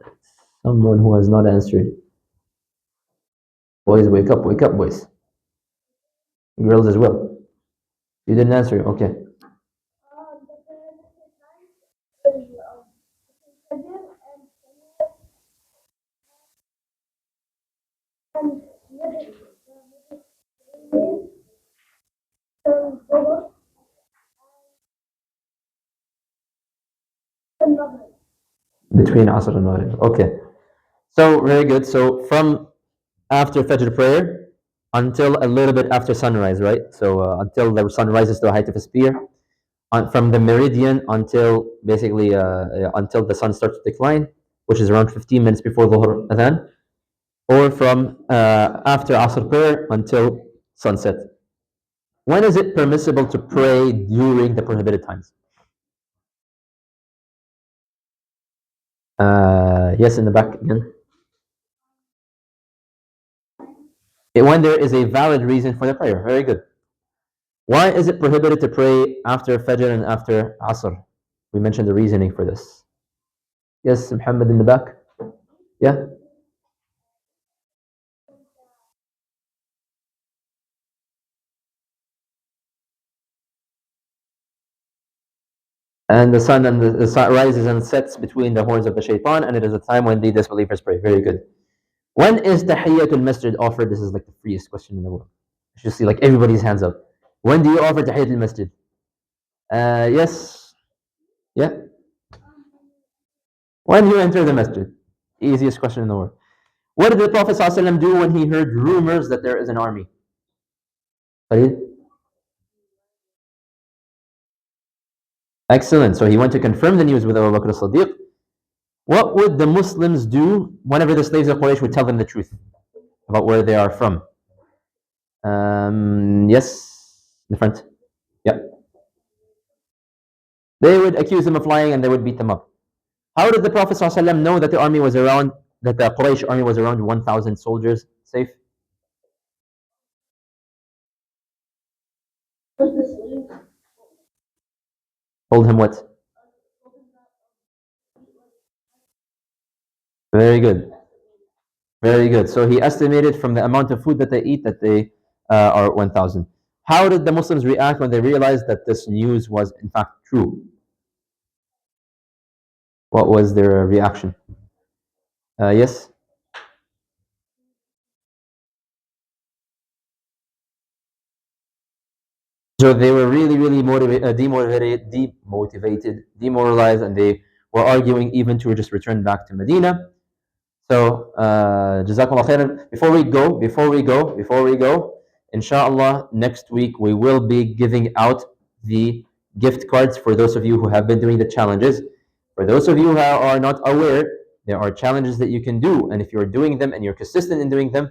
someone who has not answered. Boys, wake up, boys. Girls as well. You didn't answer, okay. Between Asr and Maghrib. Okay. So, very good. So, from after Fajr prayer until a little bit after sunrise, right? So, until the sun rises to a height of a spear. From the meridian until basically until the sun starts to decline, which is around 15 minutes before Dhuhr Adhan, or from after Asr prayer until sunset. When is it permissible to pray during the prohibited times? Yes, in the back again. When there is a valid reason for the prayer. Very good. Why is it prohibited to pray after Fajr and after Asr? We mentioned the reasoning for this. Yes, Muhammad in the back. Yeah. And the sun rises and sets between the horns of the shaitan, and it is a time when the disbelievers pray. Very good. When is Tahiyyatul Masjid offered? This is like the freest question in the world. You should see like everybody's hands up. When do you offer Tahiyyatul Masjid? Yes. Yeah. When you enter the masjid. Easiest question in the world. What did the Prophet ﷺ do when he heard rumors that there is an army? Khalid? Excellent. So he went to confirm the news with Abu Bakr as-Siddiq. What would the Muslims do whenever the slaves of Quraysh would tell them the truth about where they are from? Yes, in the front. Yeah. They would accuse them of lying and they would beat them up. How did the Prophet ﷺ know that the army was around, that the Quraysh army was around 1,000 soldiers safe? Told him what? Very good. Very good. So he estimated from the amount of food that they eat that they are 1,000. How did the Muslims react when they realized that this news was in fact true? What was their reaction? Yes? So they were really, really demotivated, demoralized, and they were arguing even to just return back to Medina. So, Jazakallah khairan. Before we go, inshallah, next week we will be giving out the gift cards for those of you who have been doing the challenges. For those of you who are not aware, there are challenges that you can do, and if you're doing them and you're consistent in doing them,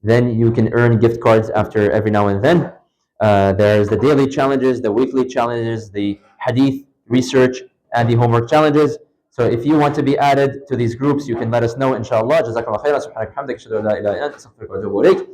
then you can earn gift cards after every now and then. There's the daily challenges, the weekly challenges, the hadith research, and the homework challenges. So if you want to be added to these groups, you can let us know, inshallah. Jazakallah khairan. Subhanak hamdik. Ashhadu an la ilaha illa anta, astaghfiruka wa atubu ilayk.